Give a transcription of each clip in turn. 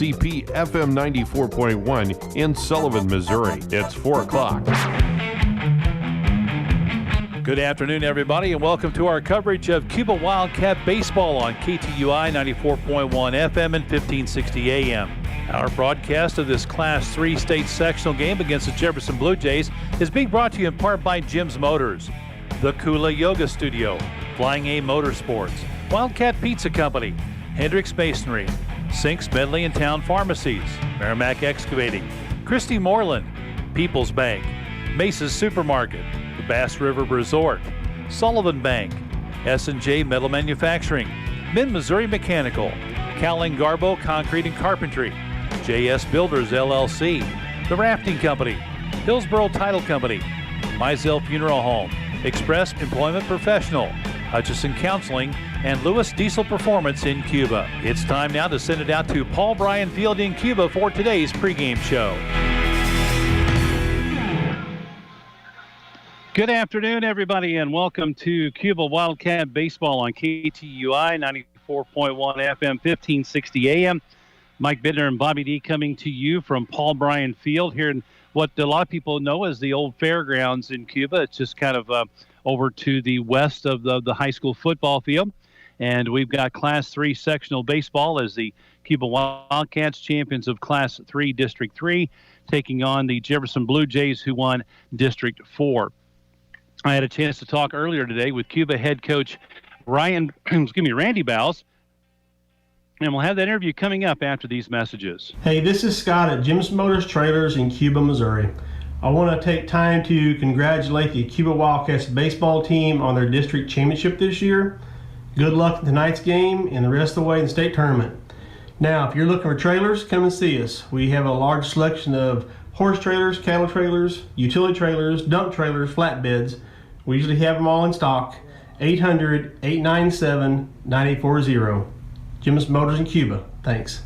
WLCP FM 94.1 in Sullivan, Missouri. It's 4 o'clock. Good afternoon, everybody, and welcome to our coverage of Cuba Wildcat baseball on KTUI 94.1 FM and 1560 AM. Our broadcast of this Class 3 state sectional game against the Jefferson Blue Jays is being brought to you in part by Jim's Motors, the Kula Yoga Studio, Flying A Motorsports, Wildcat Pizza Company, Hendricks Masonry, Sinks Medley and Town Pharmacies, Merrimack Excavating, Christy Moreland, People's Bank, Mace's Supermarket, the Bass River Resort, Sullivan Bank, S&J Metal Manufacturing, Mid-Missouri Mechanical, Cowling Garbo Concrete and Carpentry, JS Builders LLC, The Rafting Company, Hillsboro Title Company, Mizell Funeral Home, Express Employment Professional, Hutchison Counseling, and Lewis Diesel Performance in Cuba. It's time now to send it out to Paul Bryan Field in Cuba for today's pregame show. Good afternoon, everybody, and welcome to Cuba Wildcat Baseball on KTUI 94.1 FM, 1560 AM. Mike Bittner and Bobby D coming to you from Paul Bryan Field here in what a lot of people know as the old fairgrounds in Cuba. It's just kind of over to the west of the high school football field. And we've got Class 3 sectional baseball as the Cuba Wildcats, champions of Class 3 District 3, taking on the Jefferson Blue Jays, who won District 4. I had a chance to talk earlier today with Cuba head coach Randy Bowles, and we'll have that interview coming up after these messages. Hey, this is Scott at Jim's Motors Trailers in Cuba, Missouri. I want to take time to congratulate the Cuba Wildcats baseball team on their district championship this year. Good luck in tonight's game and the rest of the way in the state tournament. Now, if you're looking for trailers, come and see us. We have a large selection of horse trailers, cattle trailers, utility trailers, dump trailers, flatbeds. We usually have them all in stock. 800-897-9840. Jim's Motors in Cuba. Thanks.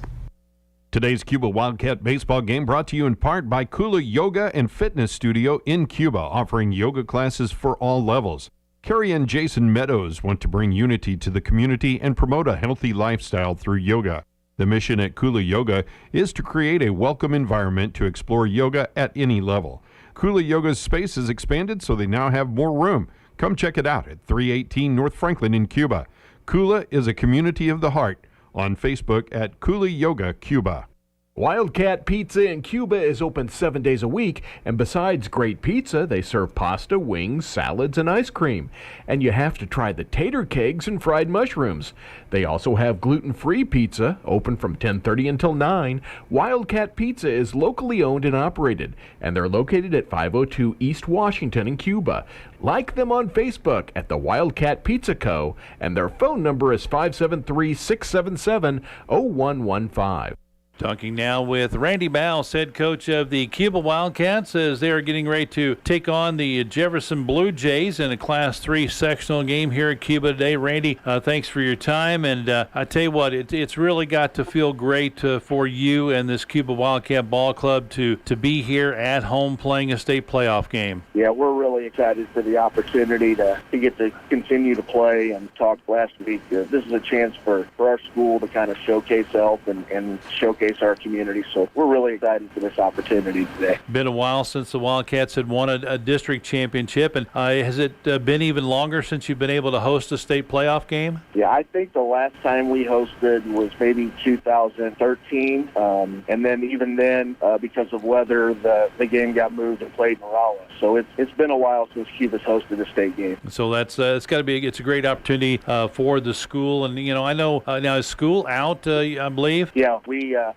Today's Cuba Wildcat baseball game brought to you in part by Kula Yoga and Fitness Studio in Cuba, offering yoga classes for all levels. Carrie and Jason Meadows want to bring unity to the community and promote a healthy lifestyle through yoga. The mission at Kula Yoga is to create a welcome environment to explore yoga at any level. Kula Yoga's space is expanded, so they now have more room. Come check it out at 318 North Franklin in Cuba. Kula is a community of the heart. On Facebook at Kula Yoga Cuba. Wildcat Pizza in Cuba is open 7 days a week, and besides great pizza, they serve pasta, wings, salads, and ice cream. And you have to try the tater kegs and fried mushrooms. They also have gluten-free pizza, open from 10:30 until 9. Wildcat Pizza is locally owned and operated, and they're located at 502 East Washington in Cuba. Like them on Facebook at the Wildcat Pizza Co., and their phone number is 573-677-0115. Talking now with Randy Bowles, head coach of the Cuba Wildcats, as they are getting ready to take on the Jefferson Blue Jays in a Class 3 sectional game here at Cuba today. Randy, thanks for your time, and I tell you what, it's really got to feel great for you and this Cuba Wildcat Ball Club to be here at home playing a state playoff game. Yeah, we're really excited for the opportunity to get to continue to play. And talked last week, this is a chance for our school to kind of showcase self and showcase our community. So we're really excited for this opportunity today. Been a while since the Wildcats had won a district championship, and has it been even longer since you've been able to host a state playoff game? Yeah, I think the last time we hosted was maybe 2013, and then even then, because of weather, the game got moved and played in Raleigh. So it's been a while since Cuba's hosted a state game. So that's it's got to be it's a great opportunity for the school. And I know now is school out? I believe. Yeah,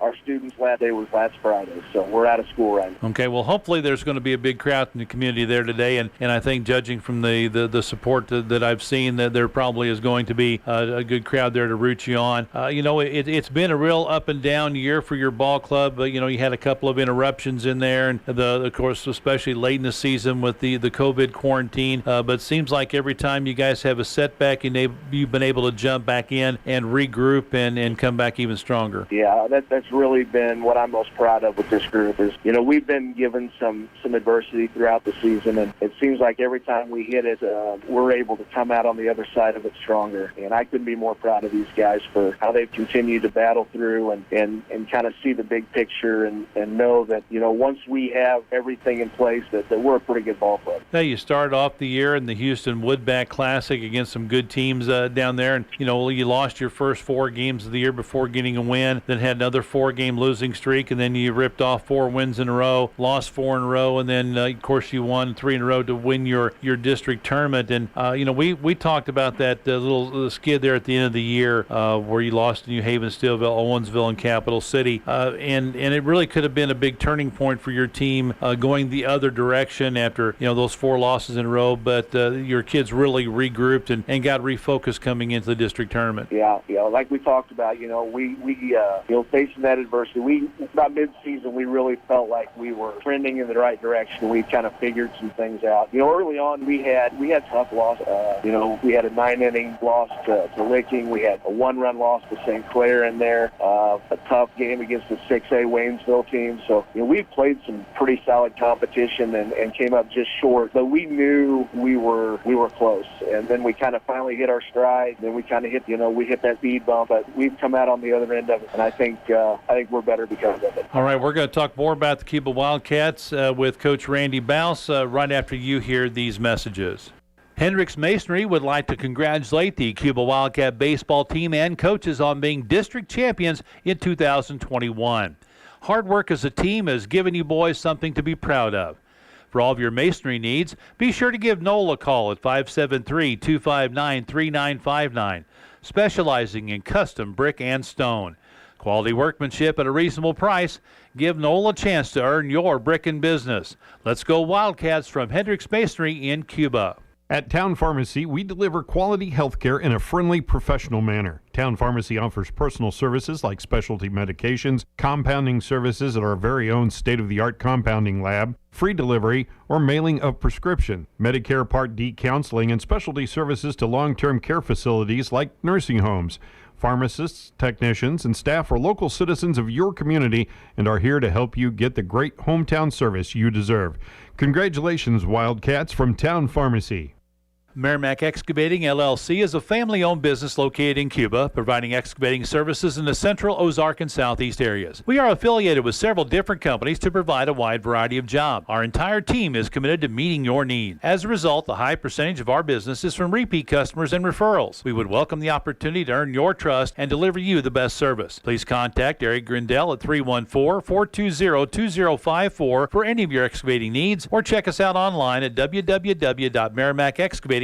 our students' last day was last Friday, so we're out of school right now. Okay, well, hopefully there's going to be a big crowd in the community there today, and I think judging from the support that I've seen, that there probably is going to be a good crowd there to root you on. It's been a real up and down year for your ball club. You had a couple of interruptions in there, and of course, especially late in the season with the COVID COVID quarantine, but it seems like every time you guys have a setback, you've been able to jump back in and regroup and come back even stronger. Yeah, that's really been what I'm most proud of with this group is, we've been given some adversity throughout the season, and it seems like every time we hit it, we're able to come out on the other side of it stronger. And I couldn't be more proud of these guys for how they've continued to battle through and kind of see the big picture and know that, once we have everything in place, that we're a pretty good ball club. Now, you started off the year in the Houston Woodbat Classic against some good teams down there, and, you lost your first 4 games of the year before getting a win, then had another 4-game losing streak, and then you ripped off 4 wins in a row, lost 4 in a row, and then, of course, you won 3 in a row to win your district tournament. And, we talked about that little skid there at the end of the year where you lost to New Haven, Steelville, Owensville, and Capital City. And it really could have been a big turning point for your team going the other direction after, those 4 losses in a row. But your kids really regrouped and got refocused coming into the district tournament. Yeah, like we talked about, we facing that adversity, about mid-season, we really felt like we were trending in the right direction. We kind of figured some things out. Early on, we had tough losses. We had a 9-inning loss to Licking. We had a 1-run loss to St. Clair in there. A tough game against the 6A Waynesville team. So, we played some pretty solid competition and came up just short. But we knew we were close. And then we kind of finally hit our stride. Then we kind of hit that speed bump. But we've come out on the other end of it, and I think we're better because of it. All right, we're going to talk more about the Cuba Wildcats with Coach Randy Bouse right after you hear these messages. Hendricks Masonry would like to congratulate the Cuba Wildcat baseball team and coaches on being district champions in 2021. Hard work as a team has given you boys something to be proud of. For all of your masonry needs, be sure to give Noel a call at 573-259-3959, specializing in custom brick and stone. Quality workmanship at a reasonable price. Give Noel a chance to earn your brick and business. Let's go Wildcats from Hendricks Masonry in Cuba. At Town Pharmacy, we deliver quality health care in a friendly, professional manner. Town Pharmacy offers personal services like specialty medications, compounding services at our very own state-of-the-art compounding lab, free delivery or mailing of prescription, Medicare Part D counseling, and specialty services to long-term care facilities like nursing homes. Pharmacists, technicians, and staff are local citizens of your community and are here to help you get the great hometown service you deserve. Congratulations, Wildcats from Town Pharmacy. Merrimack Excavating, LLC is a family-owned business located in Cuba, providing excavating services in the central Ozark and southeast areas. We are affiliated with several different companies to provide a wide variety of jobs. Our entire team is committed to meeting your needs. As a result, a high percentage of our business is from repeat customers and referrals. We would welcome the opportunity to earn your trust and deliver you the best service. Please contact Eric Grindell at 314-420-2054 for any of your excavating needs, or check us out online at www.merrimackexcavating.com.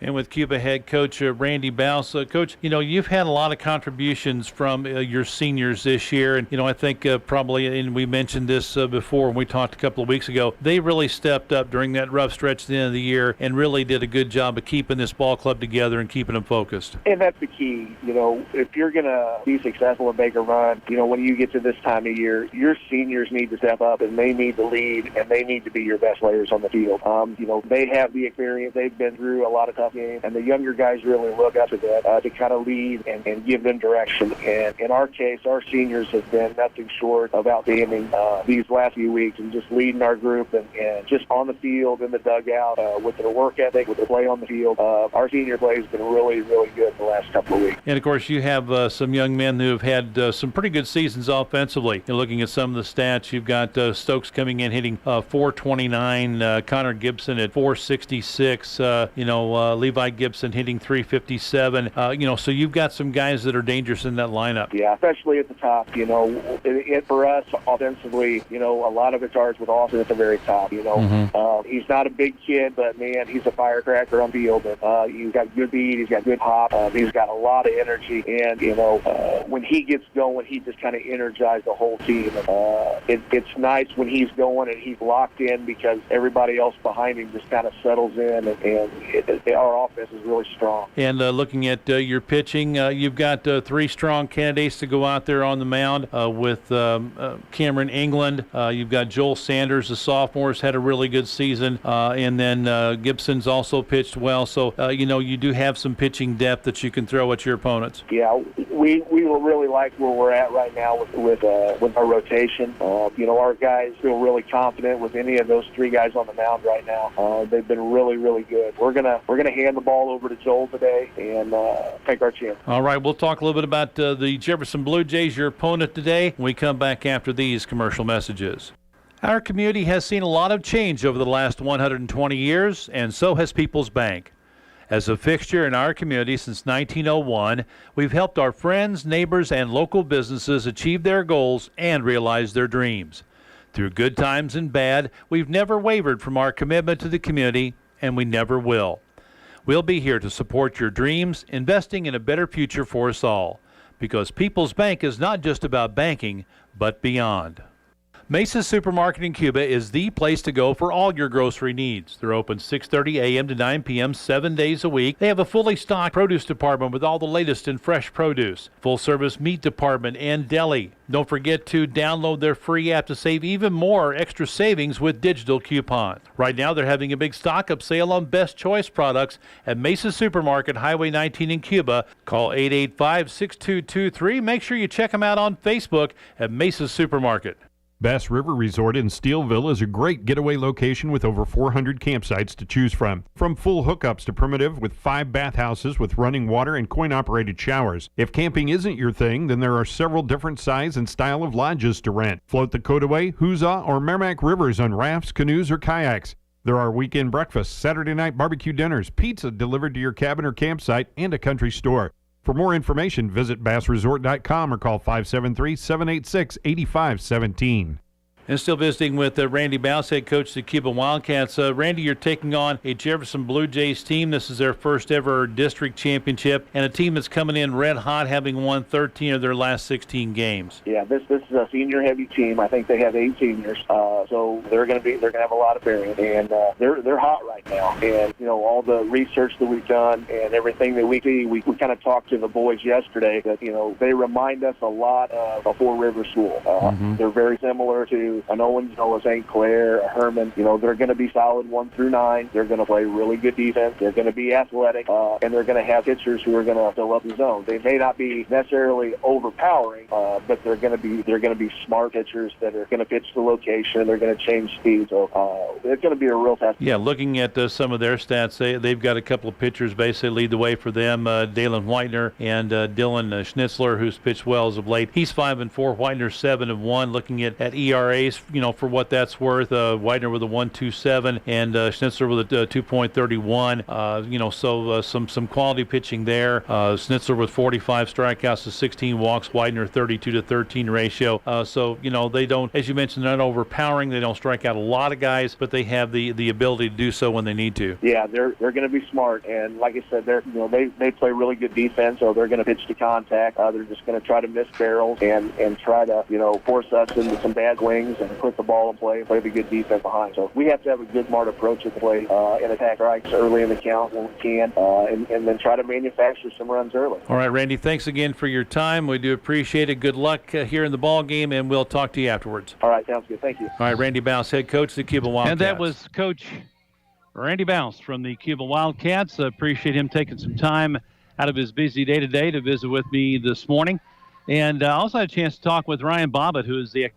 And with Cuba head coach Randy Bouse. Coach, you've had a lot of contributions from your seniors this year. And, I think probably, and we mentioned this before when we talked a couple of weeks ago, they really stepped up during that rough stretch at the end of the year and really did a good job of keeping this ball club together and keeping them focused. And that's the key. If you're going to be successful and make a run, when you get to this time of year, your seniors need to step up and they need to lead and they need to be your best players on the field. They have the experience. They've been through a lot of tough games, and the younger guys really look up to that to kind of lead and give them direction. And in our case, our seniors have been nothing short of outstanding these last few weeks and just leading our group and just on the field, in the dugout, with their work ethic, with their play on the field. Our senior play has been really, really good the last couple of weeks. And, of course, you have some young men who have had some pretty good seasons offensively. You're looking at some of the stats. You've got Stokes coming in hitting .429, Connor Gibson at .466, Levi Gibson hitting .357. So you've got some guys that are dangerous in that lineup. Yeah, especially at the top. For us offensively, a lot of it starts with Austin at the very top. He's not a big kid, but man, he's a firecracker on the field. He's got good beat, he's got good pop, he's got a lot of energy, and when he gets going, he just kind of energizes the whole team. It's nice when he's going and he's locked in because everybody else behind him just kind of settles in, and our offense is really strong. And looking at your pitching, you've got 3 strong candidates to go out there on the mound with Cameron England. You've got Joel Sanders, the sophomore, has had a really good season, and then Gibson's also pitched well. So you do have some pitching depth that you can throw at your opponents. Yeah, we will really like where we're at right now with our rotation. Our guys feel really confident with any of those 3 guys on the mound right now. They've been really, really good. We're gonna hand the ball over to Joel today and take our chance. All right, we'll talk a little bit about the Jefferson Blue Jays, your opponent today, when we come back after these commercial messages. Our community has seen a lot of change over the last 120 years, and so has People's Bank. As a fixture in our community since 1901, we've helped our friends, neighbors, and local businesses achieve their goals and realize their dreams. Through good times and bad, we've never wavered from our commitment to the community, and we never will. We'll be here to support your dreams, investing in a better future for us all. Because People's Bank is not just about banking, but beyond. Mesa's Supermarket in Cuba is the place to go for all your grocery needs. They're open 6:30 a.m. to 9 p.m. 7 days a week. They have a fully stocked produce department with all the latest in fresh produce, full-service meat department, and deli. Don't forget to download their free app to save even more extra savings with digital coupons. Right now, they're having a big stock-up sale on Best Choice products at Mesa Supermarket, Highway 19 in Cuba. Call 885-6223. Make sure you check them out on Facebook at Mesa Supermarket. Bass River Resort in Steelville is a great getaway location with over 400 campsites to choose from. From full hookups to primitive with 5 bathhouses with running water and coin-operated showers. If camping isn't your thing, then there are several different size and style of lodges to rent. Float the Codaway, Huza, or Merrimack Rivers on rafts, canoes, or kayaks. There are weekend breakfasts, Saturday night barbecue dinners, pizza delivered to your cabin or campsite, and a country store. For more information, visit bassresort.com or call 573-786-8517. And still visiting with Randy Bouse, head coach of the Cuba Wildcats. Randy, you're taking on a Jefferson Blue Jays team. This is their first ever district championship, and a team that's coming in red hot, having won 13 of their last 16 games. Yeah, this is a senior-heavy team. I think they have 8 seniors, so they're going to have a lot of variance, and they're hot right now. And all the research that we've done and everything that we see, we kind of talked to the boys yesterday that they remind us a lot of a Four River school. They're very similar to an Owens, a St. Clair, a Herman. They're going to be solid 1 through 9. They're going to play really good defense. They're going to be athletic, and they're going to have pitchers who are going to fill up the zone. They may not be necessarily overpowering, but they're going to be smart pitchers that are going to pitch the location. They're going to change speed. So it's going to be a real test. Yeah, looking at some of their stats, they've got a couple of pitchers basically lead the way for them. Dalen Whitener and Dylan Schnitzler, who's pitched well as of late. He's 5-4. Whitener 7-1. Looking at ERAs, for what that's worth, Widener with a 1.27 and Schnitzler with a 2.31. So some quality pitching there. Schnitzler with 45 strikeouts to 16 walks. Widener 32-13 ratio. So they don't, as you mentioned, they're not overpowering. They don't strike out a lot of guys, but they have the ability to do so when they need to. Yeah, they're going to be smart, and like I said, they play really good defense, so they're going to pitch to contact. They're just going to try to miss barrels and try to force us into some bad swings and put the ball in play and play the good defense behind. So we have to have a good, smart approach to the play and attack strikes early in the count when we can, and then try to manufacture some runs early. All right, Randy, thanks again for your time. We do appreciate it. Good luck here in the ball game, and we'll talk to you afterwards. All right, sounds good. Thank you. All right, Randy Bouse, head coach of the Cuba Wildcats. And that was Coach Randy Bouse from the Cuba Wildcats. Appreciate him taking some time out of his busy day today to visit with me this morning. And I also had a chance to talk with Ryan Bobbitt, who is the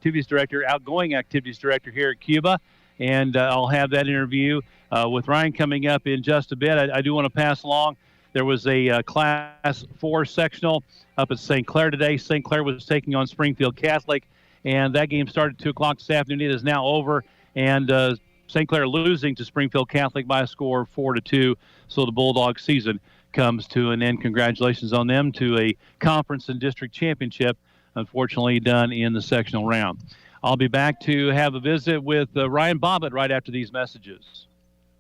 outgoing activities director here at Cuba. And I'll have that interview with Ryan coming up in just a bit. I do want to pass along, there was a Class 4 sectional up at St. Clair today. St. Clair was taking on Springfield Catholic, and that game started at 2 o'clock this afternoon. It is now over, and St. Clair losing to Springfield Catholic by a score of 4-2. So the Bulldog season comes to an end. Congratulations on them to a conference and district championship, unfortunately done in the sectional round. I'll be back to have a visit with Ryan Bobbitt right after these messages.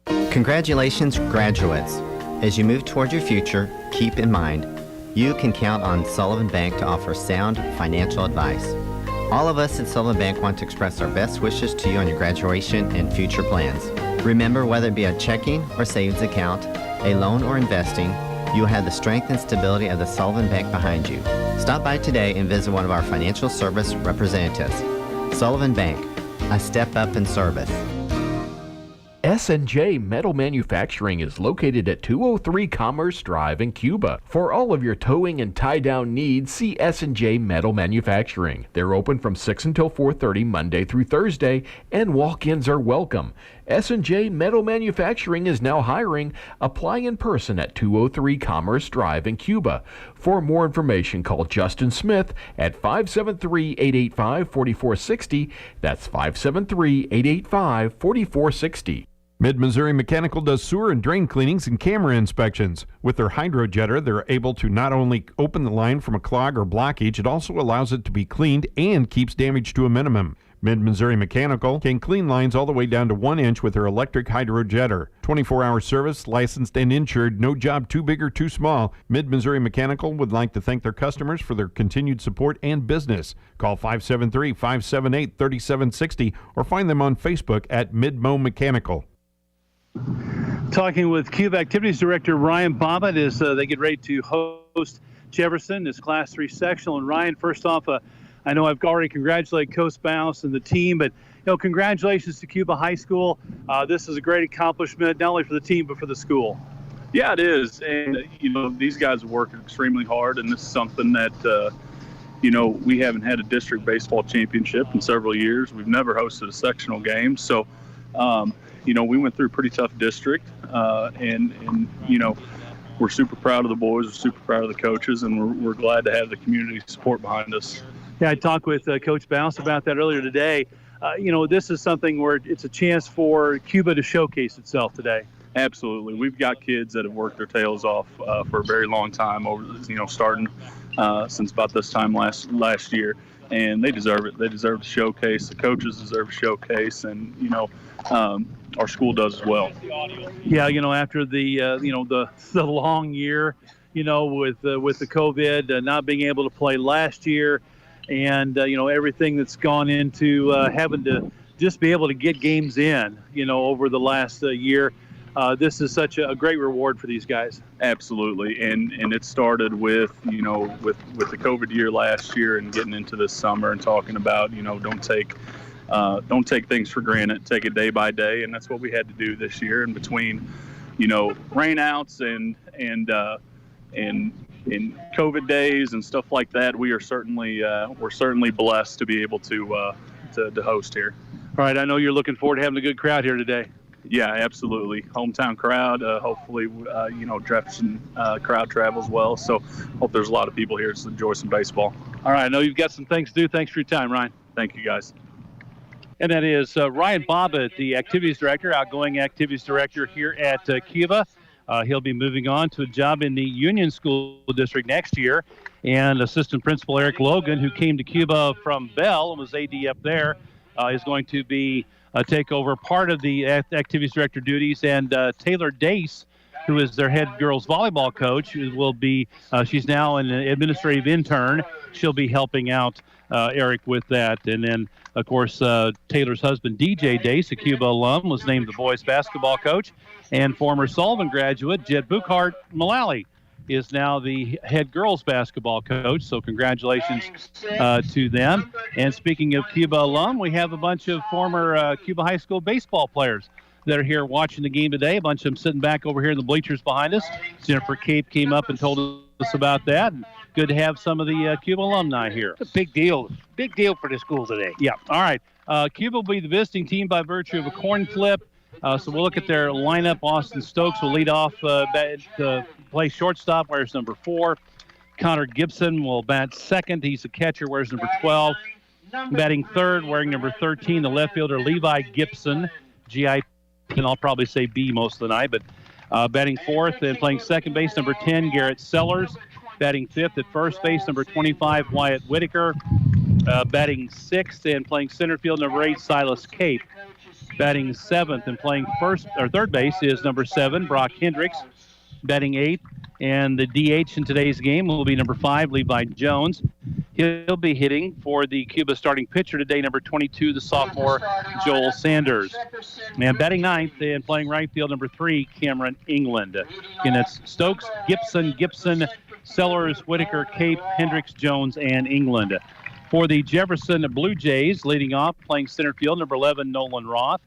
Congratulations, graduates. As you move toward your future, keep in mind, you can count on Sullivan Bank to offer sound financial advice. All of us at Sullivan Bank want to express our best wishes to you on your graduation and future plans. Remember, whether it be a checking or savings account, a loan, or investing, you will have the strength and stability of the Sullivan Bank behind you. Stop by today and visit one of our financial service representatives. Sullivan Bank, a step up in service. S&J Metal Manufacturing is located at 203 Commerce Drive in Cuba. For all of your towing and tie-down needs, see S&J Metal Manufacturing. They're open from 6 until 4:30 Monday through Thursday, and walk-ins are welcome. S&J Metal Manufacturing is now hiring. Apply in person at 203 Commerce Drive in Cuba. For more information, call Justin Smith at 573-885-4460. That's 573-885-4460. Mid-Missouri Mechanical does sewer and drain cleanings and camera inspections. With their hydro jetter, they're able to not only open the line from a clog or blockage, it also allows it to be cleaned and keeps damage to a minimum. Mid-Missouri Mechanical can clean lines all the way down to 1 inch with their electric hydro jetter. 24-hour service, licensed and insured, no job too big or too small. Mid-Missouri Mechanical would like to thank their customers for their continued support and business. Call 573-578-3760 or find them on Facebook at Midmo Mechanical. Talking with Cuba Activities Director Ryan Bobbitt as they get ready to host Jefferson, this Class 3 sectional. And Ryan, first off, I know I've already congratulated Coach Bounce and the team, but congratulations to Cuba High School. This is a great accomplishment, not only for the team but for the school. Yeah, it is, and these guys have worked extremely hard, and this is something that we haven't had a district baseball championship in several years. We've never hosted a sectional game, so. We went through a pretty tough district, and we're super proud of the boys, we're super proud of the coaches, and we're glad to have the community support behind us. Yeah, I talked with Coach Bounce about that earlier today. This is something where it's a chance for Cuba to showcase itself today. Absolutely. We've got kids that have worked their tails off for a very long time, starting since about this time last year. And they deserve it. They deserve to showcase. The coaches deserve a showcase, and our school does as well. Yeah, after the long year, with the COVID, not being able to play last year, and everything that's gone into having to just be able to get games in, over the last year. This is such a great reward for these guys. Absolutely, and it started with with the COVID year last year and getting into this summer and talking about don't take things for granted, take it day by day, and that's what we had to do this year. And between rainouts and COVID days and stuff like that, we're certainly blessed to be able to host here. All right, I know you're looking forward to having a good crowd here today. Yeah, absolutely. Hometown crowd. Hopefully, Jefferson crowd travels well. So, hope there's a lot of people here to enjoy some baseball. All right, I know you've got some things to do. Thanks for your time, Ryan. Thank you, guys. And that is Ryan Bobbitt, the activities director, outgoing activities director here at Cuba. He'll be moving on to a job in the Union School District next year. And assistant principal Eric Logan, who came to Cuba from Bell and was AD up there, is going to be take over part of the activities director duties, and Taylor Dace, who is their head girls volleyball coach, will be, she's now an administrative intern. She'll be helping out Eric with that. And then, of course, Taylor's husband, DJ Dace, a Cuba alum, was named the boys basketball coach, and former Sullivan graduate, Jed Buchart Mullally, is now the head girls basketball coach. So congratulations to them. And speaking of Cuba alum, we have a bunch of former Cuba High School baseball players that are here watching the game today. A bunch of them sitting back over here in the bleachers behind us. Jennifer Cape came up and told us about that. And good to have some of the Cuba alumni here. It's a big deal for the school today. Yeah. All right. Cuba will be the visiting team by virtue of a coin flip. So we'll look at their lineup. Austin Stokes will lead off to play shortstop, wears number 4. Connor Gibson will bat second. He's a catcher, wears number 12. Batting third, wearing number 13, the left fielder Levi Gibson, GIP, and I'll probably say B most of the night, but batting fourth and playing second base, number 10, Garrett Sellers. Batting fifth at first base, number 25, Wyatt Whitaker. Batting sixth and playing center field, number 8, Silas Cape. Batting seventh and playing third base is number 7, Brock Hendricks. Batting eighth And the DH in today's game will be number 5, Levi Jones. He'll be hitting for the Cuba starting pitcher today, number 22, the sophomore Joel Sanders. And batting ninth and playing right field, number 3, Cameron England. And that's Stokes, Gibson, Sellers, Whitaker, Cape, Hendricks, Jones, and England. For the Jefferson Blue Jays, leading off, playing center field, number 11, Nolan Roth.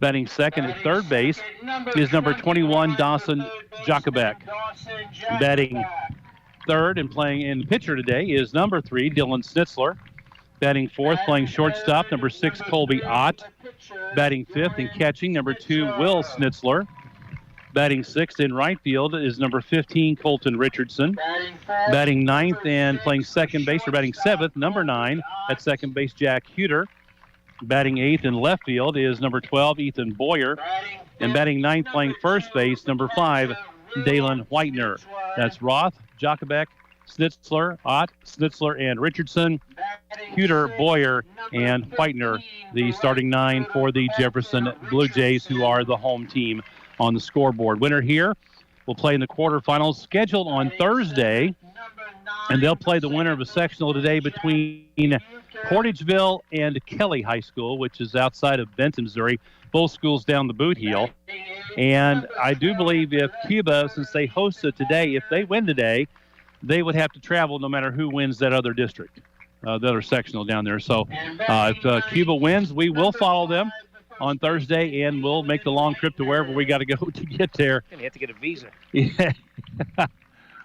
Batting second at third base is number 21, Dawson Jacobek. Batting third and playing in the pitcher today is number 3, Dylan Schnitzler. Batting fourth, playing shortstop, number 6, Colby Ott. Batting fifth and catching, number 2, Will Schnitzler. Batting sixth in right field is number 15, Colton Richardson. Batting ninth and playing second base, or batting seventh, number 9 at second base, Jack Huter. Batting eighth in left field is number 12, Ethan Boyer. And batting ninth, playing first base, number 5, Dalen Whitener. That's Roth, Jacobek, Schnitzler, Ott, Schnitzler, and Richardson. Huter, Boyer, and Whitener, the starting 9 for the Jefferson Blue Jays, who are the home team on the scoreboard. Winner here will play in the quarterfinals, scheduled on Thursday, and they'll play the winner of a sectional today between Portageville and Kelly High School, which is outside of Benton, Missouri. Both schools down the boot heel. And I do believe if Cuba, since they hosted today, if they win today, they would have to travel no matter who wins that other district, the other sectional down there. So if Cuba wins, we will follow them on Thursday, and we'll make the long trip to wherever we got to go to get there. You have to get a visa. Yeah.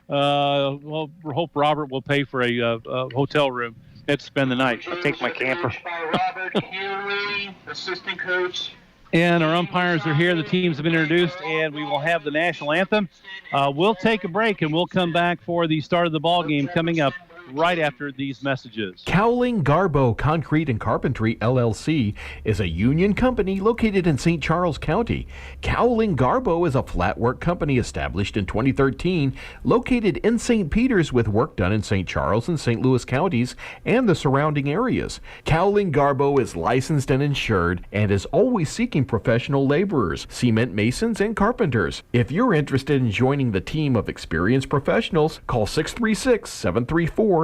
Well, we hope Robert will pay for a hotel room and spend the night. I'll take my camper. Robert Henry, assistant coach. And our umpires are here. The teams have been introduced, and we will have the national anthem. We'll take a break, and we'll come back for the start of the ball game coming up right after these messages. Cowling Garbo Concrete and Carpentry, LLC, is a union company located in St. Charles County. Cowling Garbo is a flatwork company established in 2013, located in St. Peters with work done in St. Charles and St. Louis counties and the surrounding areas. Cowling Garbo is licensed and insured and is always seeking professional laborers, cement masons, and carpenters. If you're interested in joining the team of experienced professionals, call 636-734-3189.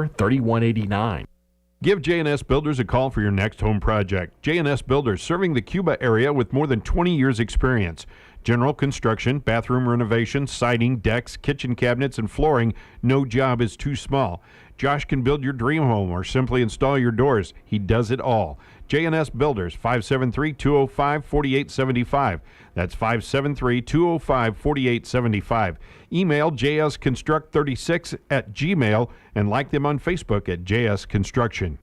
Give J&S Builders a call for your next home project. J&S Builders, serving the Cuba area with more than 20 years experience. General construction, bathroom renovation, siding, decks, kitchen cabinets, and flooring. No job is too small. Josh can build your dream home or simply install your doors. He does it all. J&S Builders, 573-205-4875. That's 573-205-4875. Email jsconstruct36@gmail and like them on Facebook at JS Construction.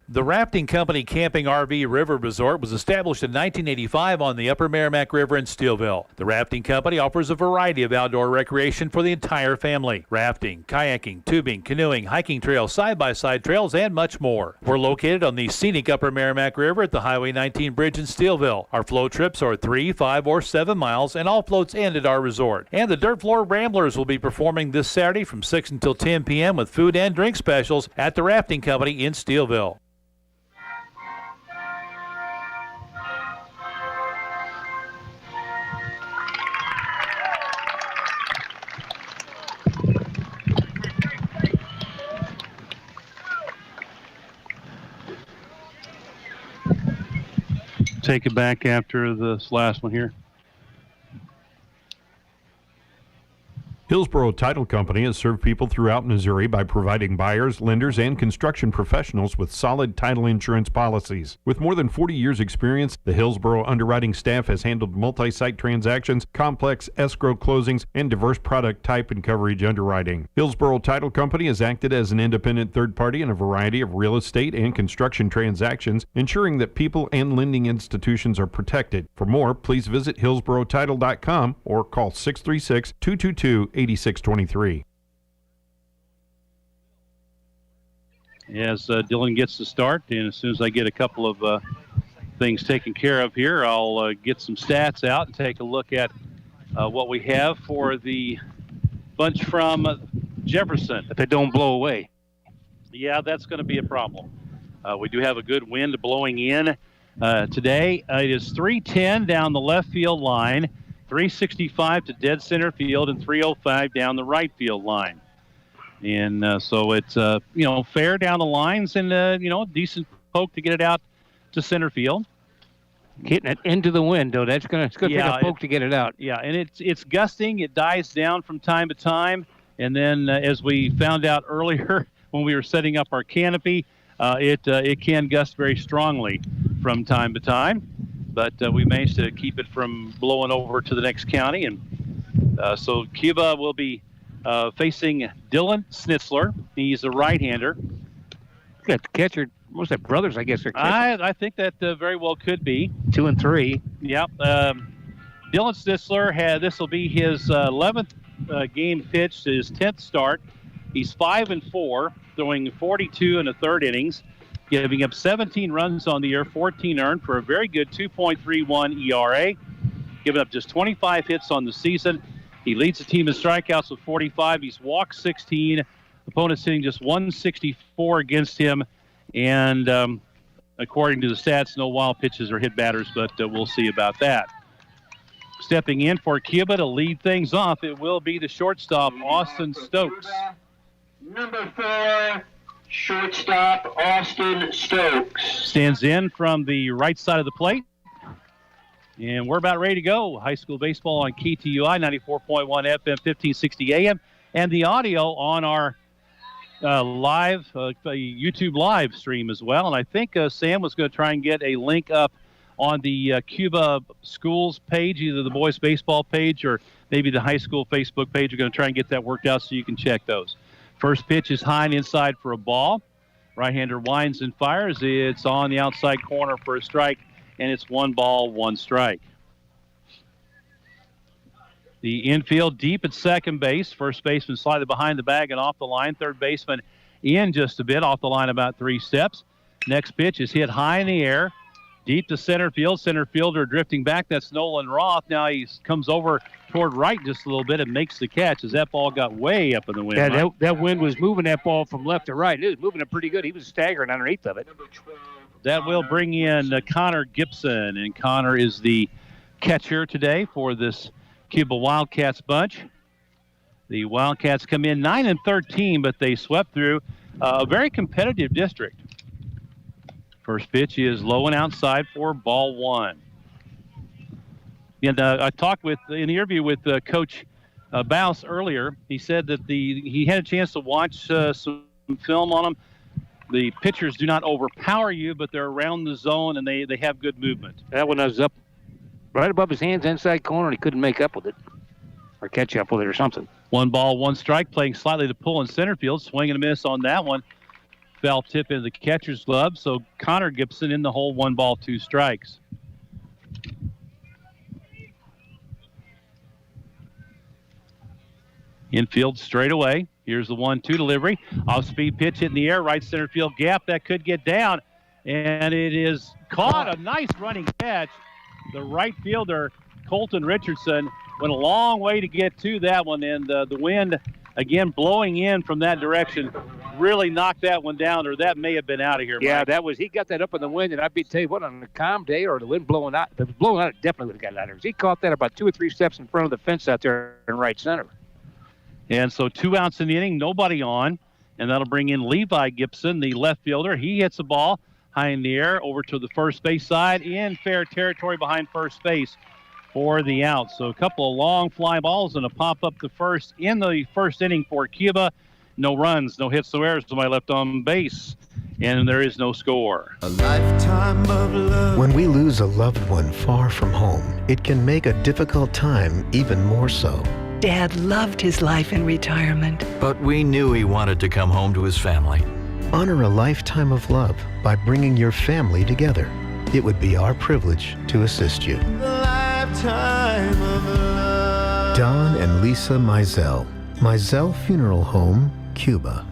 The Rafting Company Camping RV River Resort was established in 1985 on the Upper Merrimack River in Steelville. The Rafting Company offers a variety of outdoor recreation for the entire family. Rafting, kayaking, tubing, canoeing, hiking trails, side-by-side trails, and much more. We're located on the scenic Upper Merrimack River at the Highway 19 bridge in Steelville. Our float trips are 3, 5, or 7 miles, and all floats end at our resort. And the Dirt Floor Ramblers will be performing this Saturday from 6 until 10 p.m. with food and drink specials at the Rafting Company in Steelville. Take it back after this last one here. Hillsborough Title Company has served people throughout Missouri by providing buyers, lenders, and construction professionals with solid title insurance policies. With more than 40 years' experience, the Hillsborough underwriting staff has handled multi-site transactions, complex escrow closings, and diverse product type and coverage underwriting. Hillsborough Title Company has acted as an independent third party in a variety of real estate and construction transactions, ensuring that people and lending institutions are protected. For more, please visit hillsboroughtitle.com or call 636-222-8623. As Dylan gets to start, and as soon as I get a couple of things taken care of here, I'll get some stats out and take a look at what we have for the bunch from Jefferson. But they don't blow away. Yeah, that's going to be a problem. We do have a good wind blowing in today. It is 310 down the left field line. 365 to dead center field and 305 down the right field line. And so it's, fair down the lines and, decent poke to get it out to center field. Getting it into the window. It's going to take a poke to get it out. Yeah, and it's gusting. It dies down from time to time. And then as we found out earlier when we were setting up our canopy, it can gust very strongly from time to time. But we managed to keep it from blowing over to the next county. And so Cuba will be facing Dylan Schnitzler. He's a right-hander. Got the catcher. What's that, brothers, I guess? I think that very well could be. 2 and 3. Yep. Dylan Schnitzler, this will be his 11th game pitched, his 10th start. He's 5-4, throwing 42 in the third innings, giving up 17 runs on the year, 14 earned for a very good 2.31 ERA, giving up just 25 hits on the season. He leads the team in strikeouts with 45. He's walked 16. Opponents hitting just 164 against him. And according to the stats, no wild pitches or hit batters, but we'll see about that. Stepping in for Cuba to lead things off, it will be the shortstop, Austin Stokes. Number 4, shortstop, Austin Stokes. Stands in from the right side of the plate. And we're about ready to go. High school baseball on KTUI, 94.1 FM, 1560 AM. And the audio on our live YouTube live stream as well. And I think Sam was going to try and get a link up on the Cuba schools page, either the boys baseball page or maybe the high school Facebook page. We're going to try and get that worked out so you can check those. First pitch is high and inside for a ball. Right-hander winds and fires. It's on the outside corner for a strike, and it's 1 ball, 1 strike. The infield deep at second base. First baseman slightly behind the bag and off the line. Third baseman in just a bit, off the line about 3 steps. Next pitch is hit high in the air, deep to center field. Center fielder drifting back. That's Nolan Roth. Now he comes over toward right just a little bit and makes the catch as that ball got way up in the wind. Yeah, that wind was moving that ball from left to right. It was moving it pretty good. He was staggering underneath of it. That will bring in Connor Gibson, and Connor is the catcher today for this Cuba Wildcats bunch. The Wildcats come in 9-13, but they swept through a very competitive district. First pitch is low and outside for ball 1. And I talked in the interview with Coach Baus earlier. He said that he had a chance to watch some film on them. The pitchers do not overpower you, but they're around the zone and they have good movement. That one was up right above his hands, inside corner, and he couldn't make up with it or catch up with it or something. 1 ball, 1 strike, playing slightly to pull in center field. Swing and a miss on that one. Foul tip into the catcher's glove. So Connor Gibson in the hole, 1 ball, 2 strikes. Infield straight away. Here's the 1-2 delivery. Off-speed pitch hit in the air, right center field gap. That could get down, and it is caught. A nice running catch. The right fielder, Colton Richardson, went a long way to get to that one, and the wind, again, blowing in from that direction, really knocked that one down, or that may have been out of here, Yeah, Mike. he got that up in the wind, and I'd tell you what, on a calm day or the wind blowing out, if it was blowing out, it definitely would have got it out of here. He caught that about 2 or 3 steps in front of the fence out there in right center. And so 2 outs in the inning, nobody on, and that'll bring in Levi Gibson, the left fielder. He hits the ball high in the air over to the first base side in fair territory behind first base for the out. So a couple of long fly balls and a pop up to first in the first inning for Cuba. No runs, no hits, no errors. Somebody left on base, and there is no score. A lifetime of love. When we lose a loved one far from home, it can make a difficult time even more so. Dad loved his life in retirement. But we knew he wanted to come home to his family. Honor a lifetime of love by bringing your family together. It would be our privilege to assist you. Lifetime of love. Don and Lisa Mizell, Mizell Funeral Home, Cuba.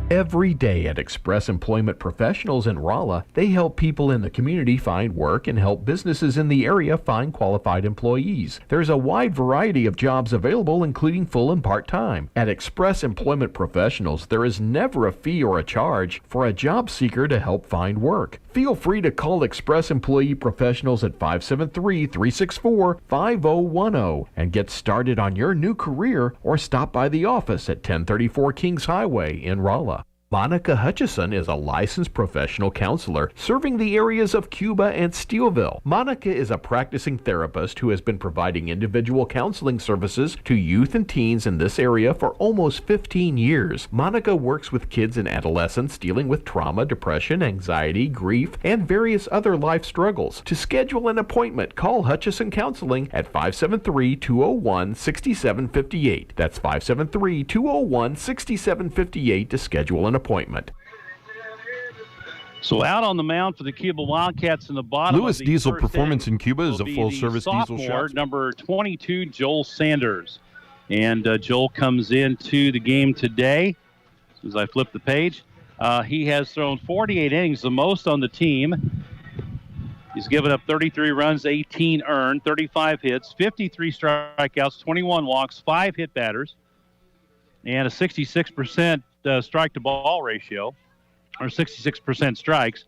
Every day at Express Employment Professionals in Rolla, they help people in the community find work and help businesses in the area find qualified employees. There's a wide variety of jobs available, including full and part-time. At Express Employment Professionals, there is never a fee or a charge for a job seeker to help find work. Feel free to call Express Employee Professionals at 573-364-5010 and get started on your new career, or stop by the office at 1034 Kings Highway in Rolla. Monica Hutchison is a licensed professional counselor serving the areas of Cuba and Steelville. Monica is a practicing therapist who has been providing individual counseling services to youth and teens in this area for almost 15 years. Monica works with kids and adolescents dealing with trauma, depression, anxiety, grief, and various other life struggles. To schedule an appointment, call Hutchison Counseling at 573-201-6758. That's 573-201-6758 to schedule an appointment. So out on the mound for the Cuba Wildcats in the bottom Lewis of the Diesel first Performance inning in Cuba is a will be full-service the diesel sophomore, shop. number 22, Joel Sanders. And Joel comes into the game today. As I flip the page, he has thrown 48 innings, the most on the team. He's given up 33 runs, 18 earned, 35 hits, 53 strikeouts, 21 walks, 5 hit batters, and a 66% strike-to-ball ratio, or 66% strikes.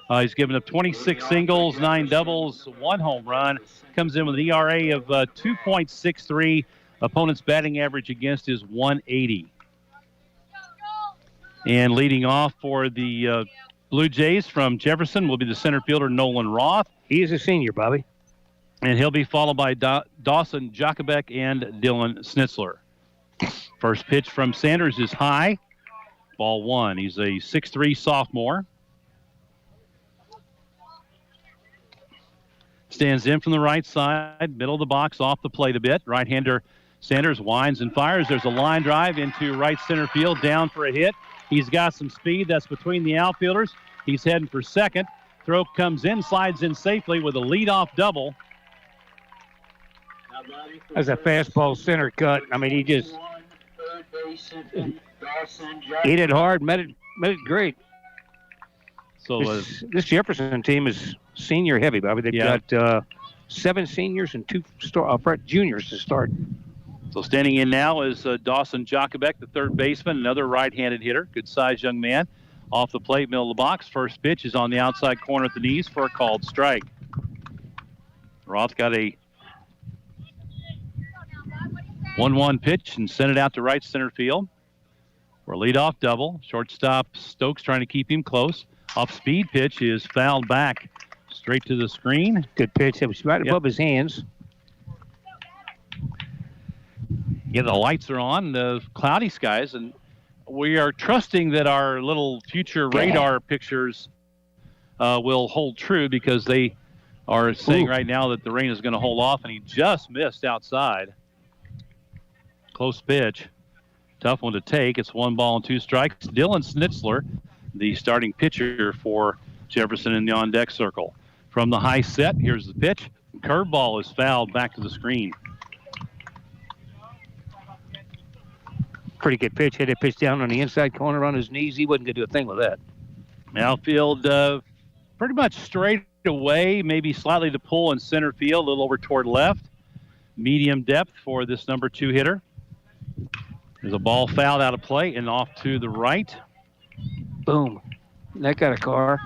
He's given up 26 singles, 9 doubles, 1 home run. Comes in with an ERA of 2.63. Opponent's batting average against is 180. And leading off for the Blue Jays from Jefferson will be the center fielder, Nolan Roth. He is a senior, Bobby. And he'll be followed by Dawson Jacobek and Dylan Schnitzler. First pitch from Sanders is high. Ball 1. He's a 6'3" sophomore. Stands in from the right side, middle of the box, off the plate a bit. Right-hander Sanders winds and fires. There's a line drive into right center field, down for a hit. He's got some speed. That's between the outfielders. He's heading for second. Throw comes in, slides in safely with a leadoff double. That's a fastball center cut. I mean, he just hit it hard, met it great. So this Jefferson team is senior heavy, Bobby. They've got 7 seniors and 2 juniors to start. So standing in now is Dawson Jacobek, the third baseman, another right-handed hitter, good-sized young man. Off the plate, middle of the box. First pitch is on the outside corner at the knees for a called strike. Roth got a 1-1 pitch and sent it out to right center field for a leadoff double. Shortstop Stokes trying to keep him close. Off-speed pitch is fouled back straight to the screen. Good pitch. It was right above his hands. Yeah, the lights are on, the cloudy skies, and we are trusting that our little future radar pictures will hold true, because they are saying right now that the rain is going to hold off, and he just missed outside. Close pitch. Tough one to take. It's 1 ball and 2 strikes. Dylan Schnitzler, the starting pitcher for Jefferson in the on-deck circle. From the high set, here's the pitch. Curveball is fouled back to the screen. Pretty good pitch. Hit a pitch down on the inside corner on his knees. He wasn't going to do a thing with that. Outfield pretty much straight away, maybe slightly to pull in center field, a little over toward left. Medium depth for this number 2 hitter. There's a ball fouled out of play and off to the right. Boom. That got a car.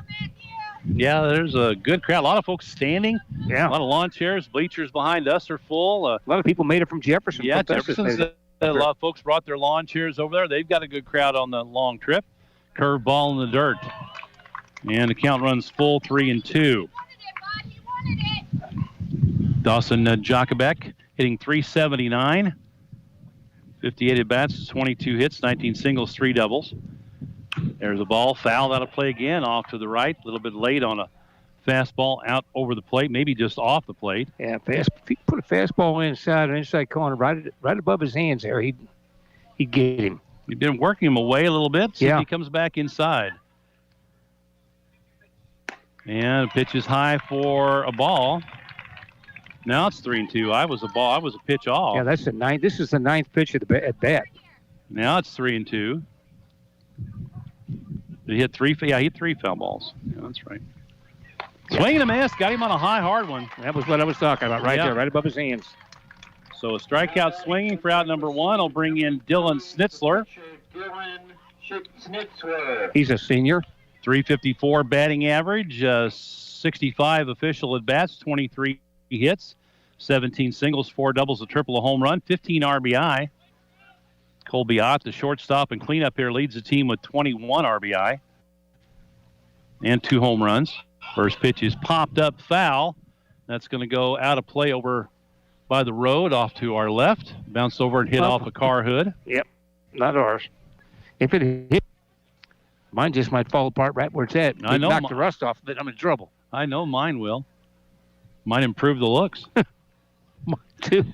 Yeah, there's a good crowd. A lot of folks standing. Yeah. A lot of lawn chairs. Bleachers behind us are full. A lot of people made it from Jefferson. Yeah, Jefferson's a lot of folks brought their lawn chairs over there. They've got a good crowd on the long trip. Curve ball in the dirt. And the count runs full, 3-2. Dawson Jacobek hitting .379. 58 at-bats, 22 hits, 19 singles, 3 doubles. There's a ball fouled out of play again, off to the right. A little bit late on a fastball out over the plate, maybe just off the plate. Yeah, if he put a fastball inside corner, right above his hands there, he'd get him. He's been working him away a little bit. See if he comes back inside. And the pitch is high for a ball. Now it's 3-2. I was a pitch off. Yeah, that's the 9th. This is the 9th pitch at bat. Now it's 3-2. Did he hit three? Yeah, he hit 3 foul balls. Yeah, that's right. Swing and a miss. Got him on a high, hard one. That was what I was talking about right there, right above his hands. So a strikeout swinging for out number 1 will bring in Dylan Schnitzler. He's a senior. 354 batting average, 65 official at-bats, 23 hits, 17 singles, 4 doubles, a triple, a home run, 15 RBI. Colby Ott, the shortstop and cleanup here, leads the team with 21 RBI and 2 home runs. First pitch is popped up foul. That's going to go out of play over by the road off to our left. Bounced over and hit off a car hood. Yep, not ours. If it hit, mine just might fall apart right where it's at. I know. Knock the rust off of it, I'm in trouble. I know mine will. Might improve the looks. Mine too.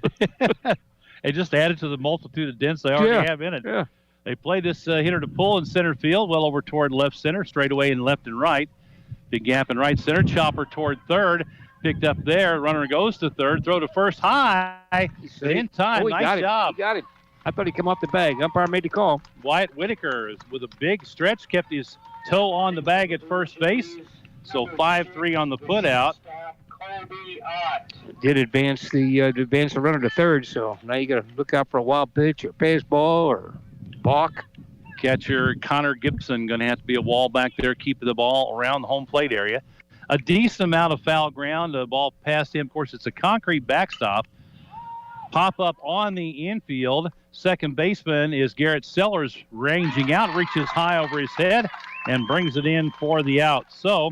They just added to the multitude of dents they already have in it. Yeah. They play this hitter to pull in center field, well over toward left center, straight away in left and right. Big gap in right center, chopper toward third. Picked up there, runner goes to third, throw to first, high, in time, nice job. He got it. I thought he'd come off the bag. Umpire made the call. Wyatt Whitaker with a big stretch, kept his toe on the bag at first base. So 5-3 on the put out. Did advance the runner to third, so now you got to look out for a wild pitch or baseball or balk. Catcher Connor Gibson going to have to be a wall back there, keeping the ball around the home plate area. A decent amount of foul ground. The ball past him. Of course, it's a concrete backstop. Pop up on the infield. Second baseman is Garrett Sellers, ranging out, reaches high over his head, and brings it in for the out. So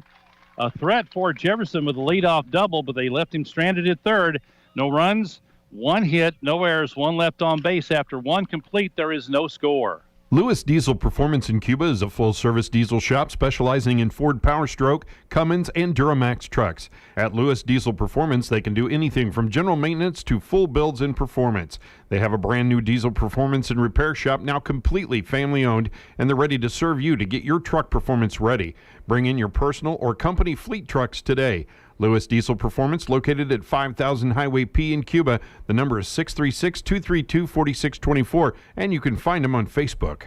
a threat for Jefferson with a leadoff double, but they left him stranded at third. No runs, 1 hit, no errors, 1 left on base. After 1 complete, there is no score. Lewis Diesel Performance in Cuba is a full-service diesel shop specializing in Ford Power Stroke, Cummins, and Duramax trucks. At Lewis Diesel Performance, they can do anything from general maintenance to full builds and performance. They have a brand new diesel performance and repair shop now completely family-owned, and they're ready to serve you to get your truck performance ready. Bring in your personal or company fleet trucks today. Lewis Diesel Performance, located at 5000 Highway P in Cuba. The number is 636-232-4624, and you can find them on Facebook.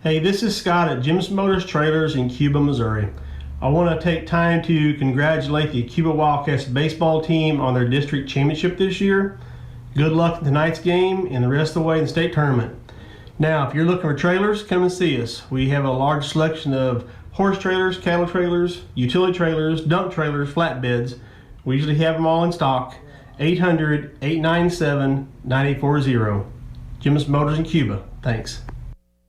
Hey, this is Scott at Jim's Motors Trailers in Cuba, Missouri. I want to take time to congratulate the Cuba Wildcats baseball team on their district championship this year. Good luck in tonight's game and the rest of the way in the state tournament. Now, if you're looking for trailers, come and see us. We have a large selection of horse trailers, cattle trailers, utility trailers, dump trailers, flatbeds. We usually have them all in stock. 800-897-9840. Jim's Motors in Cuba. Thanks.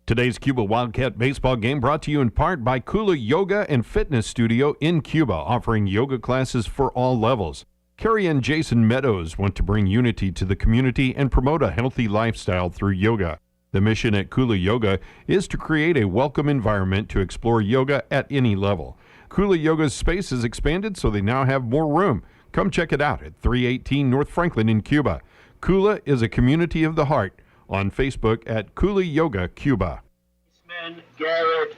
Today's Cuba Wildcat baseball game brought to you in part by Kula Yoga and Fitness Studio in Cuba, offering yoga classes for all levels. Carrie and Jason Meadows want to bring unity to the community and promote a healthy lifestyle through yoga. The mission at Kula Yoga is to create a welcome environment to explore yoga at any level. Kula Yoga's space is expanded, so they now have more room. Come check it out at 318 North Franklin in Cuba. Kula is a community of the heart. On Facebook at Kula Yoga Cuba.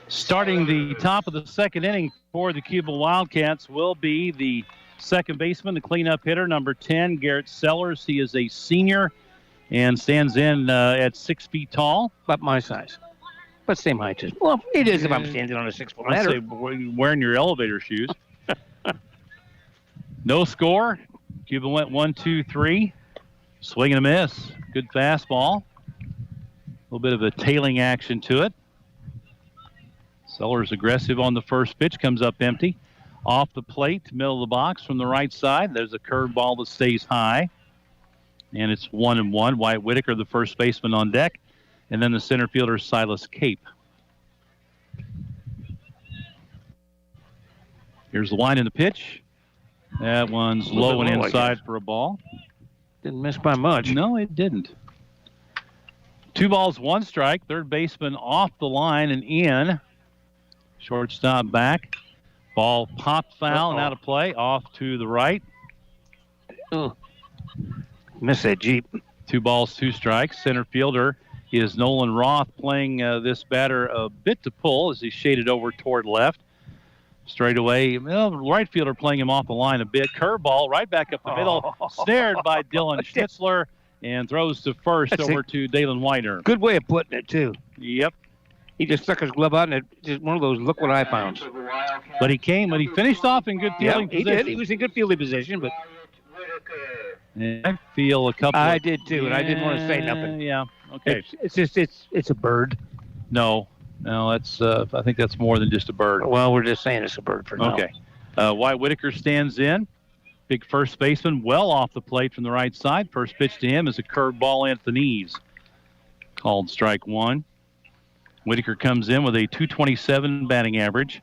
Starting the top of the second inning for the Cuba Wildcats will be the second baseman, the cleanup hitter, number 10, Garrett Sellers. He is a senior and stands in at 6 feet tall. About my size. But same height as. Well, it is if I'm standing on a 6-foot ladder. I'd say wearing your elevator shoes. No score. Cuba went 1-2-3. Swing and a miss. Good fastball. A little bit of a tailing action to it. Sellers aggressive on the first pitch. Comes up empty. Off the plate, middle of the box from the right side. There's a curveball that stays high. And it's 1-1. Wyatt Whitaker, the first baseman, on deck. And then the center fielder, Silas Cape. Here's the line in the pitch. That one's low and inside for a ball. Didn't miss by much. No, it didn't. 2 balls, 1 strike. Third baseman off the line and in. Shortstop back. Ball popped foul and out of play. Off to the right. Missed that Jeep. 2 balls, 2 strikes. Center fielder is Nolan Roth, playing this batter a bit to pull as he's shaded over toward left. Straight away, right fielder playing him off the line a bit. Curveball right back up the middle. Snared by Dylan Schnitzler and throws to first over to Dalen Whiter. Good way of putting it, too. Yep. He just stuck his glove out, and it just one of those look what I found. But he finished off in good fielding position. He did. He was in good fielding position, but I feel a couple. I did too, and I didn't want to say nothing. Yeah. Okay. It's a bird. No, that's. I think that's more than just a bird. Well, we're just saying it's a bird for now. Okay. Wyatt Whitaker stands in. Big first baseman, well off the plate from the right side. First pitch to him is a curved ball at the knees. Called strike one. Whitaker comes in with a .227 batting average.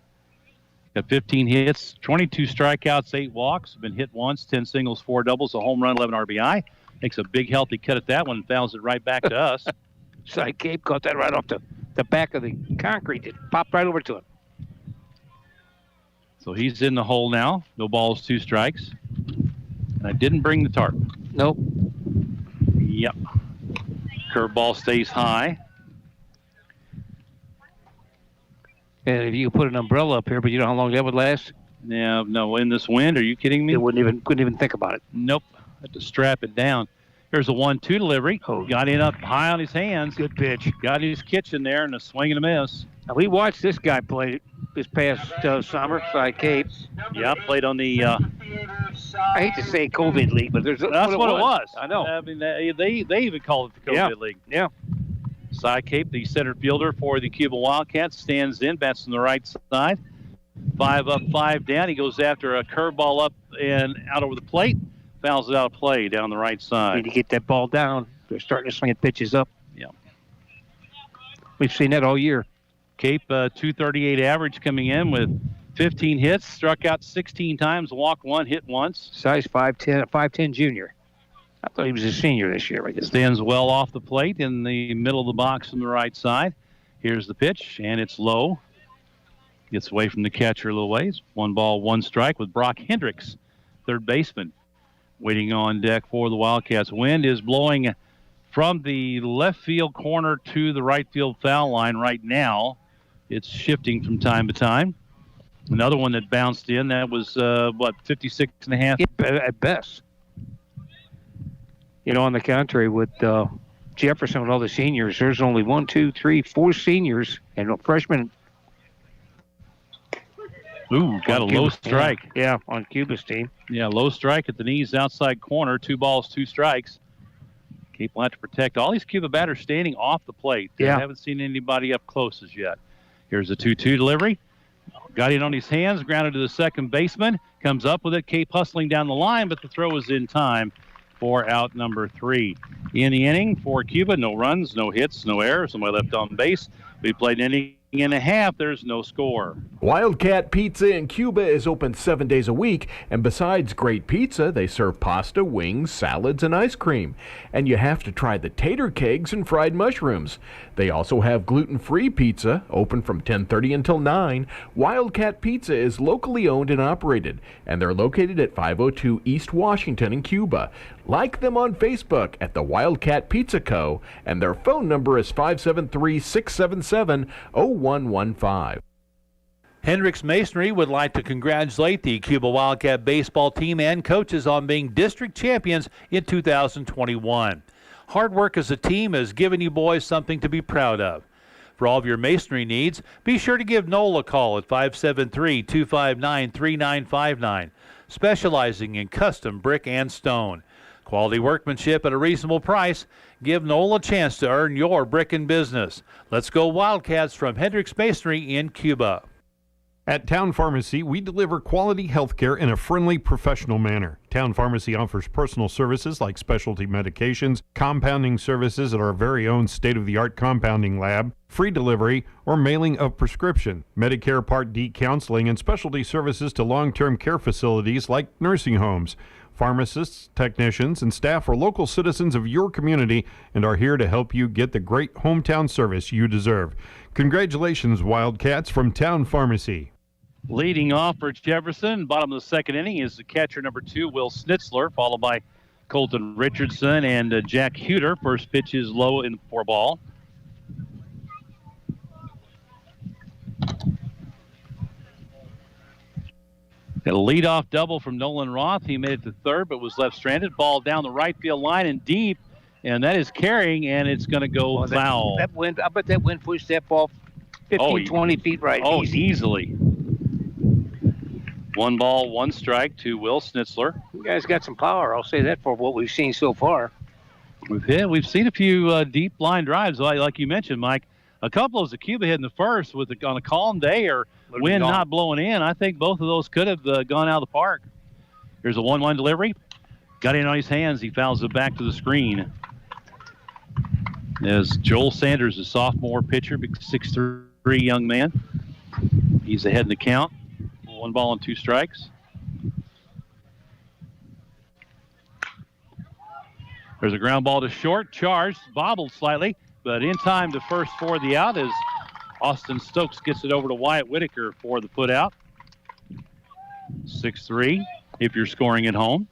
Got 15 hits, 22 strikeouts, 8 walks. Been hit once, 10 singles, 4 doubles, a home run, 11 RBI. Makes a big, healthy cut at that one and fouls it right back to us. Side Cape caught that right off the back of the concrete. It popped right over to him. So he's in the hole now. No balls, 2 strikes. And I didn't bring the tarp. Nope. Yep. Curveball stays high. And if you could put an umbrella up here, but you know how long that would last? Yeah, no, in this wind, are you kidding me? Couldn't even think about it. Nope. Had to strap it down. Here's a 1-2 delivery. Oh. Got in up high on his hands. Good pitch. Got his kitchen there and a swing and a miss. Now, we watched this guy play this past summer, Side Cape. Yeah, played on the... I hate to say COVID League, but that's what it was. I know. I mean, they even call it the COVID League. Yeah. Cy Cape, the center fielder for the Cuba Wildcats, stands in, bats on the right side. 5 up, 5 down. He goes after a curveball up and out over the plate. Fouls it out of play down the right side. Need to get that ball down. They're starting to swing at pitches up. Yeah. We've seen that all year. Cape, 238 average coming in with 15 hits, struck out 16 times, walked 1, hit once. Size 5'10", junior. I thought he was a senior this year. Stands well off the plate in the middle of the box on the right side. Here's the pitch, and it's low. Gets away from the catcher a little ways. 1 ball, 1 strike with Brock Hendricks, third baseman, waiting on deck for the Wildcats. Wind is blowing from the left field corner to the right field foul line right now. It's shifting from time to time. Another one that bounced in, that was, 56.5? At best. You know, on the contrary, with Jefferson and all the seniors, there's only 1, 2, 3, 4 seniors and a freshman. Ooh, got a low strike. Yeah, on Cuba's team. Yeah, low strike at the knees, outside corner. 2 balls, 2 strikes. Cape will have to protect all these Cuba batters standing off the plate. Yeah. I haven't seen anybody up close as yet. Here's a 2-2 delivery. Got it on his hands, grounded to the second baseman. Comes up with it. Cape hustling down the line, but the throw is in time for out number 3. In the inning for Cuba, no runs, no hits, no errors. Somebody left on base. We played an inning and a half. There's no score. Wildcat Pizza in Cuba is open 7 days a week, and besides great pizza, they serve pasta, wings, salads, and ice cream. And you have to try the tater kegs and fried mushrooms. They also have gluten-free pizza, open from 10:30 until 9. Wildcat Pizza is locally owned and operated, and they're located at 502 East Washington in Cuba. Like them on Facebook at the Wildcat Pizza Co., and their phone number is 573-677-0115. Hendricks Masonry would like to congratulate the Cuba Wildcat baseball team and coaches on being district champions in 2021. Hard work as a team has given you boys something to be proud of. For all of your masonry needs, be sure to give Noel a call at 573-259-3959, specializing in custom brick and stone. Quality workmanship at a reasonable price. Give Noel a chance to earn your brick and business. Let's go Wildcats from Hendricks Masonry in Cuba. At Town Pharmacy, we deliver quality health care in a friendly, professional manner. Town Pharmacy offers personal services like specialty medications, compounding services at our very own state-of-the-art compounding lab, free delivery, or mailing of prescription, Medicare Part D counseling, and specialty services to long-term care facilities like nursing homes. Pharmacists, technicians, and staff are local citizens of your community and are here to help you get the great hometown service you deserve. Congratulations, Wildcats from Town Pharmacy. Leading off for Jefferson, bottom of the second inning, is the catcher number 2, Will Schnitzler, followed by Colton Richardson and Jack Huter. First pitch is low in for ball. A leadoff double from Nolan Roth. He made it to third, but was left stranded. Ball down the right field line and deep, and that is carrying, and it's going to go foul. I bet that wind pushed that ball 15, 20 feet right. Oh, easily. 1 ball, 1 strike to Will Schnitzler. You guys got some power. I'll say that for what we've seen so far. We've seen a few deep line drives, like you mentioned, Mike. A couple of the Cuba hit in the first on a calm day or wind not blowing in. I think both of those could have gone out of the park. Here's a 1-1 delivery. Got in on his hands. He fouls it back to the screen. As Joel Sanders, a sophomore pitcher, big 6'3" young man. He's ahead in the count. 1 ball and 2 strikes. There's a ground ball to short, charged, bobbled slightly, but in time to first for the out as Austin Stokes gets it over to Wyatt Whitaker for the put out. 6-3 if you're scoring at home.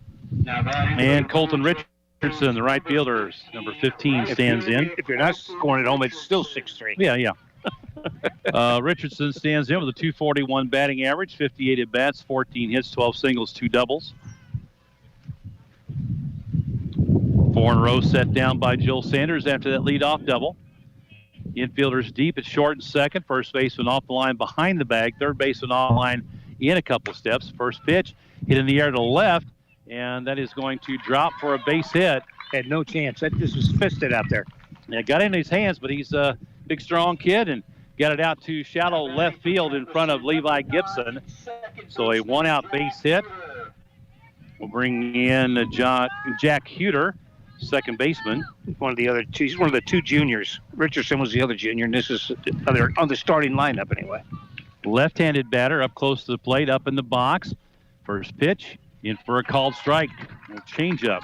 And Colton Richardson, the right fielder, number 15, stands in. If you're not scoring at home, it's still 6-3. Yeah. Richardson stands in with a .241 batting average, 58 at bats, 14 hits, 12 singles, 2 doubles. 4 in a row set down by Joel Sanders after that leadoff double. Infielders deep at short and second. First baseman off the line behind the bag. Third baseman off the line in a couple steps. First pitch hit in the air to the left, and that is going to drop for a base hit. Had no chance. That just was fisted out there. Yeah, got in his hands, but he's a big, strong kid and got it out to shallow left field in front of Levi Gibson. So a 1-out base hit. We'll bring in Jack Huter, second baseman. He's one of the 2 juniors. Richardson was the other junior, and this is on the starting lineup anyway. Left-handed batter up close to the plate, up in the box. First pitch, in for a called strike. Change up.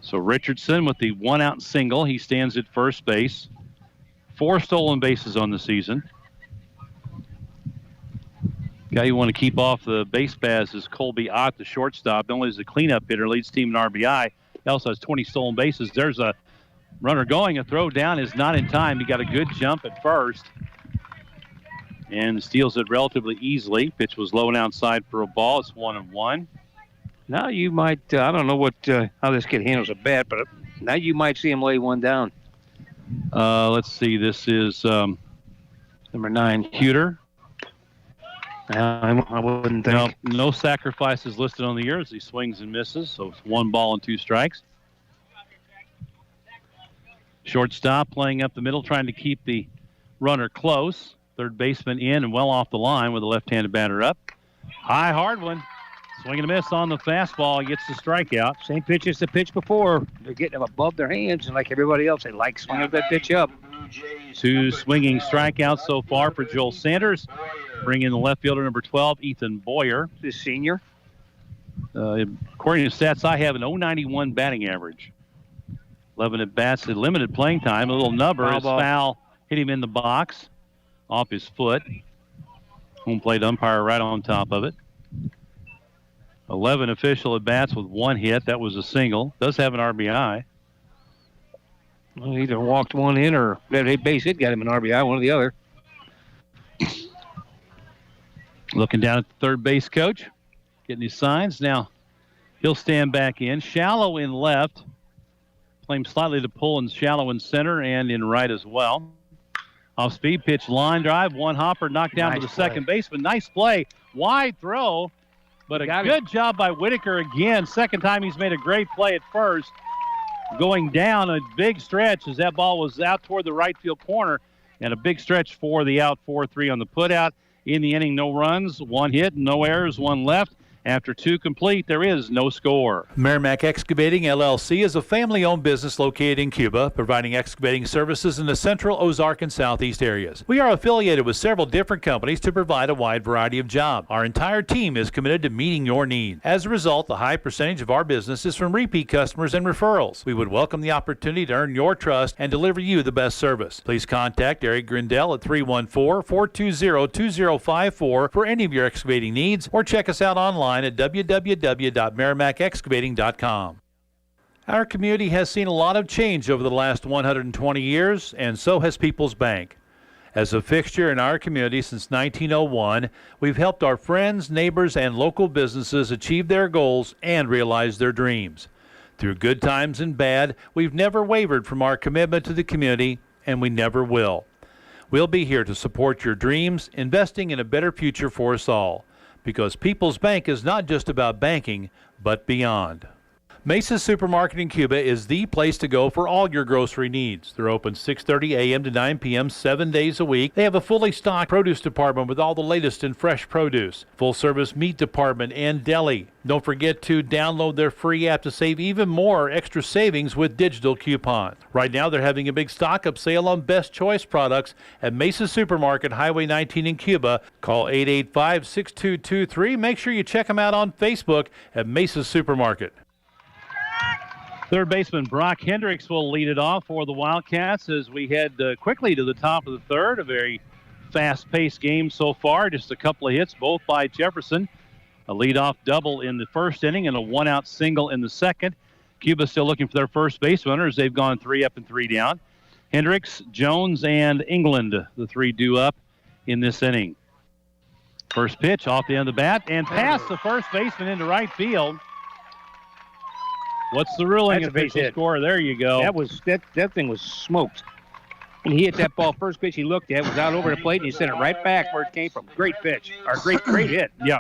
So Richardson with the 1-out single. He stands at first base. 4 stolen bases on the season. Guy you want to keep off the base paths is Colby Ott, the shortstop. Not only is a cleanup hitter, leads team in RBI. He also has 20 stolen bases. There's a runner going. A throw down is not in time. He got a good jump at first and steals it relatively easily. Pitch was low and outside for a ball. It's 1-1. Now you might, I don't know how this kid handles a bat, but now you might see him lay one down. Let's see. This is number 9, Huter. I wouldn't think. No sacrifices listed on the year as he swings and misses. So it's 1 ball and 2 strikes. Shortstop playing up the middle, trying to keep the runner close. Third baseman in and well off the line with a left-handed batter up. High, hard one. Swing and a miss on the fastball. Gets the strikeout. Same pitch as the pitch before. They're getting them above their hands, and like everybody else, they like swinging that pitch up. 2 swinging strikeouts so far for Joel Sanders. Bring in the left fielder, number 12, Ethan Boyer. The senior. According to stats, I have an .091 batting average. 11 at bats, limited playing time. A little nubber. His foul hit him in the box off his foot. Home plate umpire right on top of it. 11 official at bats with 1 hit. That was a single. Does have an RBI. Well, either walked one in or that base hit got him an RBI, one or the other. Looking down at the third base coach, getting his signs. Now he'll stand back in. Shallow in left. Playing slightly to pull and shallow in center and in right as well. Off speed pitch, line drive, 1 hopper knocked down to the second baseman. Nice play. Wide throw, but a good job by Whitaker again. Second time he's made a great play at first. Going down a big stretch as that ball was out toward the right field corner. And a big stretch for the out, 4-3 on the putout. In the inning, no runs, 1 hit, no errors, 1 left. After 2 complete, there is no score. Merrimack Excavating, LLC is a family-owned business located in Cuba, providing excavating services in the central Ozark and southeast areas. We are affiliated with several different companies to provide a wide variety of jobs. Our entire team is committed to meeting your needs. As a result, the high percentage of our business is from repeat customers and referrals. We would welcome the opportunity to earn your trust and deliver you the best service. Please contact Eric Grindell at 314-420-2054 for any of your excavating needs, or check us out online at www.merrimackexcavating.com. Our community has seen a lot of change over the last 120 years, and so has People's Bank. As a fixture in our community since 1901, we've helped our friends, neighbors, and local businesses achieve their goals and realize their dreams. Through good times and bad, we've never wavered from our commitment to the community, and we never will. We'll be here to support your dreams, investing in a better future for us all. Because People's Bank is not just about banking, but beyond. Mesa's Supermarket in Cuba is the place to go for all your grocery needs. They're open 6:30 a.m. to 9 p.m. 7 days a week. They have a fully stocked produce department with all the latest in fresh produce, full-service meat department, and deli. Don't forget to download their free app to save even more extra savings with digital coupons. Right now, they're having a big stock-up sale on Best Choice products at Mesa Supermarket, Highway 19 in Cuba. Call 885-6223. Make sure you check them out on Facebook at Mesa Supermarket. Third baseman Brock Hendricks will lead it off for the Wildcats as we head quickly to the top of the third. A very fast-paced game so far. Just a couple of hits, both by Jefferson. A leadoff double in the first inning and a one-out single in the second. Cuba still looking for their first base runners. They've gone 3 up and 3 down. Hendricks, Jones, and England, the 3 due up in this inning. First pitch off the end of the bat and past the first baseman into right field. What's the ruling? Official score. There you go. That thing was smoked. And he hit that ball first pitch he looked at, was out over the plate, and he sent it right back where it came from. Great pitch. Or great hit. Yeah.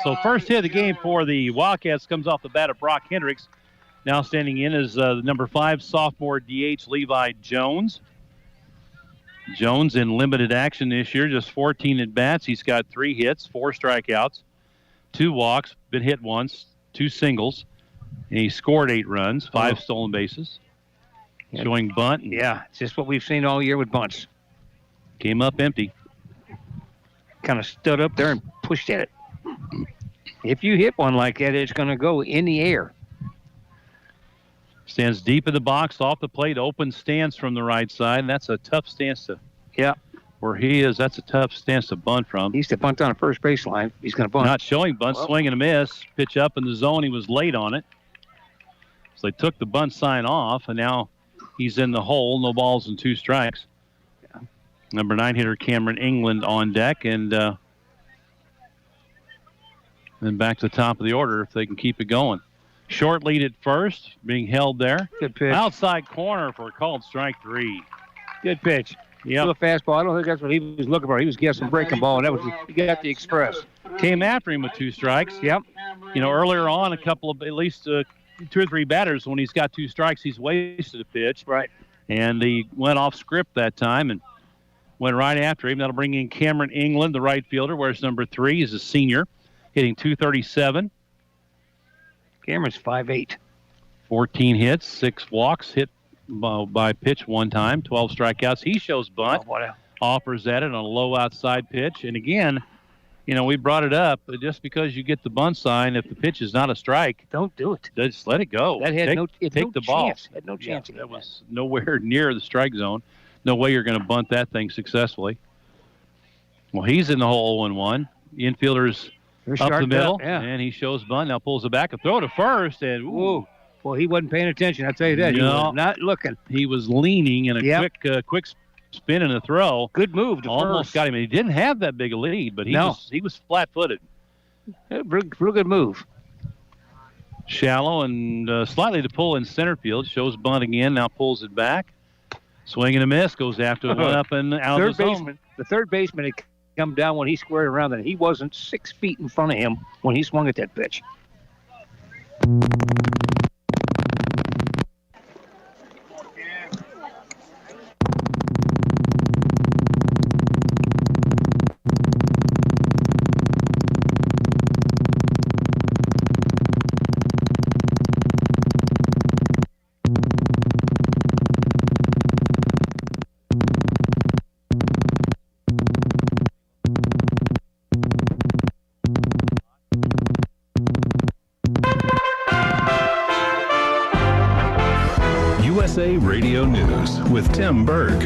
So first hit of the game for the Wildcats comes off the bat of Brock Hendricks. Now standing in is the number 5 sophomore DH Levi Jones. Jones in limited action this year, just 14 at-bats. He's got 3 hits, 4 strikeouts, 2 walks, been hit once, 2 singles. And he scored 8 runs, 5 stolen bases. Showing bunt. Yeah, it's just what we've seen all year with bunts. Came up empty. Kind of stood up there and pushed at it. If you hit one like that, it's going to go in the air. Stands deep in the box, off the plate, open stance from the right side. And that's a tough stance to. Yeah. Where he is, that's a tough stance to bunt from. He's to bunt on a first baseline. He's going to bunt. Not showing bunt, swing and a miss. Pitch up in the zone. He was late on it. So they took the bunt sign off, and now he's in the hole. No balls and 2 strikes. Yeah. Number 9 hitter Cameron England on deck, and then back to the top of the order if they can keep it going. Short lead at first, being held there. Good pitch. Outside corner for a called strike 3. Good pitch. Yeah, a fastball. I don't think that's what he was looking for. He was guessing breaking ball, and that was he got the express. Came after him with 2 strikes. Yep. You know, earlier on, a couple of at least 2 or 3 batters, when he's got 2 strikes, he's wasted a pitch. Right. And he went off script that time and went right after him. That'll bring in Cameron England, the right fielder, where's number 3 is a senior, hitting .237. Cameron's 5'8". 14 hits, 6 walks, hit by pitch 1 time, 12 strikeouts. He shows bunt, offers at it on a low outside pitch. And again, you know, we brought it up, but just because you get the bunt sign, if the pitch is not a strike, don't do it. Just let it go. That had take the ball. Had no chance. Yeah, that was nowhere near the strike zone. No way you're going to bunt that thing successfully. Well, he's in the hole 0-1. The infielder's up the middle, and he shows bunt. Now pulls it back, a throw to first, and ooh. Well, he wasn't paying attention. I'll tell you that. No, he was not looking. He was leaning in a quick spin and a throw. Good move to almost first. Got him. And he didn't have that big a lead, but he was flat-footed. Real good move. Shallow and slightly to pull in center field. Shows bunt again. Now pulls it back. Swing and a miss. Goes after one up and out of the zone. The third baseman had come down when he squared around, and he wasn't 6 feet in front of him when he swung at that pitch. USA Radio News with Tim Berg.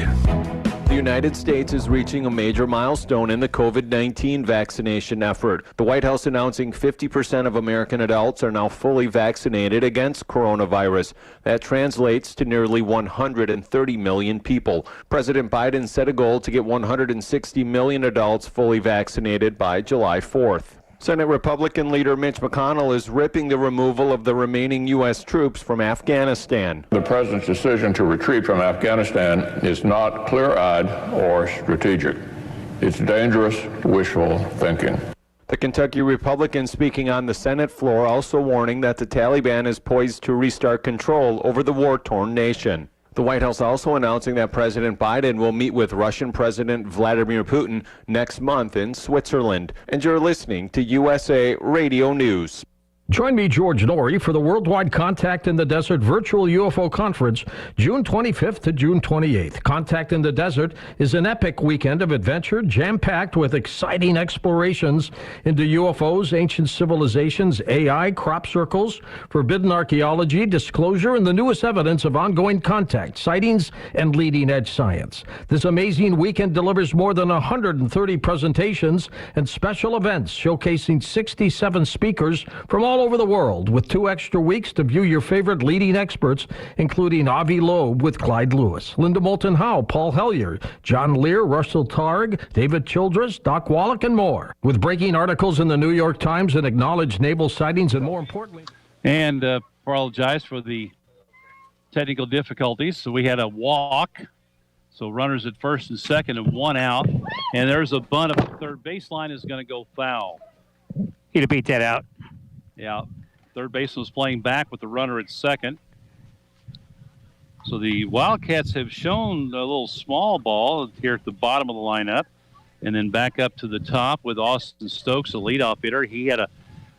The United States is reaching a major milestone in the COVID-19 vaccination effort. The White House announcing 50% of American adults are now fully vaccinated against coronavirus. That translates to nearly 130 million people. President Biden set a goal to get 160 million adults fully vaccinated by July 4th. Senate Republican leader Mitch McConnell is ripping the removal of the remaining U.S. troops from Afghanistan. The president's decision to retreat from Afghanistan is not clear-eyed or strategic. It's dangerous, wishful thinking. The Kentucky Republican speaking on the Senate floor also warning that the Taliban is poised to restart control over the war-torn nation. The White House also announcing that President Biden will meet with Russian President Vladimir Putin next month in Switzerland. And you're listening to USA Radio News. Join me, George Norrie, for the Worldwide Contact in the Desert Virtual UFO Conference, June 25th to June 28th. Contact in the Desert is an epic weekend of adventure, jam-packed with exciting explorations into UFOs, ancient civilizations, AI, crop circles, forbidden archaeology, disclosure, and the newest evidence of ongoing contact, sightings, and leading-edge science. This amazing weekend delivers more than 130 presentations and special events showcasing 67 speakers from all over the world, with 2 extra weeks to view your favorite leading experts, including Avi Loeb with Clyde Lewis, Linda Moulton Howe, Paul Hellyer, John Lear, Russell Targ, David Childress, Doc Wallach, and more. With breaking articles in the New York Times and acknowledged naval sightings, and more importantly... And apologize for the technical difficulties. So we had a walk. So runners at first and second and 1 out. And there's a bunt up the third baseline is going to go foul. He'd have beat that out. Yeah, third baseman was playing back with the runner at second. So the Wildcats have shown a little small ball here at the bottom of the lineup, and then back up to the top with Austin Stokes, the leadoff hitter. He had a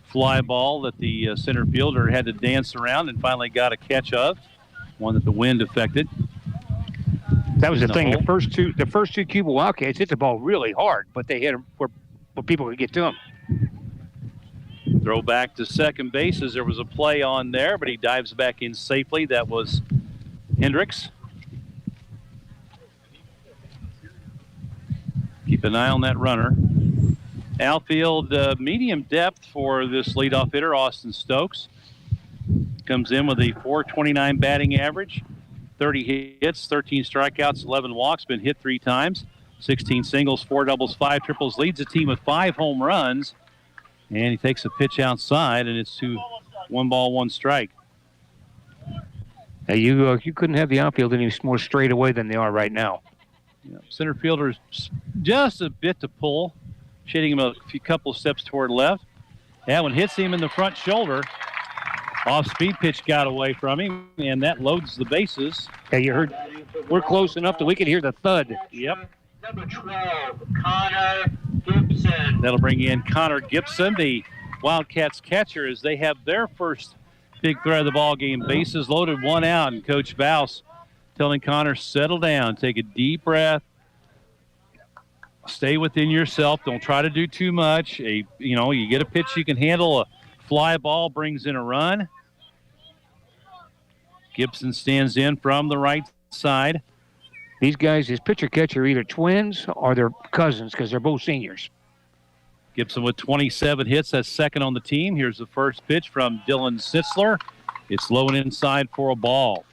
fly ball that the center fielder had to dance around and finally got a catch of, one that the wind affected. That was the thing. The first two Cuba Wildcats hit the ball really hard, but they hit them where people could get to them. Throw back to second base as there was a play on there, but he dives back in safely. That was Hendricks. Keep an eye on that runner. Outfield medium depth for this leadoff hitter, Austin Stokes. Comes in with a .429 batting average, 30 hits, 13 strikeouts, 11 walks, been hit 3 times, 16 singles, 4 doubles, 5 triples, leads the team with 5 home runs. And he takes a pitch outside, and it's 1 ball, 1 strike. Hey, you couldn't have the outfield any more straight away than they are right now. Yeah, center fielder's just a bit to pull, shading him a couple of steps toward left. That one hits him in the front shoulder. Off-speed pitch got away from him, and that loads the bases. Yeah, you heard. We're close enough that we could hear the thud. Yep. Number 12, Connor Gibson. That'll bring in Connor Gibson, the Wildcats catcher, as they have their first big threat of the ball game. Bases loaded, 1 out, and Coach Baus telling Connor, settle down, take a deep breath, stay within yourself, don't try to do too much. You get a pitch you can handle, a fly ball brings in a run. Gibson stands in from the right side. These guys, his pitcher-catcher, are either twins or they're cousins because they're both seniors. Gibson with 27 hits. That's second on the team. Here's the first pitch from Dylan Sitzler. It's low and inside for a ball.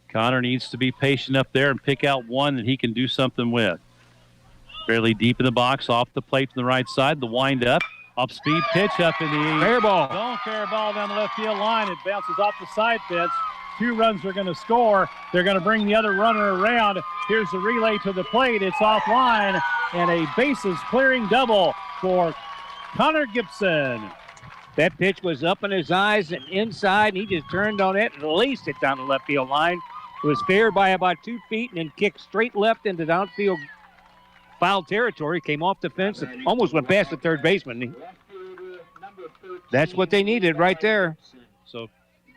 Connor needs to be patient up there and pick out one that he can do something with. Fairly deep in the box, off the plate from the right side. The wind-up. Off-speed pitch up in the... Fair ball. Don't fair ball down the left field line. It bounces off the side fence. 2 runs are going to score. They're going to bring the other runner around. Here's the relay to the plate. It's offline, and a bases clearing double for Connor Gibson. That pitch was up in his eyes and inside, and he just turned on it and released it down the left field line. It was fair by about 2 feet and then kicked straight left into the outfield foul territory. Came off the fence and almost went past the third baseman. That's what they needed right there. So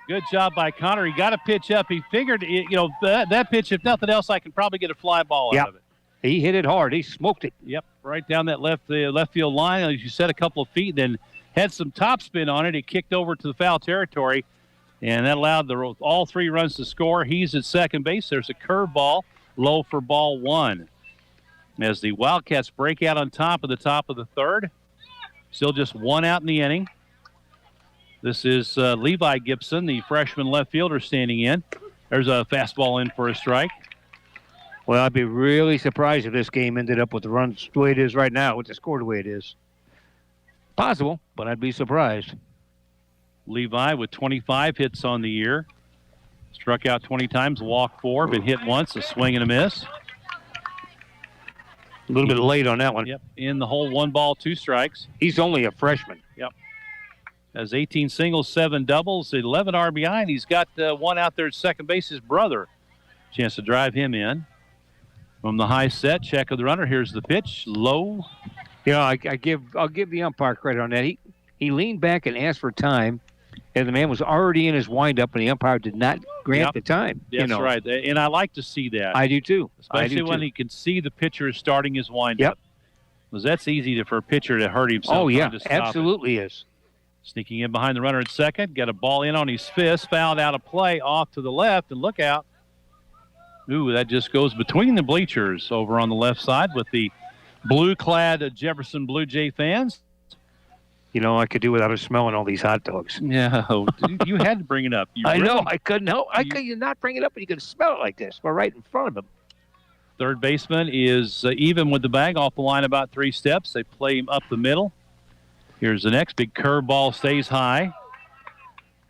good job by Connor. He got a pitch up. He figured, that pitch, if nothing else, I can probably get a fly ball out of it. He hit it hard. He smoked it. Yep, right down that left field line. As you said, a couple of feet, then had some topspin on it. It kicked over to the foul territory, and that allowed all 3 runs to score. He's at second base. There's a curveball, low for ball 1. As the Wildcats break out on top of the third. Still just 1 out in the inning. This is Levi Gibson, the freshman left fielder, standing in. There's a fastball in for a strike. Well, I'd be really surprised if this game ended up with the runs the way it is right now, with the score the way it is. possible, but I'd be surprised. Levi with 25 hits on the year. Struck out 20 times, walked 4, been hit once, a swing and a miss. A little bit late on that one. Yep, in the hole, 1 ball, 2 strikes. He's only a freshman. Yep. Has 18 singles, 7 doubles, 11 RBI, and he's got one out there at second base, his brother. Chance to drive him in. From the high set, check of the runner. Here's the pitch, low. Yeah, I'll give the umpire credit on that. He leaned back and asked for time, and the man was already in his windup, and the umpire did not grant the time. That's right, and I like to see that. I do too. Especially when he can see the pitcher is starting his windup. Yep. Because that's easy for a pitcher to hurt himself. Oh, yeah, to stop absolutely is. Sneaking in behind the runner at second. Got a ball in on his fist. Fouled out of play off to the left. And look out. Ooh, that just goes between the bleachers over on the left side with the blue-clad Jefferson Blue Jay fans. You know, I could do without smelling all these hot dogs. Yeah, you had to bring it up. I know. I couldn't help. I could not bring it up, but you could smell it like this. We're right in front of him. Third baseman is even with the bag off the line about 3 steps. They play him up the middle. Here's the next big curveball, stays high.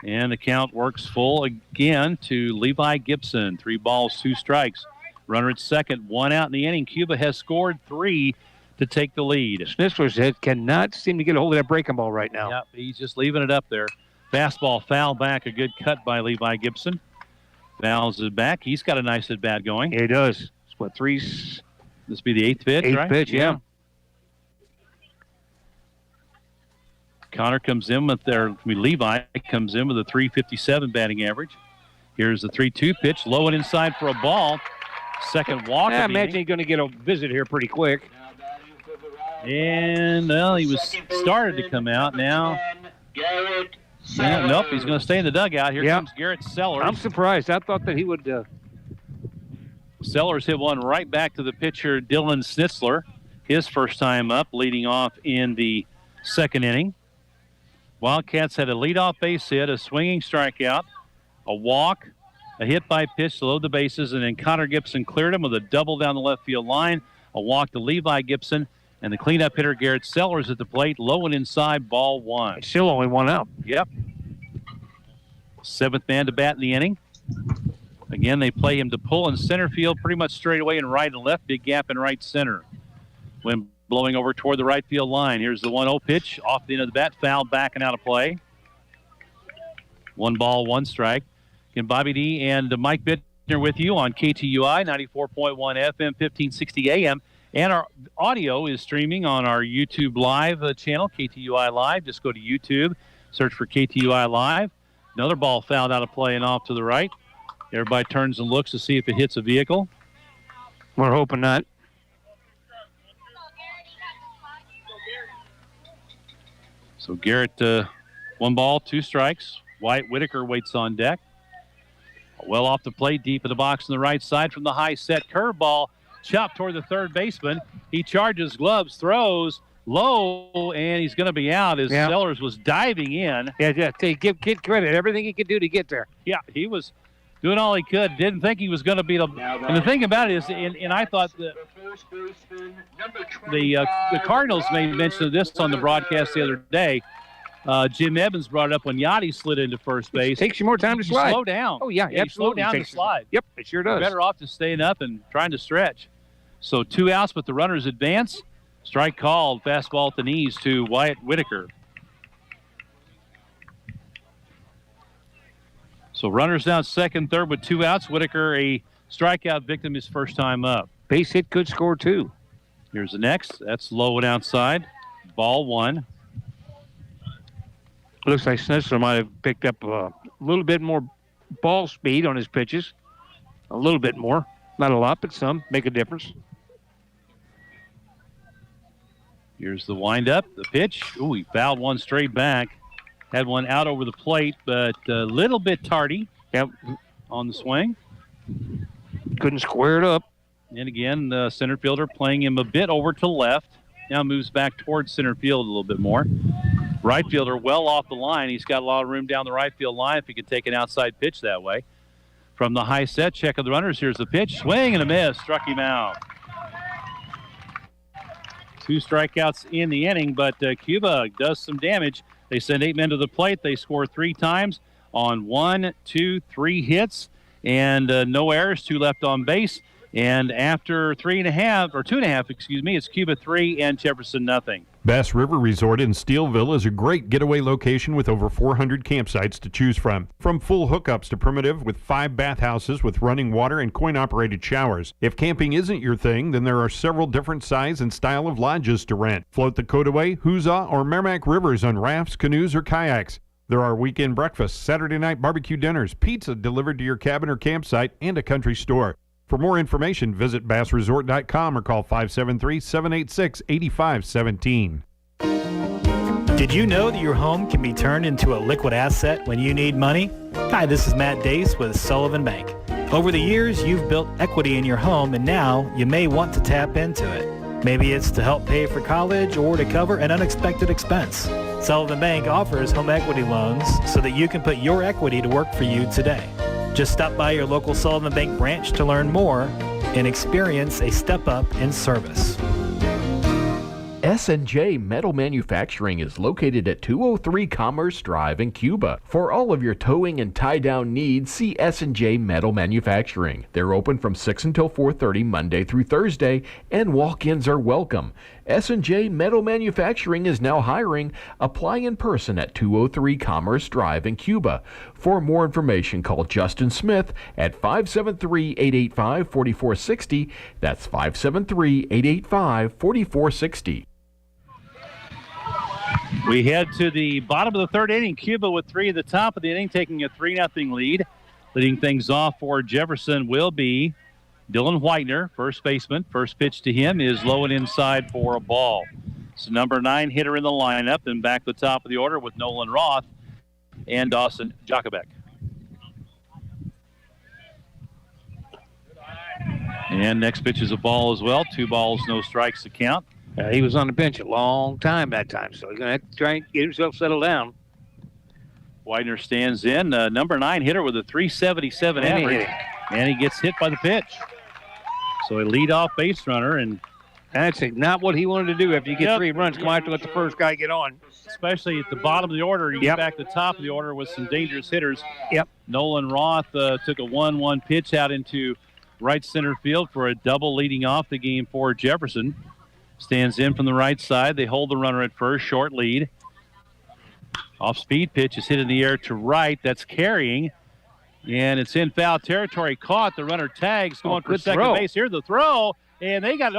And the count works full again to Levi Gibson. 3 balls, 2 strikes. Runner at second, 1 out in the inning. Cuba has scored 3 to take the lead. Snitzler's head cannot seem to get a hold of that breaking ball right now. Yep, he's just leaving it up there. Fastball foul back, a good cut by Levi Gibson. Fouls it back. He's got a nice at bat going. Yeah, he does. It's what, 3? This be the 8th pitch, right? 8th pitch, yeah. Connor comes in with Levi comes in with a .357 batting average. Here's the 3-2 pitch, low and inside for a ball. Second walk. I imagine he's going to get a visit here pretty quick. And, well, he was started to come out now. Nope, he's going to stay in the dugout. Here comes Garrett Sellers. I'm surprised. I thought that he would. Sellers hit one right back to the pitcher, Dylan Snitzler. His first time up, leading off in the second inning. Wildcats had a leadoff base hit, a swinging strikeout, a walk, a hit by pitch to load the bases, and then Connor Gibson cleared him with a double down the left field line, a walk to Levi Gibson, and the cleanup hitter Garrett Sellers at the plate, low and inside, ball 1. Still only 1 out. Yep. 7th man to bat in the inning. Again, they play him to pull in center field pretty much straight away and right and left, big gap in right center. When blowing over toward the right field line. Here's the 1-0 pitch off the end of the bat, foul back and out of play. 1 ball, 1 strike. Again, Bobby D and Mike Bittner with you on KTUI 94.1 FM, 1560 AM. And our audio is streaming on our YouTube Live channel, KTUI Live. Just go to YouTube, search for KTUI Live. Another ball fouled out of play and off to the right. Everybody turns and looks to see if it hits a vehicle. We're hoping not. So Garrett, 1 ball, 2 strikes. Wyatt Whitaker waits on deck. Well off the plate, deep in the box on the right side from the high set curveball. Chopped toward the third baseman. He charges, gloves, throws low, and he's going to be out as Sellers was diving in. Yeah, give kid credit. Everything he could do to get there. Yeah, he was doing all he could. Didn't think he was going to be the. And the thing about it is, and I thought that the Cardinals made mention of this on the broadcast the other day. Jim Evans brought it up when Yachty slid into first base. It takes you more time to slide. Slow down. Oh, yeah, absolutely. Slow down to slide. Yep, it sure does. You're better off just staying up and trying to stretch. So 2 outs, but the runners advance. Strike called. Fastball at the knees to Wyatt Whitaker. So runners down second, third with 2 outs. Whitaker, a strikeout victim, his first time up. Base hit could score 2. Here's the next. That's low and outside. Ball 1. Looks like Snitzler might have picked up a little bit more ball speed on his pitches. A little bit more. Not a lot, but some. Make a difference. Here's the windup, the pitch. Ooh, he fouled one straight back. Had one out over the plate, but a little bit tardy on the swing. Couldn't square it up. And again, the center fielder playing him a bit over to left. Now moves back towards center field a little bit more. Right fielder well off the line. He's got a lot of room down the right field line if he could take an outside pitch that way. From the high set, check of the runners. Here's the pitch. Swing and a miss. Struck him out. 2 strikeouts in the inning, but Cuba does some damage. They send 8 men to the plate. They score 3 times on 1, 2, 3 hits, and no errors, 2 left on base. And after 2.5, it's Cuba 3 and Jefferson nothing. Bass River Resort in Steelville is a great getaway location with over 400 campsites to choose from. From full hookups to primitive with 5 bathhouses with running water and coin-operated showers. If camping isn't your thing, then there are several different size and style of lodges to rent. Float the Kodaway, Huza, or Merrimack Rivers on rafts, canoes, or kayaks. There are weekend breakfasts, Saturday night barbecue dinners, pizza delivered to your cabin or campsite, and a country store. For more information, visit bassresort.com or call 573-786-8517. Did you know that your home can be turned into a liquid asset when you need money? Hi, this is Matt Dace with Sullivan Bank. Over the years, you've built equity in your home, and now you may want to tap into it. Maybe it's to help pay for college or to cover an unexpected expense. Sullivan Bank offers home equity loans so that you can put your equity to work for you today. Just stop by your local Sullivan Bank branch to learn more and experience a step up in service. S&J Metal Manufacturing is located at 203 Commerce Drive in Cuba. For all of your towing and tie-down needs, see S&J Metal Manufacturing. They're open from 6 until 4:30 Monday through Thursday, and walk-ins are welcome. S&J Metal Manufacturing is now hiring. Apply in person at 203 Commerce Drive in Cuba. For more information, call Justin Smith at 573-885-4460. That's 573-885-4460. We head to the bottom of the 3rd inning. Cuba with 3 at the top of the inning, taking a 3-0 lead. Leading things off for Jefferson will be Dylan Whitener, first baseman. First pitch to him is low and inside for a ball. It's number 9 hitter in the lineup, and back to the top of the order with Nolan Roth and Dawson Jacobek. And next pitch is a ball as well. 2 balls, no strikes to count. He was on the bench a long time that time, so he's going to have to try and get himself settled down. Widener stands in. Number 9 hitter with a 377 average. And he gets hit by the pitch. So a leadoff base runner, and that's not what he wanted to do after you get 3 runs. Come out to let the first guy get on. Especially at the bottom of the order. You get back to the top of the order with some dangerous hitters. Nolan Roth took a 1-1 pitch out into right center field for a double leading off the game for Jefferson. Stands in from the right side. They hold the runner at first. Short lead. Off-speed pitch is hit in the air to right. That's carrying. And it's in foul territory. Caught. The runner tags. Going for second base. Here's the throw. And they got,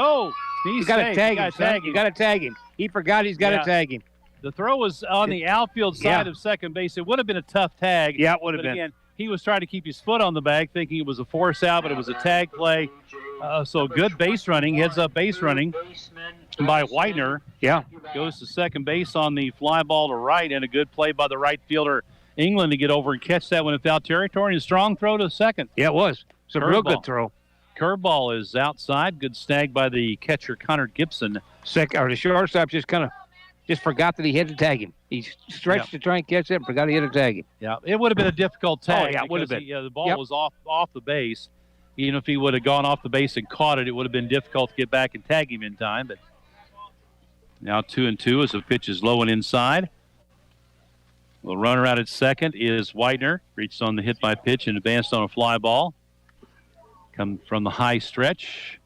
he's got to tag him. You got to tag him. He forgot he's got to tag him. The throw was on the outfield side of second base. It would have been a tough tag. Yeah, it would have been. Again, he was trying to keep his foot on the bag, thinking it was a force out, but it was a tag play. So good base running, heads-up base running by Whitener. Goes to second base on the fly ball to right, and a good play by the right fielder, England, to get over and catch that one in foul territory. And a strong throw to second. Yeah, it was. It's a real good throw. Curveball is outside. Good snag by the catcher, Connor Gibson. The shortstop just forgot that he had to tag him. He stretched to try and catch it and forgot he had to tag him. Yeah, it would have been a difficult tag. It would have been. The ball was off the base. Even if he would have gone off the base and caught it, it would have been difficult to get back and tag him in time. But now 2-2 as the pitch is low and inside. The runner out at second is Widener. Reached on the hit by pitch and advanced on a fly ball. Come from the high stretch.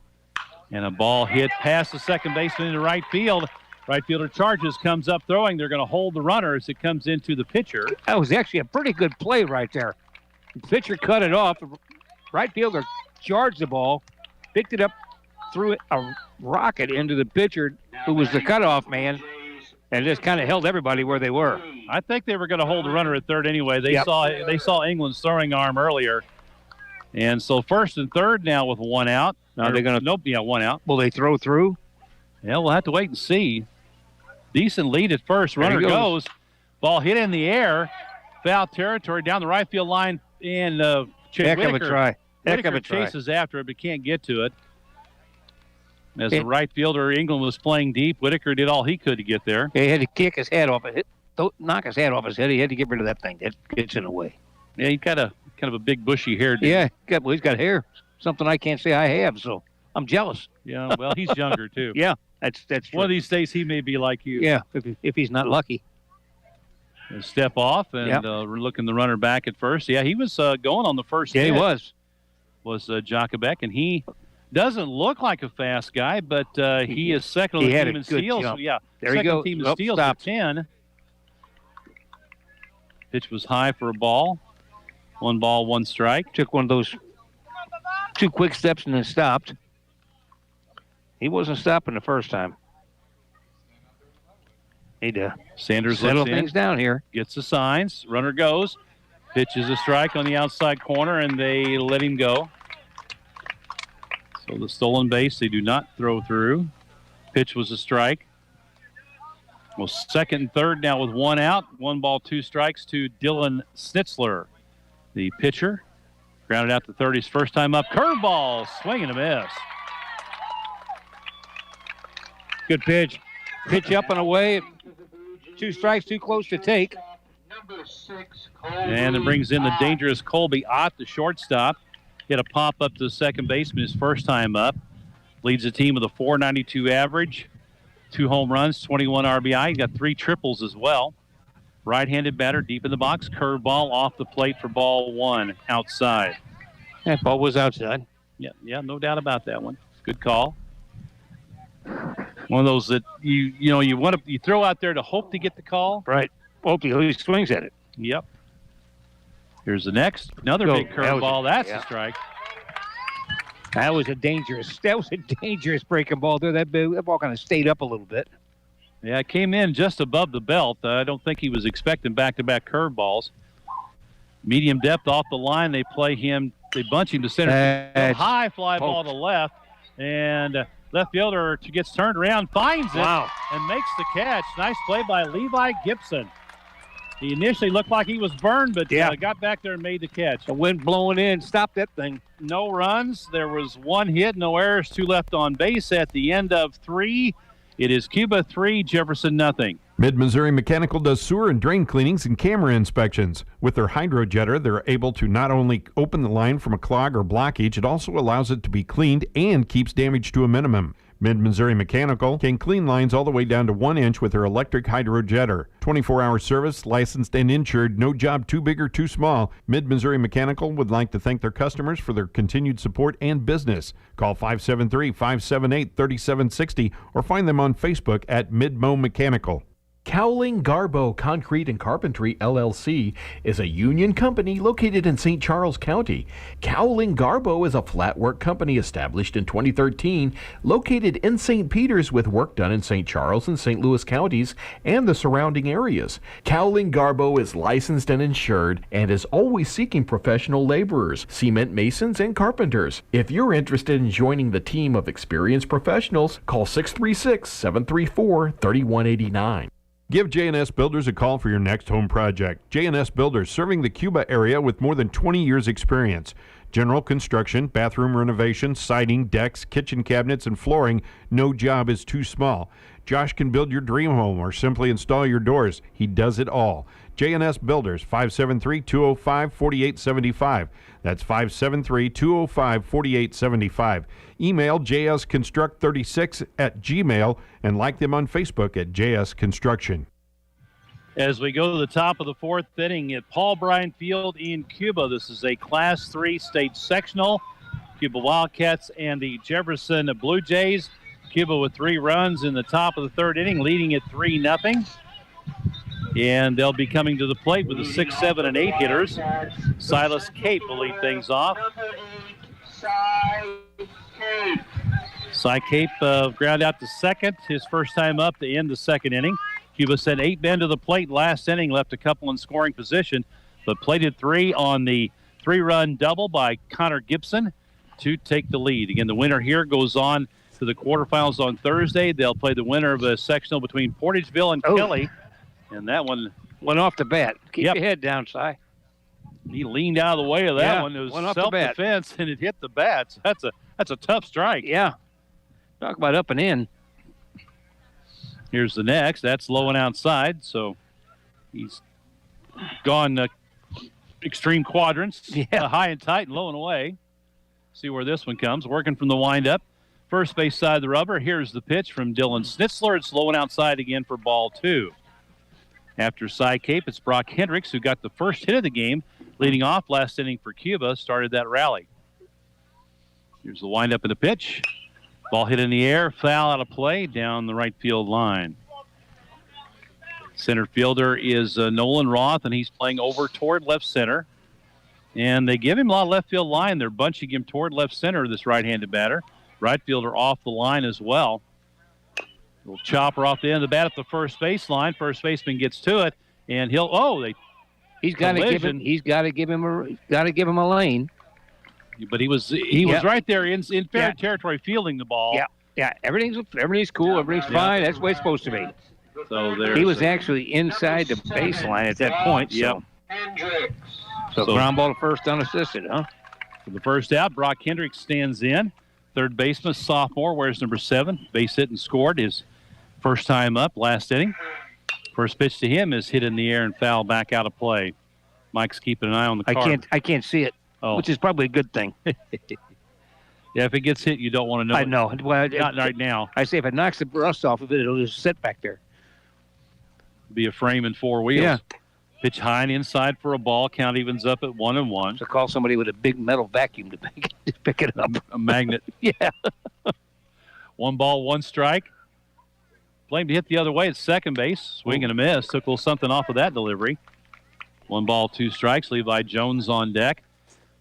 And a ball hit past the second baseman into right field. Right fielder charges, comes up throwing. They're going to hold the runner as it comes into the pitcher. That was actually a pretty good play right there. The pitcher cut it off. The right fielder charged the ball, picked it up, threw a rocket into the pitcher, who was the cutoff man, and just kind of held everybody where they were. I think they were going to hold the runner at third anyway. They saw England's throwing arm earlier. And so first and third now with 1 out. Now they're going to 1 out. Will they throw through? Yeah, we'll have to wait and see. Decent lead at first. Runner goes. Ball hit in the air. Foul territory down the right field line. And heck of a try. Whitaker chases after it but can't get to it. As the right fielder, England was playing deep. Whitaker did all he could to get there. He had to kick his head off it. Knock his head off his head. He had to get rid of that thing. That gets in the way. Yeah, he's got kind of a big bushy hair. Yeah, he's got hair. Something I can't say I have. So I'm jealous. Yeah, well, he's younger, too. Yeah, that's true. One of these days, he may be like you. Yeah, if he's not lucky. Step off, and we're looking the runner back at first. Yeah, he was going on the first hit. Yeah, he was. Was Jacobek, and he doesn't look like a fast guy, but he is second on the team in steals. Jump. So, yeah, there you go. Team in steals for 10. Pitch was high for a ball. 1 ball, 1 strike. Took one of those 2 quick steps and then stopped. He wasn't stopping the first time. Need to Sanders settle looks in, things down here. Gets the signs. Runner goes. Pitch is a strike on the outside corner, and they let him go. So the stolen base, they do not throw through. Pitch was a strike. Well, second and third now with 1 out. 1 ball, 2 strikes to Dylan Schnitzler, the pitcher. Grounded out to third his first time up. Curveball, swing and a miss. Good pitch. Pitch up and away. 2 strikes, too close to take. And it brings in the dangerous Colby Ott, the shortstop. Hit a pop up to the second baseman his first time up. Leads the team with a .492 average. 2 home runs, 21 RBI. He got 3 triples as well. Right-handed batter deep in the box. Curveball off the plate for ball 1 outside. That ball was outside. Yeah, no doubt about that one. Good call. One of those that you throw out there to hope to get the call. Right. Hope he swings at it. Yep. Here's the next. Another big curveball. That's a strike. That was a dangerous breaking ball there. That ball kind of stayed up a little bit. Yeah, it came in just above the belt. I don't think he was expecting back-to-back curveballs. Medium depth off the line. They play him. They bunch him to center. High fly ball to left. And left fielder gets turned around, finds it, and makes the catch. Nice play by Levi Gibson. He initially looked like he was burned, but got back there and made the catch. The wind blowing in, stopped that thing. No runs. There was 1 hit, no errors, 2 left on base at the end of 3. It is Cuba 3, Jefferson nothing. Mid-Missouri Mechanical does sewer and drain cleanings and camera inspections. With their hydrojetter, they're able to not only open the line from a clog or blockage, it also allows it to be cleaned and keeps damage to a minimum. Mid-Missouri Mechanical can clean lines all the way down to 1 inch with their electric hydrojetter. 24-hour service, licensed and insured, no job too big or too small. Mid-Missouri Mechanical would like to thank their customers for their continued support and business. Call 573-578-3760 or find them on Facebook at Midmo Mechanical. Cowling Garbo Concrete and Carpentry, LLC, is a union company located in St. Charles County. Cowling Garbo is a flat work company established in 2013, located in St. Peters with work done in St. Charles and St. Louis counties and the surrounding areas. Cowling Garbo is licensed and insured and is always seeking professional laborers, cement masons, and carpenters. If you're interested in joining the team of experienced professionals, call 636-734-3189. Give J&S Builders a call for your next home project. J&S Builders, serving the Cuba area with more than 20 years experience. General construction, bathroom renovation, siding, decks, kitchen cabinets, and flooring. No job is too small. Josh can build your dream home or simply install your doors. He does it all. J&S Builders, 573-205-4875. That's 573-205-4875. Email jsconstruct36@gmail and like them on Facebook at JS Construction. As we go to the top of the 4th inning at Paul Bryan Field in Cuba, this is a Class 3 state sectional. Cuba Wildcats and the Jefferson Blue Jays. Cuba with 3 runs in the top of the 3rd inning, leading at 3-0. And they'll be coming to the plate with the 6, 7, and 8 hitters. Silas Cape will lead things off. Cy Cape ground out to second, his first time up to end the 2nd inning. Cuba sent 8 men to the plate last inning, left a couple in scoring position, but plated 3 on the 3-run double by Connor Gibson to take the lead. Again, the winner here goes on to the quarterfinals on Thursday. They'll play the winner of a sectional between Portageville and Kelly. And that one went off the bat. Keep your head down, Cy. He leaned out of the way of that one. It was self-defense, and it hit the bats. That's a tough strike. Yeah. Talk about up and in. Here's the next. That's low and outside, so he's gone extreme quadrants. High and tight and low and away. See where this one comes. Working from the windup. first base side of the rubber. Here's the pitch from Dylan Schnitzler. It's low and outside again for ball 2. After side cape, it's Brock Hendricks, who got the first hit of the game, leading off last inning for Cuba, started that rally. Here's the windup and the pitch. Ball hit in the air, foul out of play down the right field line. Center fielder is Nolan Roth, and he's playing over toward left center. And they give him a lot of left field line. They're bunching him toward left center, this right-handed batter. Right fielder off the line as well. Little chopper off the end of the bat at the first base line. First baseman gets to it, and he's got to give him a lane. But he was right there in fair territory fielding the ball. Yeah. Everything's cool. Everything's fine. That's the way it's supposed to be. So he was actually inside the baseline at that point. So ground ball to first unassisted, huh? For the first out, Brock Hendricks stands in. Third baseman, sophomore, wears number 7. Base hit and scored his first time up last inning. First pitch to him is hit in the air and foul back out of play. Mike's keeping an eye on the card. I can't see it, which is probably a good thing. Yeah, if it gets hit, you don't want to know. I know. Well, not right now. I say if it knocks the rust off of it, it'll just sit back there. Be a frame and 4 wheels. Yeah. Pitch high and inside for a ball. Count evens up at 1-1. So call somebody with a big metal vacuum to pick it up. A magnet. Yeah. 1 ball, 1 strike. Blamed to hit the other way at second base. Swing and a miss. Took a little something off of that delivery. 1 ball, 2 strikes. Levi Jones on deck.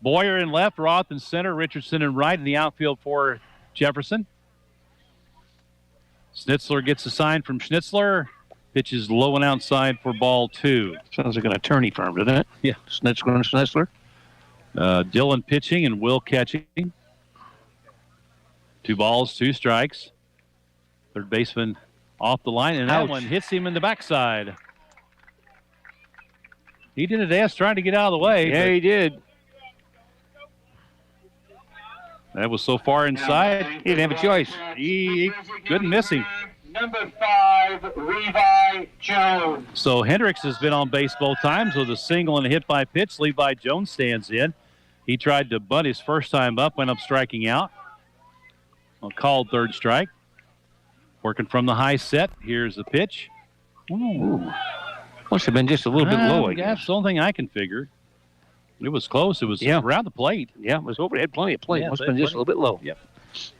Boyer in left, Roth in center, Richardson in right in the outfield for Jefferson. Schnitzler gets a sign from Schnitzler. Pitch is low and outside for ball 2. Sounds like an attorney firm, doesn't it? Yeah. Schnitzler. Dylan pitching and Will catching. 2 balls, 2 strikes. Third baseman off the line, and that one hits him in the backside. He did a dance trying to get out of the way. Yeah, he did. That was so far inside. He didn't have a choice. He couldn't miss him. Number 5, Levi Jones. So Hendricks has been on base both times with a single and a hit by pitch. Levi Jones stands in. He tried to bunt his first time up, went up striking out. A called third strike. Working from the high set. Here's the pitch. Ooh. Must have been just a little bit low, I guess. That's the only thing I can figure. It was close. It was around the plate. Yeah, it was over. It had plenty of plate. Must have been just a little bit low. Yep.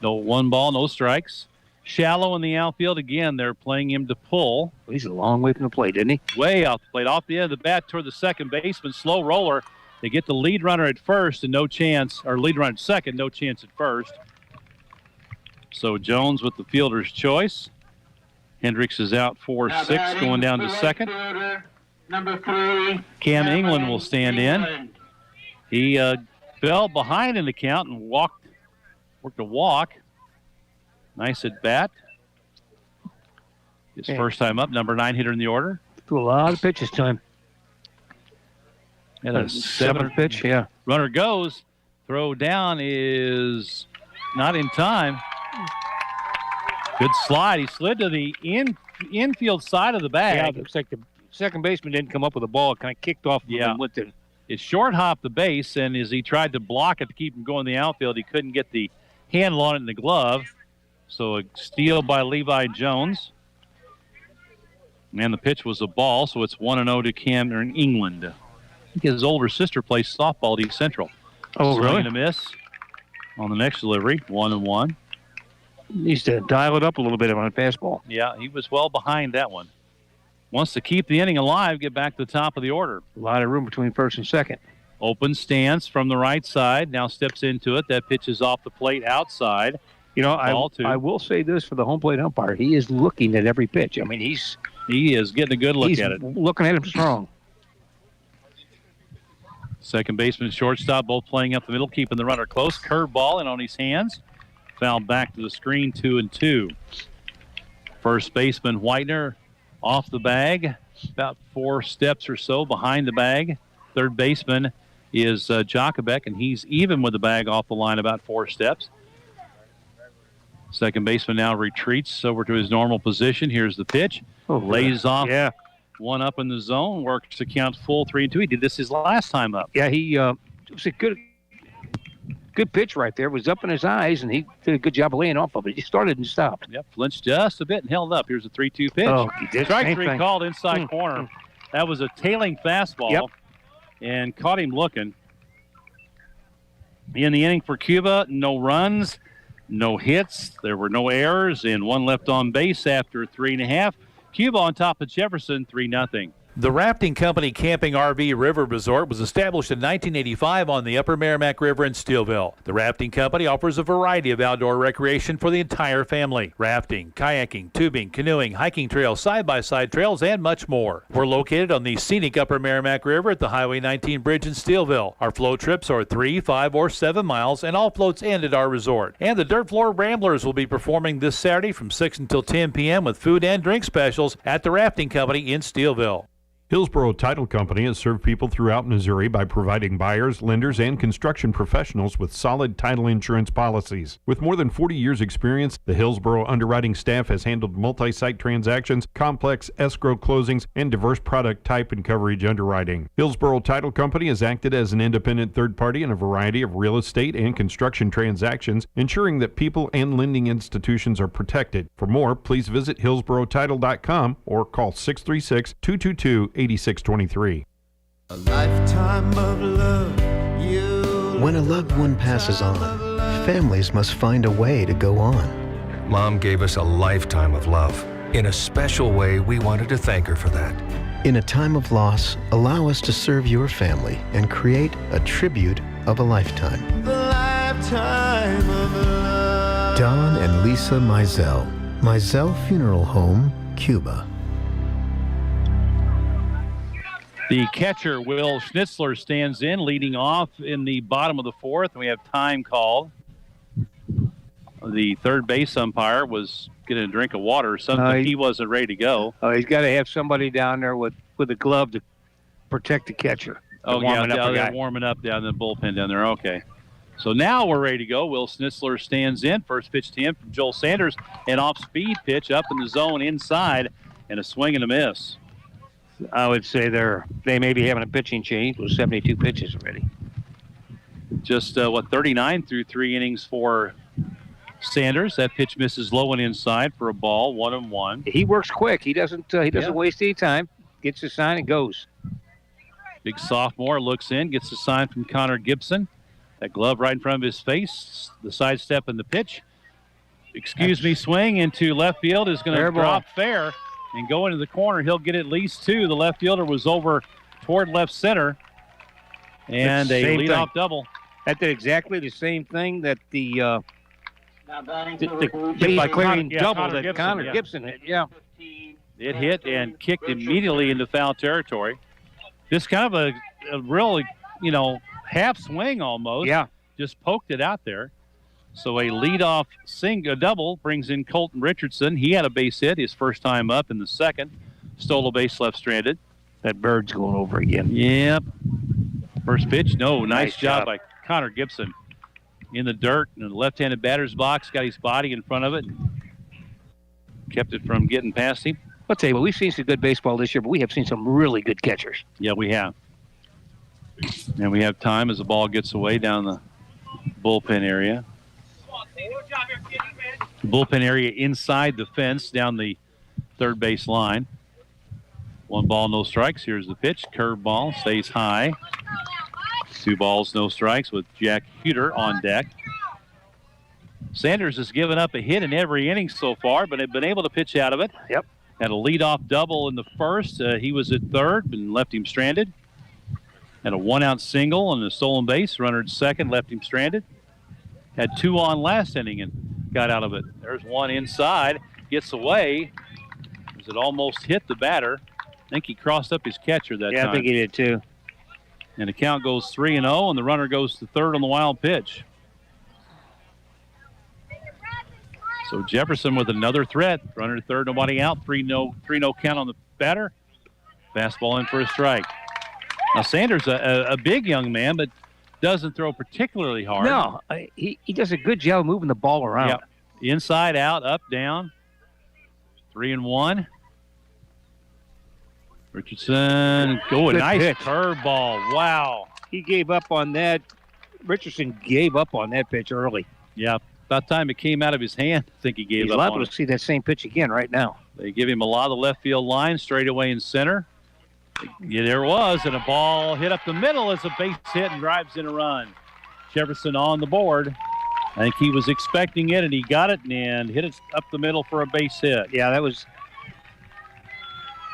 No 1 ball, no strikes. Shallow in the outfield again. They're playing him to pull. He's a long way from the plate, isn't he? Way off the plate. Off the end of the bat toward the second baseman. Slow roller. They get the lead runner at first and no chance, or lead runner at second, no chance at first. So Jones with the fielder's choice. Hendricks is out 4-6, going down to second. Number 3. Cam England will stand in. He fell behind in the count and worked a walk. Nice at bat. His first time up, number 9 hitter in the order. Threw a lot of pitches to him. And a 7th pitch, yeah. Runner goes. Throw down is not in time. Good slide. He slid to the infield side of the bag. Yeah, it looks like the second baseman didn't come up with the ball. It kind of kicked off and went to. It short hopped the base, and as he tried to block it to keep him going in the outfield, he couldn't get the handle on it in the glove. So a steal by Levi Jones. And the pitch was a ball, so it's 1-0 to Cam in England. I think his older sister plays softball at East Central. Oh, really? Swing and a miss on the next delivery, 1-1. Needs to dial it up a little bit on a fastball. Yeah, he was well behind that one. Wants to keep the inning alive, get back to the top of the order. A lot of room between first and second. Open stance from the right side. Now steps into it. That pitch is off the plate outside. You know, I will say this for the home plate umpire. He is looking at every pitch. I mean, he is getting a good look at it. Looking at him strong. Second baseman, shortstop, both playing up the middle, keeping the runner close. Curveball in on his hands. Foul back to the screen, 2-2. First baseman, Whitener, off the bag, about 4 steps or so behind the bag. Third baseman is Jacobek, and he's even with the bag off the line about 4 steps. Second baseman now retreats over to his normal position. Here's the pitch. Lays off. Yeah. One up in the zone. Works to count full 3-2. He did this his last time up. Yeah, he was a good. good pitch right there. It was up in his eyes, and he did a good job of laying off of it. He started and stopped. Yep, flinched just a bit and held up. Here's a 3-2 pitch. Oh, he did. Strike three called inside corner. That was a tailing fastball and caught him looking. In the inning for Cuba, no runs, no hits. There were no errors and one left on base after 3.5. Cuba on top of Jefferson, 3-0. The Rafting Company Camping RV River Resort was established in 1985 on the Upper Merrimack River in Steelville. The Rafting Company offers a variety of outdoor recreation for the entire family. Rafting, kayaking, tubing, canoeing, hiking trails, side-by-side trails, and much more. We're located on the scenic Upper Merrimack River at the Highway 19 bridge in Steelville. Our float trips are 3, 5, or 7 miles, and all floats end at our resort. And the Dirt Floor Ramblers will be performing this Saturday from 6 until 10 p.m. with food and drink specials at the Rafting Company in Steelville. Hillsborough Title Company has served people throughout Missouri by providing buyers, lenders, and construction professionals with solid title insurance policies. With more than 40 years' experience, the Hillsborough underwriting staff has handled multi-site transactions, complex escrow closings, and diverse product type and coverage underwriting. Hillsborough Title Company has acted as an independent third party in a variety of real estate and construction transactions, ensuring that people and lending institutions are protected. For more, please visit hillsboroughtitle.com or call 636-222-8623. A lifetime of love. When a loved one passes on, families must find a way to go on. Mom gave us a lifetime of love. In a special way, we wanted to thank her for that. In a time of loss, allow us to serve your family and create a tribute of a lifetime. The lifetime of love. Don and Lisa Mizell, Mizell Funeral Home, Cuba. The catcher, Will Schnitzler, stands in, leading off in the bottom of the fourth, and we have time called. The third base umpire was getting a drink of water or something. He wasn't ready to go. Oh, he's got to have somebody down there with a glove to protect the catcher. Oh, yeah, they're warming up down in the bullpen down there. Okay. So now we're ready to go. Will Schnitzler stands in. First pitch to him from Joel Sanders. An off-speed pitch up in the zone inside, and a swing and a miss. I would say they may be having a pitching change with 72 pitches already. Just, 39 through 3 innings for Sanders. That pitch misses low and inside for a ball, 1-1. He works quick. He doesn't waste any time. Gets the sign and goes. Big sophomore looks in, gets the sign from Connor Gibson. That glove right in front of his face. The sidestep in the pitch. Swing into left field is going to drop fair and go into the corner. He'll get at least 2. The left fielder was over toward left center. And a leadoff double. That did exactly the same thing that the hit by clearing double that Connor Gibson hit. Yeah. It hit and kicked immediately into foul territory. Just kind of a really, half swing almost. Yeah. Just poked it out there. So a leadoff double brings in Colton Richardson. He had a base hit his first time up in the second. Stole a base left stranded. That bird's going over again. Yep. First pitch. No, nice job by Connor Gibson. In the dirt, in the left-handed batter's box. Got his body in front of it. Kept it from getting past him. I'll tell you what, we've seen some good baseball this year, but we have seen some really good catchers. Yeah, we have. And we have time as the ball gets away down the bullpen area. Bullpen area inside the fence down the third base line. 1 ball, no strikes. Here's the pitch. Curve ball stays high. 2 balls, no strikes with Jack Huter on deck. Sanders has given up a hit in every inning so far, but had been able to pitch out of it. Yep. Had a leadoff double in the first. He was at third and left him stranded. Had a 1-out single on the stolen base. Runner at second, left him stranded. Had 2 on last inning and got out of it. There's one inside. Gets away. As it almost hit the batter. I think he crossed up his catcher that time. Yeah, I think he did too. And the count goes 3-0, and the runner goes to third on the wild pitch. So Jefferson with another threat. Runner to third, nobody out. 3-0 count on the batter. Fastball in for a strike. Now Sanders, a big young man, but doesn't throw particularly hard. No, he does a good job moving the ball around. Yep. Inside, out, up, down. 3-1. Richardson, nice curveball. Wow. He gave up on that Richardson gave up on that pitch early. Yeah, about time it came out of his hand, I think he gave up on it. He's liable to see that same pitch again right now. They give him a lot of the left field line, straight away in center. Yeah, there it was, and a ball hit up the middle as a base hit and drives in a run. Jefferson on the board. I think he was expecting it, and he got it and hit it up the middle for a base hit. Yeah, that was...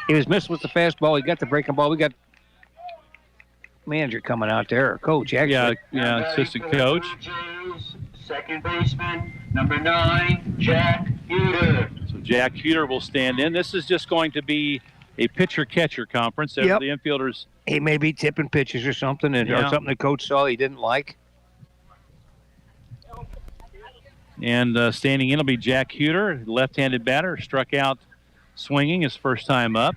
He was missed with the fastball. He got the breaking ball. We got manager coming out there, or coach, actually. Yeah, assistant coach. Second baseman, number 9, Jack Huter. So Jack Huter will stand in. This is just going to be a pitcher-catcher conference. Yep. The infielders. He may be tipping pitches or something, or something the coach saw he didn't like. And standing in will be Jack Huter, left-handed batter, struck out swinging his first time up.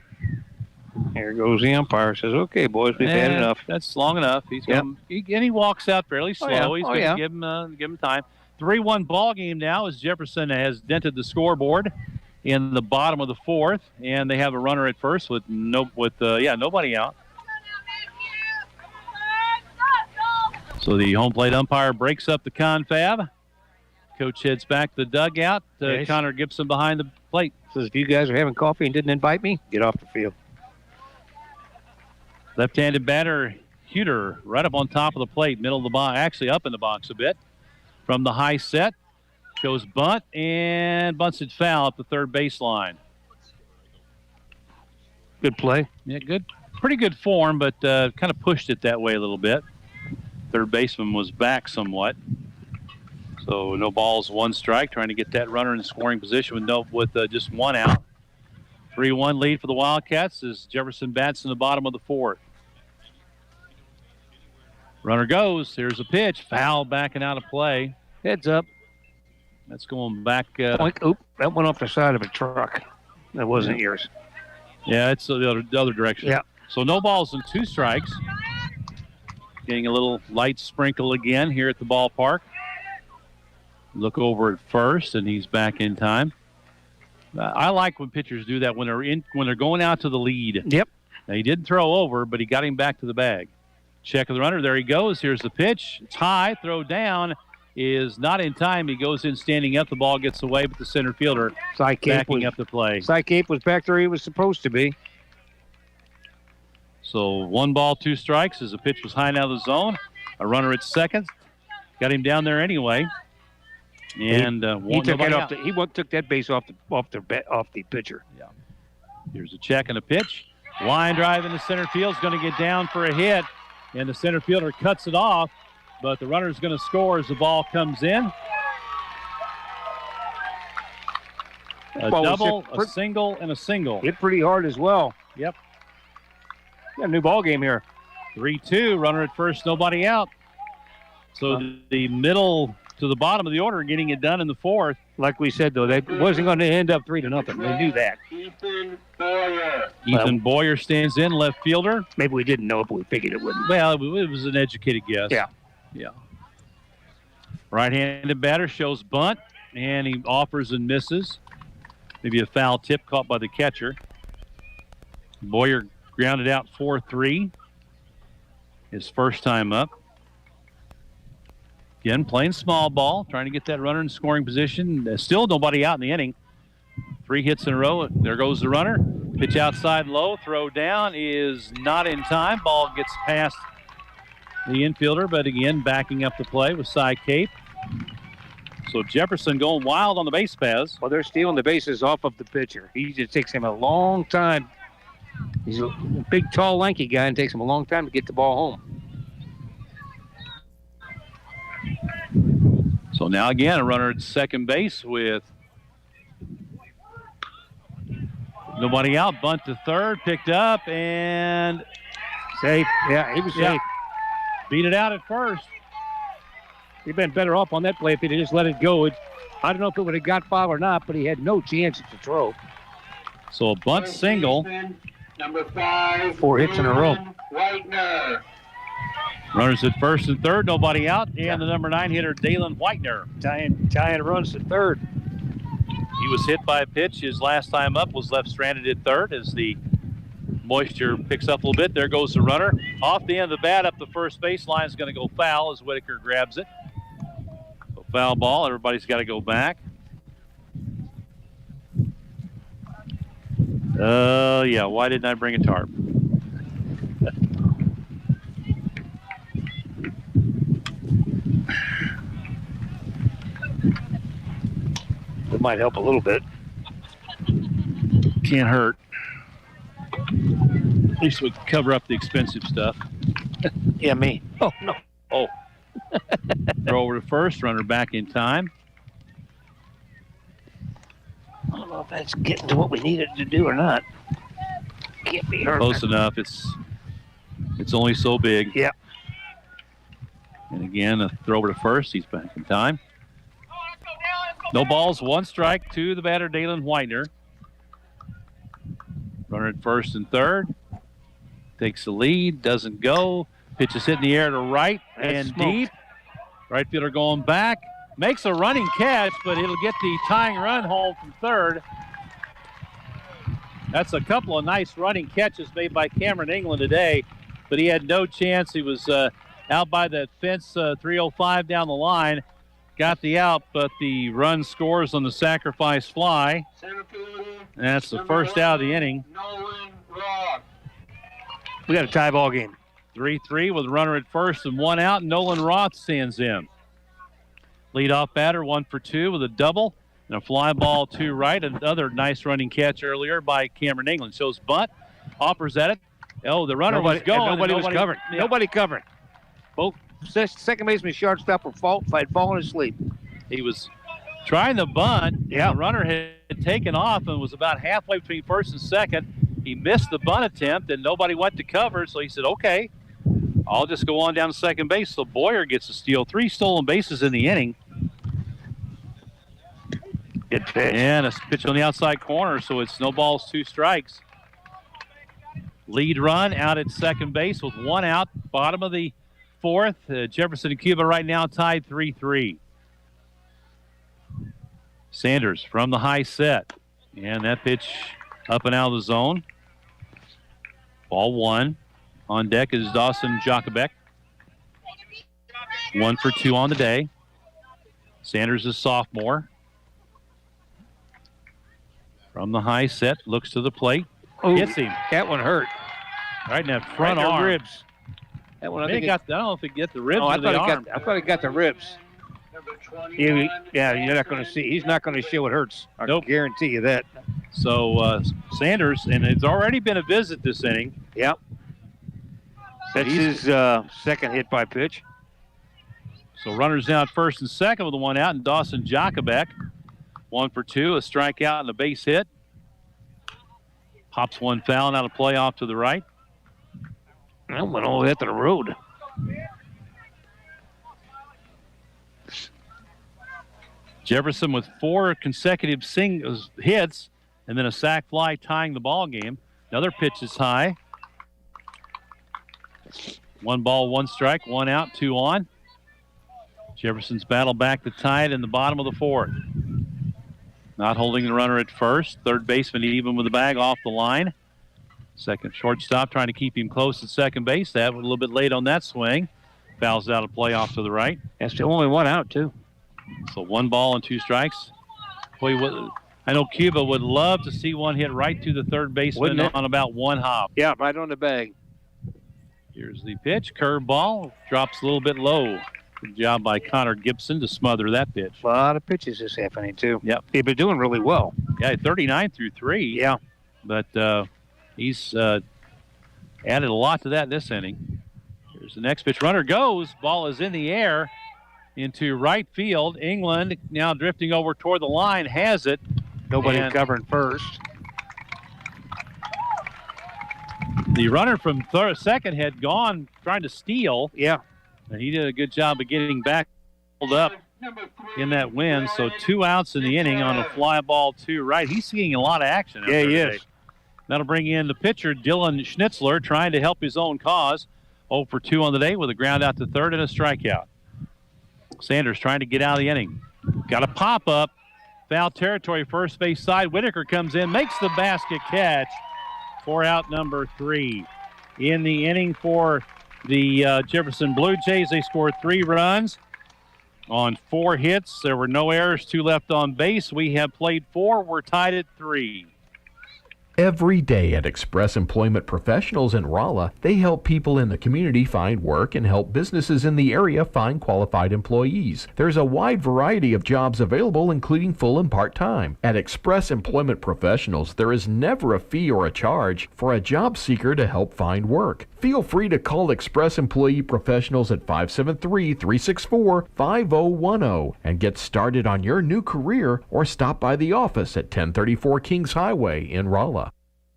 Here goes the umpire. Says, "Okay, boys, we've had enough." That's long enough. He's and he walks out fairly slow. He's going to give him time. 3-1 ball game now as Jefferson has dented the scoreboard in the bottom of the fourth, and they have a runner at first with nobody out. So the home plate umpire breaks up the confab. Coach heads back to the dugout. Connor Gibson behind the plate. Says, if you guys are having coffee and didn't invite me, get off the field. Left-handed batter Huter right up on top of the plate, middle of the box, actually up in the box a bit. From the high set, goes bunt, and bunts it foul at the third baseline. Good play. Yeah, good. Pretty good form, but kind of pushed it that way a little bit. Third baseman was back somewhat. So no balls, one strike, trying to get that runner in scoring position with just one out. 3-1 lead for the Wildcats as Jefferson bats in the bottom of the fourth. Runner goes. Here's a pitch. Foul backing out of play. Heads up. That's going back. Oop, that went off the side of a truck. That wasn't yours. Yeah, it's the other direction. Yeah. So no balls and 2 strikes. Getting a little light sprinkle again here at the ballpark. Look over at first, and he's back in time. I like when pitchers do that when they're going out to the lead. Yep. Now, he didn't throw over, but he got him back to the bag. Check of the runner. There he goes. Here's the pitch. It's high. Throw down is not in time. He goes in standing up. The ball gets away, but the center fielder backing up the play. Sycape was back there he was supposed to be. So 1 ball, 2 strikes as the pitch was high and out of the zone. A runner at second. Got him down there anyway. And he took that base off the pitcher. Yeah. Here's a check and a pitch. Line drive in the center field is going to get down for a hit, and the center fielder cuts it off, but the runner is going to score as the ball comes in. A double, a single, and a single. Hit pretty hard as well. Yep. Got a new ball game here. 3-2, runner at first, nobody out. So the middle to the bottom of the order, getting it done in the fourth. Like we said, though, that wasn't going to end up 3-0. We knew that. Ethan Boyer stands in, left fielder. Maybe we didn't know it, but we figured it wouldn't. Well, it was an educated guess. Yeah. Right-handed batter shows bunt, and he offers and misses. Maybe a foul tip caught by the catcher. Boyer grounded out 4-3. His first time up. Again, playing small ball, trying to get that runner in scoring position. Still nobody out in the inning. 3 hits in a row. There goes the runner. Pitch outside low. Throw down is not in time. Ball gets past the infielder, but again, backing up the play with Sycape. So Jefferson going wild on the base paths. Well, they're stealing the bases off of the pitcher. He just takes him a long time. He's a big, tall, lanky guy, and takes him a long time to get the ball home. So now again, a runner at second base with nobody out. Bunt to third, picked up, and safe. Yeah, he was safe. Beat it out at first. He'd been better off on that play if he'd just let it go. I don't know if it would have got foul or not, but he had no chance to throw. So a bunt single. Number 5. 4 hits in a row. Whitener. Runners at first and third, nobody out. And the number 9 hitter, Dalen Whitener. Tying runs to third. He was hit by a pitch. His last time up was left stranded at third as the moisture picks up a little bit. There goes the runner. Off the end of the bat, up the first baseline is going to go foul as Whitaker grabs it. So foul ball. Everybody's got to go back. Yeah, why didn't I bring a tarp? It might help a little bit. Can't hurt. At least we cover up the expensive stuff. Yeah, me. Oh, no. Oh. Throw over to first, runner back in time. I don't know if that's getting to what we needed to do or not. Can't be hurt. Close enough. It's only so big. Yeah. And again, a throw over to first. He's back in time. No balls, 1 strike to the batter, Dalen Whitener. Runner at first and third. Takes the lead, doesn't go. Pitch is hit in the air to right and deep. Right fielder going back. Makes a running catch, but it'll get the tying run home from third. That's a couple of nice running catches made by Cameron England today, but he had no chance. He was out by that fence, 305 down the line. Got the out, but the run scores on the sacrifice fly. And that's the first out of the inning. We got a tie ball game. 3-3 with a runner at first and 1 out. Nolan Roth stands in. Leadoff batter, 1 for 2 with a double and a fly ball to right. Another nice running catch earlier by Cameron England. Shows bunt, hoppers at it. Oh, the runner was going. Nobody was covering. Yeah. Nobody covering. Both second baseman, shortstop were had fallen asleep. He was trying the bunt. Yeah. The runner had taken off and was about halfway between first and second. He missed the bunt attempt and nobody went to cover, so he said, okay, I'll just go on down to second base. So Boyer gets a steal. 3 stolen bases in the inning. Good pitch. And a pitch on the outside corner, so it's no balls, 2 strikes. Lead run out at second base with 1 out. Bottom of the 4th. Jefferson and Cuba right now tied 3-3. Sanders from the high set. And that pitch up and out of the zone. Ball 1. On deck is Dawson Jakubek. 1 for 2 on the day. Sanders is sophomore. From the high set, looks to the plate. Ooh, hits him. That one hurt. Right in that front right arm. Ribs. That one, I don't know if it got the ribs or or the arm. I thought he got the ribs. Yeah, you're not going to see. He's not going to show it hurts. I guarantee you that. So Sanders, and it's already been a visit this inning. Yep. That's his second hit by pitch. So runners out first and second with the 1 out, and Dawson Jakubek. 1 for 2, a strikeout and a base hit. Pops 1 foul and out of play off to the right. That went all the way to the road. Jefferson with 4 consecutive hits and then a sac fly tying the ball game. Another pitch is high. 1 ball, 1 strike, 1 out, 2 on. Jefferson's battle back to tie it in the bottom of the 4th. Not holding the runner at first. Third baseman even with the bag off the line. Second shortstop trying to keep him close at second base. That was a little bit late on that swing. Fouls out of play off to the right. That's the only 1 out, too. So 1 ball and 2 strikes. Boy, I know Cuba would love to see one hit right to the third baseman on about 1 hop. Yeah, right on the bag. Here's the pitch. Curve ball. Drops a little bit low. Good job by Connor Gibson to smother that pitch. A lot of pitches this happening, too. Yep. He's been doing really well. Yeah, 39 through 3. Yeah. But he's added a lot to that in this inning. Here's the next pitch. Runner goes. Ball is in the air into right field. England now drifting over toward the line. Has it. Nobody covering first. The runner from second had gone trying to steal. Yeah. And he did a good job of getting back pulled up in that win. So 2 outs in the inning on a fly ball to right. He's seeing a lot of action. Yeah, he is. That'll bring in the pitcher, Dylan Schnitzler, trying to help his own cause. 0 for 2 on the day with a ground out to third and a strikeout. Sanders trying to get out of the inning. Got a pop-up. Foul territory, first base side. Whitaker comes in, makes the basket catch. for out number 3. In the inning for the Jefferson Blue Jays, they scored 3 runs on 4 hits. There were no errors, 2 left on base. We have played 4. We're tied at 3. Every day at Express Employment Professionals in Rolla, they help people in the community find work and help businesses in the area find qualified employees. There's a wide variety of jobs available, including full and part-time. At Express Employment Professionals, there is never a fee or a charge for a job seeker to help find work. Feel free to call Express Employee Professionals at 573-364-5010 and get started on your new career, or stop by the office at 1034 Kings Highway in Rolla.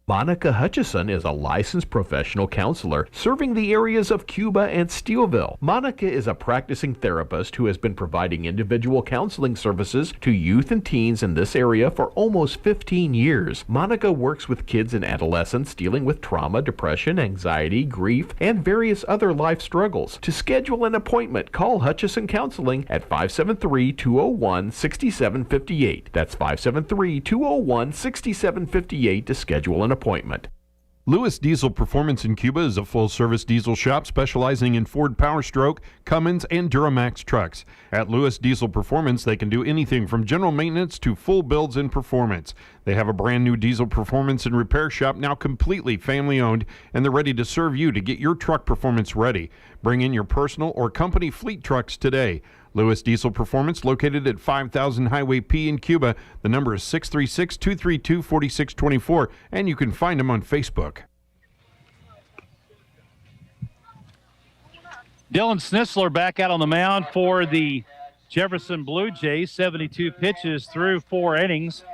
Monica Hutchison is a licensed professional counselor serving the areas of Cuba and Steelville. Monica is a practicing therapist who has been providing individual counseling services to youth and teens in this area for almost 15 years. Monica works with kids and adolescents dealing with trauma, depression, anxiety, grief, and various other life struggles. To schedule an appointment, call Hutchison Counseling at 573-201-6758. That's 573-201-6758 to schedule an appointment. Lewis Diesel Performance in Cuba is a full-service diesel shop specializing in Ford Power Stroke, Cummins, and Duramax trucks. At Lewis Diesel Performance, they can do anything from general maintenance to full builds and performance. They have a brand new diesel performance and repair shop now completely family-owned, and they're ready to serve you to get your truck performance ready. Bring in your personal or company fleet trucks today. Lewis Diesel Performance, located at 5000 Highway P in Cuba. The number is 636-232-4624, and you can find them on Facebook. Dylan Schnitzler back out on the mound for the Jefferson Blue Jays. 72 pitches through 4 innings.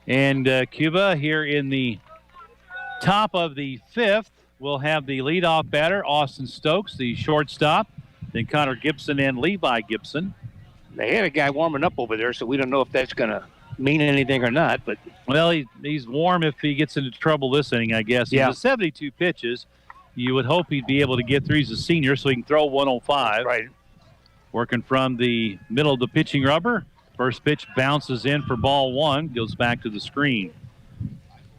And Cuba here in the top of the 5th will have the leadoff batter, Austin Stokes, the shortstop. Then Connor Gibson and Levi Gibson. They had a guy warming up over there, so we don't know if that's going to mean anything or not. But well, he's warm if he gets into trouble this inning, I guess. Yeah. He's 72 pitches. You would hope he'd be able to get through. He's a senior, so he can throw 105. Right. Working from the middle of the pitching rubber. First pitch bounces in for ball 1, goes back to the screen.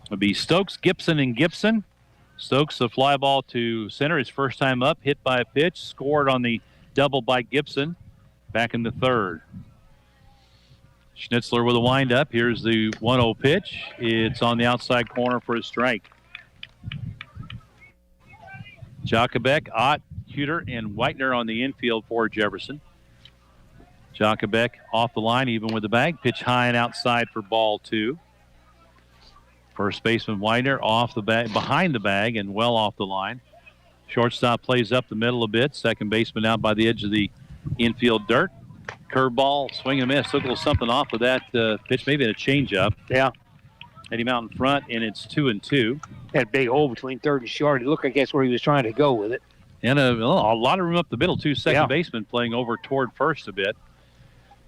It'll be Stokes, Gibson, and Gibson. Stokes, the fly ball to center, his first time up, hit by a pitch, scored on the double by Gibson, back in the 3rd. Schnitzler with a windup. Here's the 1-0 pitch. It's on the outside corner for a strike. Jacobek, Ott, Huter, and Whitener on the infield for Jefferson. Jacobek off the line, even with the bag. Pitch high and outside for ball 2. First baseman Widener off the bag, behind the bag, and well off the line. Shortstop plays up the middle a bit. Second baseman out by the edge of the infield dirt. Curveball, swing and miss. Took a little something off of that pitch, maybe a changeup. Yeah. Had him out in front, and it's 2-2. Had a big hole between third and short. It looked like that's where he was trying to go with it. And a lot of room up the middle, too. Second baseman playing over toward first a bit.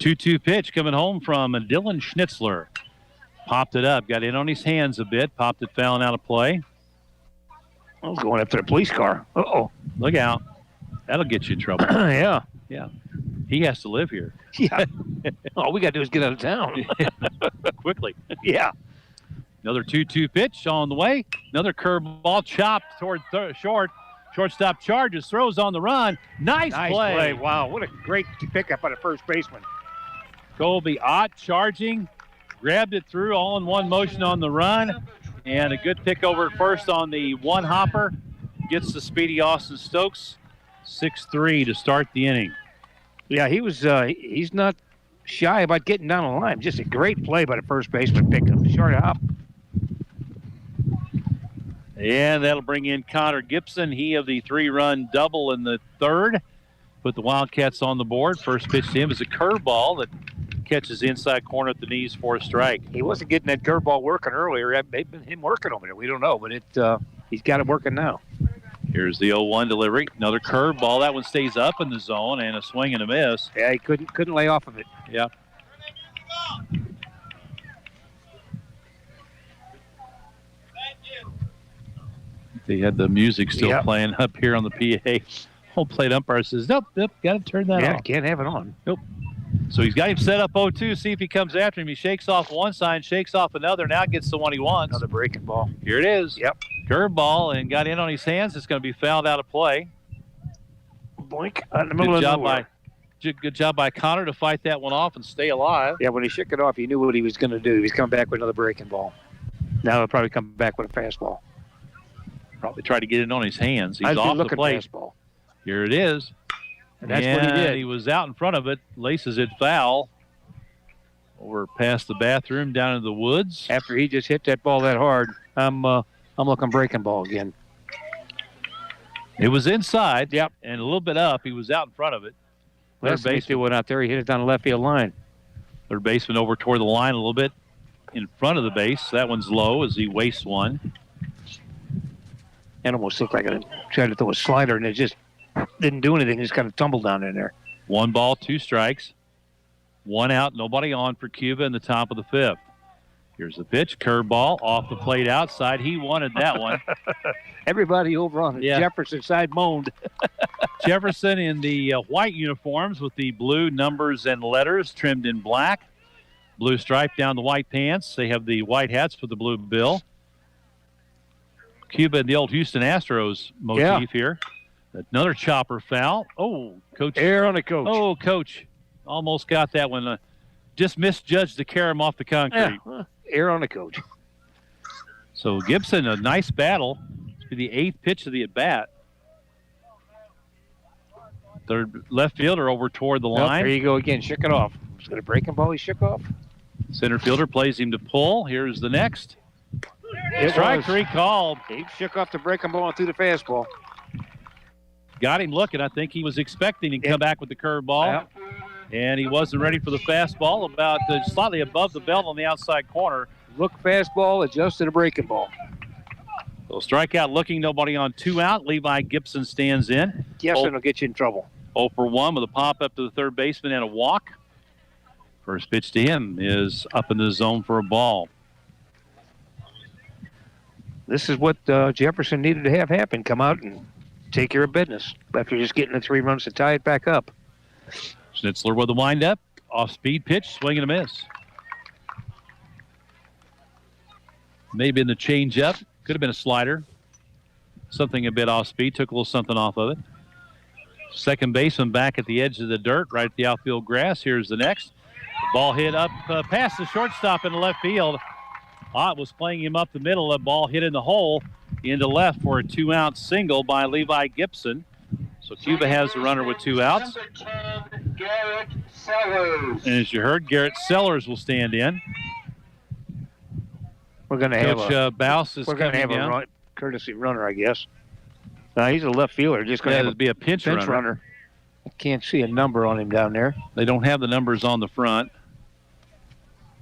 2-2 pitch coming home from Dylan Schnitzler. Popped it up, got in on his hands a bit, popped it fouling out of play. I was going after the police car. Uh-oh. Look out. That'll get you in trouble. Yeah. Yeah. He has to live here. Yeah. All we got to do is get out of town. Quickly. Yeah. Another 2-2 pitch on the way. Another curveball chopped toward short. Shortstop charges, throws on the run. Nice play. Wow, what a great pickup by the first baseman. Colby Ott charging. Grabbed it through all in one motion on the run. And a good pick over at first on the one hopper. Gets the speedy Austin Stokes. 6-3 to start the inning. Yeah, he's not shy about getting down the line. Just a great play by the first baseman, picking up the short hop. And that'll bring in Connor Gibson. He of the 3-run double in the 3rd. Put the Wildcats on the board. First pitch to him is a curveball that catches the inside corner at the knees for a strike. He wasn't getting that curveball working earlier. That may have been him working over there. We don't know, but he's got it working now. Here's the 0-1 delivery. Another curveball. That one stays up in the zone, and a swing and a miss. Yeah, he couldn't lay off of it. Yep. They had the music still playing up here on the PA. Home plate umpire says, nope, got to turn that off. Yeah, can't have it on. Nope. So he's got him set up 0-2. See if he comes after him. He shakes off one side, shakes off another. Now gets the one he wants. Another breaking ball. Here it is. Yep. Curveball and got in on his hands. It's going to be fouled out of play. Boink. In the middle of nowhere. Good job by Connor to fight that one off and stay alive. Yeah, when he shook it off, he knew what he was going to do. He was coming back with another breaking ball. Now he'll probably come back with a fastball. Probably tried to get it on his hands. He's off the plate. Fastball. Here it is. And that's what he did. He was out in front of it. Laces it foul. Over past the bathroom, down into the woods. After he just hit that ball that hard, I'm looking breaking ball again. It was inside. Yep. And a little bit up. He was out in front of it. Third baseman went out there. He hit it down the left field line. Third baseman over toward the line a little bit in front of the base. That one's low as he wastes one. It almost looked like it tried to throw a slider, and it just didn't do anything. It just kind of tumbled down in there. 1 ball, 2 strikes. 1 out, nobody on for Cuba in the top of the 5th. Here's the pitch, curveball off the plate outside. He wanted that one. Everybody over on the Jefferson side moaned. Jefferson in the white uniforms with the blue numbers and letters trimmed in black. Blue stripe down the white pants. They have the white hats with the blue bill. Cuba and the old Houston Astros motif here. Another chopper foul. Oh, Coach. Air on the coach. Oh, Coach. Almost got that one. Just misjudged the carom off the concrete. Yeah. Air on the coach. So Gibson, a nice battle. It's the 8th pitch of the at-bat. Third left fielder over toward the line. There you go again. Shook it off. Was it a breaking ball he shook off? Center fielder plays him to pull. Here's the next. Strike 3 called. He shook off the breaking ball and threw the fastball. Got him looking. I think he was expecting to come back with the curveball. And he wasn't ready for the fastball, about slightly above the belt on the outside corner. Look fastball, adjusted a breaking ball. So strikeout looking, nobody on, 2 out. Levi Gibson stands in. Jefferson will get you in trouble. 0 for 1 with a pop up to the third baseman and a walk. First pitch to him is up in the zone for a ball. This is what Jefferson needed to have happen. Come out and take care of business after just getting the 3 runs to tie it back up. Schnitzler with the windup. Off-speed pitch, swing and a miss. Maybe in the change-up. Could have been a slider. Something a bit off-speed. Took a little something off of it. Second baseman back at the edge of the dirt, right at the outfield grass. Here's the next. Ball hit up past the shortstop in the left field. Ott was playing him up the middle. The ball hit in the hole into left for a 2-out single by Levi Gibson. So Cuba has the runner with 2 outs. Garrett Sellers. And as you heard, Garrett Sellers will stand in. We're going to have Coach Baus is coming down. We're going to have a courtesy runner, I guess. He's a left fielder. Just going to have be a pinch runner. I can't see a number on him down there. They don't have the numbers on the front.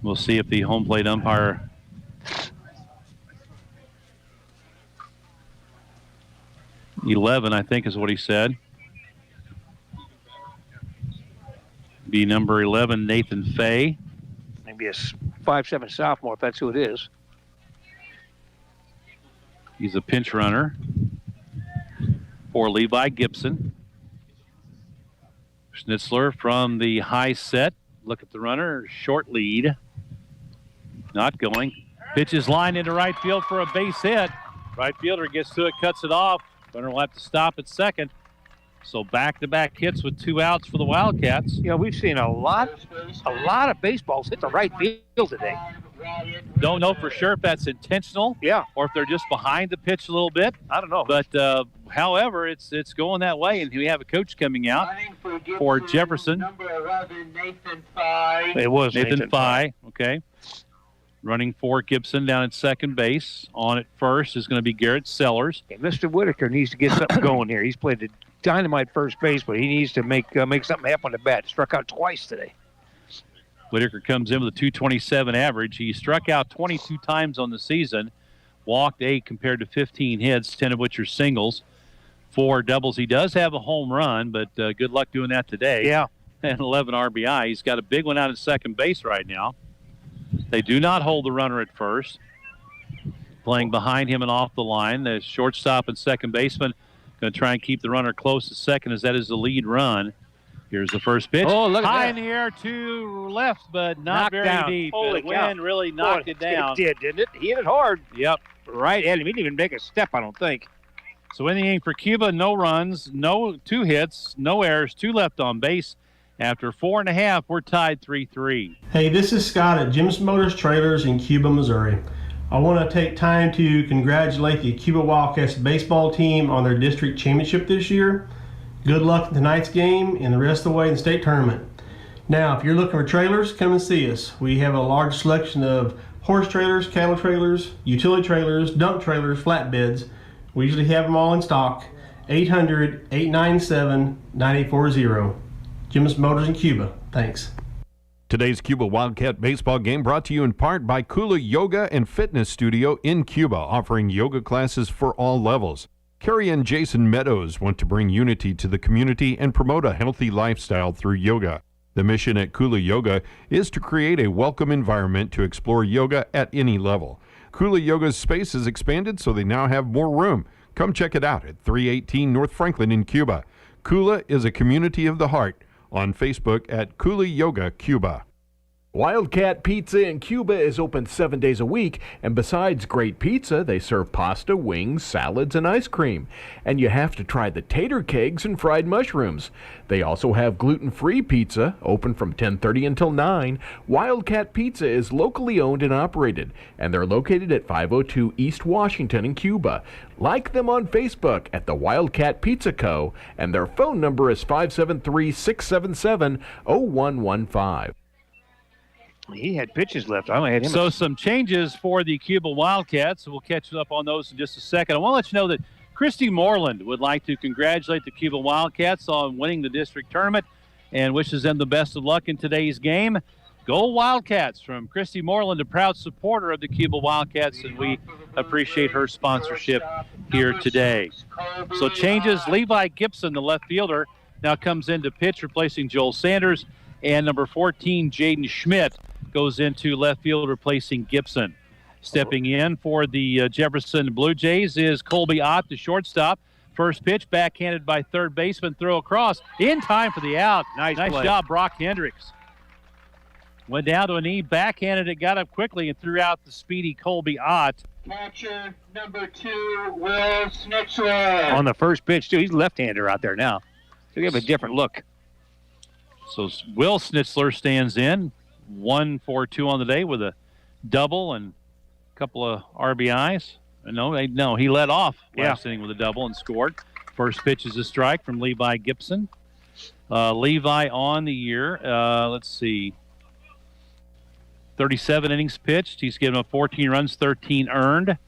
We'll see if the home plate umpire... .11, I think, is what he said. Be number 11, Nathan Fay. Maybe a 5'7" sophomore, if that's who it is. He's a pinch runner for Levi Gibson. Schnitzler from the high set. Look at the runner. Short lead. Not going. Pitches line into right field for a base hit. Right fielder gets to it, cuts it off. Runner will have to stop at second. So back-to-back hits with 2 outs for the Wildcats. You know, we've seen a lot of baseballs hit the right field today. Don't know for sure if that's intentional. Yeah. Or if they're just behind the pitch a little bit. I don't know. But, however, it's going that way, and we have a coach coming out for Jefferson. Number 11, Nathan Fye. It was Nathan Fye. Okay. Running for Gibson down at second base. On at first is going to be Garrett Sellers. Yeah, Mr. Whitaker needs to get something going here. He's played the dynamite first base, but he needs to make something happen on the bat. Struck out twice today. Whitaker comes in with a .227 average. He struck out 22 times on the season, walked 8 compared to 15 hits, 10 of which are singles, 4 doubles. He does have a home run, but good luck doing that today. Yeah. And 11 RBI. He's got a big one out at second base right now. They do not hold the runner at first. Playing behind him and off the line. The shortstop and second baseman going to try and keep the runner close to second as that is the lead run. Here's the first pitch. Oh, look at high that. in the air to left, but not Knocked very down. deep. Holy The wind cow. really knocked it down. It did, didn't it? He hit it hard. Yep. Right at him. He didn't even make a step, I don't think. So in the inning for Cuba, no runs, no 2 hits, no errors, 2 left on base. After 4.5, we're tied 3-3. Hey, this is Scott at Jim's Motors Trailers in Cuba, Missouri. I want to take time to congratulate the Cuba Wildcats baseball team on their district championship this year. Good luck in tonight's game and the rest of the way in the state tournament. Now, if you're looking for trailers, come and see us. We have a large selection of horse trailers, cattle trailers, utility trailers, dump trailers, flatbeds. We usually have them all in stock. 800-897-9840. Jim's Motors in Cuba. Thanks. Today's Cuba Wildcat baseball game brought to you in part by Kula Yoga and Fitness Studio in Cuba, offering yoga classes for all levels. Carrie and Jason Meadows want to bring unity to the community and promote a healthy lifestyle through yoga. The mission at Kula Yoga is to create a welcome environment to explore yoga at any level. Kula Yoga's space is expanded, so they now have more room. Come check it out at 318 North Franklin in Cuba. Kula is a community of the heart. On Facebook at Kula Yoga Cuba. Wildcat Pizza in Cuba is open 7 days a week, and besides great pizza, they serve pasta, wings, salads, and ice cream. And you have to try the tater kegs and fried mushrooms. They also have gluten-free pizza, open from 10:30 until 9. Wildcat Pizza is locally owned and operated, and they're located at 502 East Washington in Cuba. Like them on Facebook at the Wildcat Pizza Co., and their phone number is 573-677-0115. He had pitches left. I only had him. So some changes for the Cuba Wildcats. We'll catch up on those in just a second. I want to let you know that Christy Moreland would like to congratulate the Cuba Wildcats on winning the district tournament and wishes them the best of luck in today's game. Go Wildcats from Christy Moreland, a proud supporter of the Cuba Wildcats, and we appreciate her sponsorship here today. So changes, Levi Gibson, the left fielder, now comes into pitch, replacing Joel Sanders, and number 14, Jaden Schmidt, goes into left field, replacing Gibson. Stepping in for the Jefferson Blue Jays is Colby Ott, the shortstop. First pitch, backhanded by third baseman, throw across, in time for the out. Nice job, Brock Hendricks. Went down to a knee, backhanded it, got up quickly, and threw out the speedy Colby Ott. Catcher number 2, Will Schnitzler. On the first pitch, too. He's left-hander out there now. So you have a different look. So Will Schnitzler stands in, 1 for 2 on the day with a double and a couple of RBIs. No, he led off last inning with a double and scored. First pitch is a strike from Levi Gibson. Levi on the year, let's see, 37 innings pitched. He's given up 14 runs, 13 earned,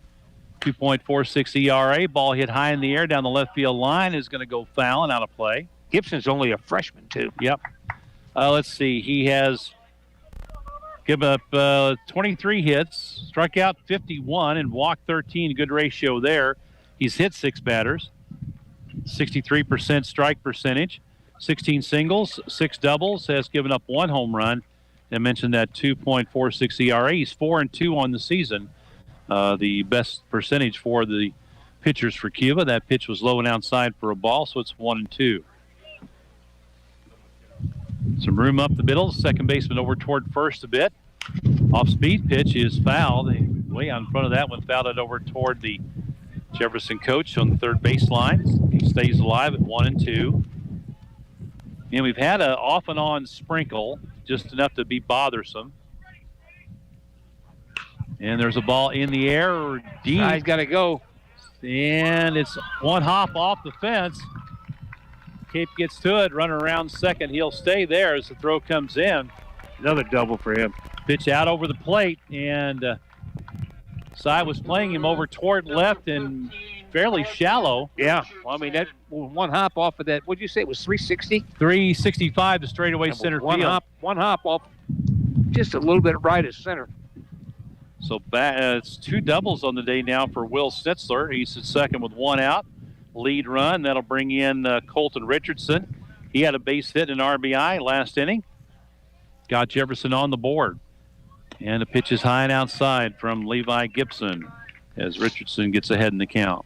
2.46 ERA. Ball hit high in the air down the left field line is going to go foul and out of play. Gibson's only a freshman, too. Yep. Let's see. He has given up 23 hits, struck out 51, and walked 13. Good ratio there. He's hit 6 batters, 63% strike percentage, 16 singles, 6 doubles, has given up 1 home run. I mentioned that 2.46 ERA. He's 4-2 on the season. The best percentage for the pitchers for Cuba. That pitch was low and outside for a ball, so it's 1-2. Some room up the middle. Second baseman over toward first a bit. Off-speed pitch is fouled. Way out in front of that one, fouled it over toward the Jefferson coach on the third baseline. He stays alive at 1-2. And we've had an off and on sprinkle, just enough to be bothersome. And there's a ball in the air deep. He's got to go. And it's one hop off the fence. Cape gets to it, running around second. He'll stay there as the throw comes in. Another double for him. Pitch out over the plate, and Cy was playing him over toward left and fairly shallow. Yeah. Well, I mean, that one hop off of that, what'd you say, it was 360? 365 to straightaway center field. One hop off just a little bit right of center. So it's 2 doubles on the day now for Will Schnitzler. He's at second with 1 out. Lead run. That'll bring in Colton Richardson. He had a base hit and an RBI last inning. Got Jefferson on the board. And the pitch is high and outside from Levi Gibson as Richardson gets ahead in the count.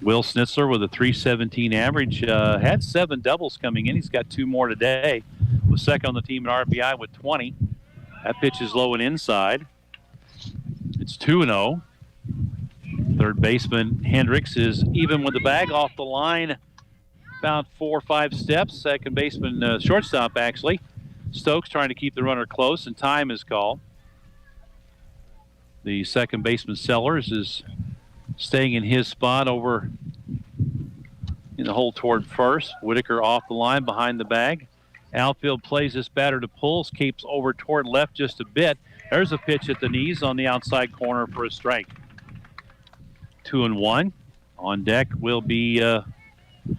Will Schnitzler with a .317 average. Had 7 doubles coming in. He's got 2 more today. Was second on the team in RBI with 20. That pitch is low and inside. It's 2-0. Third baseman Hendricks is even with the bag off the line about 4 or 5 steps. Second baseman, shortstop actually. Stokes trying to keep the runner close, and time is called. The second baseman Sellers is staying in his spot over in the hole toward first. Whitaker off the line behind the bag. Outfield plays this batter to pulls, keeps over toward left just a bit. There's a pitch at the knees on the outside corner for a strike. 2-1. On deck will be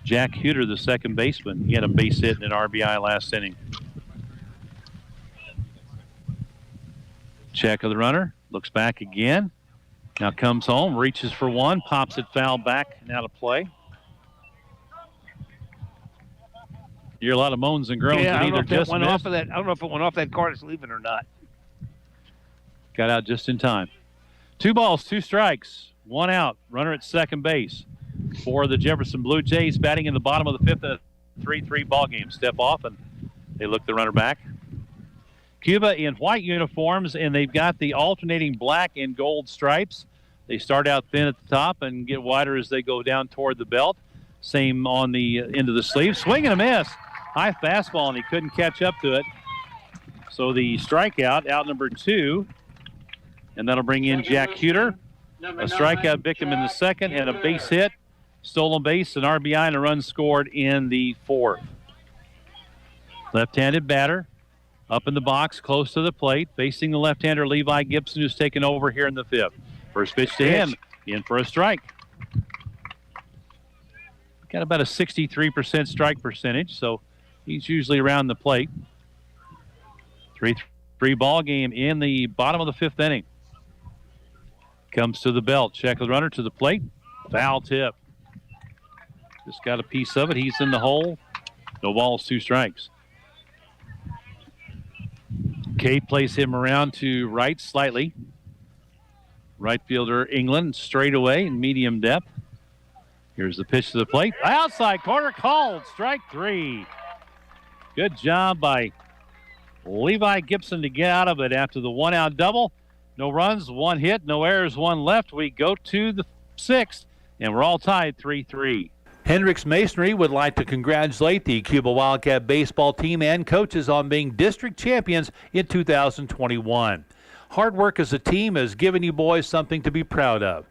Jack Huter, the second baseman. He had a base hit and an RBI last inning. Check of the runner. Looks back again. Now comes home, reaches for one, pops it foul back and out of play. You hear a lot of moans and groans. Yeah, I don't know if just it went missed. off of that. I don't know if it went off that card it's leaving or not. Got out just in time. 2 balls, 2 strikes, 1 out. Runner at second base for the Jefferson Blue Jays, batting in the bottom of the 5th in a 3-3 ball game. Step off and they look the runner back. Cuba in white uniforms, and they've got the alternating black and gold stripes. They start out thin at the top and get wider as they go down toward the belt. Same on the end of the sleeve. Swing and a miss. High fastball, and he couldn't catch up to it. So the strikeout, out number 2, and that'll bring in Jack Huter. A strikeout victim in the second and a base hit. Stolen base, an RBI, and a run scored in the 4th. Left-handed batter. Up in the box, close to the plate, facing the left-hander Levi Gibson, who's taken over here in the 5th. First pitch to him, in for a strike. Got about a 63% strike percentage, so he's usually around the plate. 3-3 ball game in the bottom of the 5th inning. Comes to the belt, check the runner to the plate, foul tip. Just got a piece of it. He's in the hole. No balls, 2 strikes. Cade plays him around to right slightly. Right fielder England straight away in medium depth. Here's the pitch to the plate. Outside corner called. Strike 3. Good job by Levi Gibson to get out of it after the 1-out double. No runs, 1 hit, no errors, 1 left. We go to the 6th, and we're all tied 3-3. Hendricks Masonry would like to congratulate the Cuba Wildcat baseball team and coaches on being district champions in 2021. Hard work as a team has given you boys something to be proud of.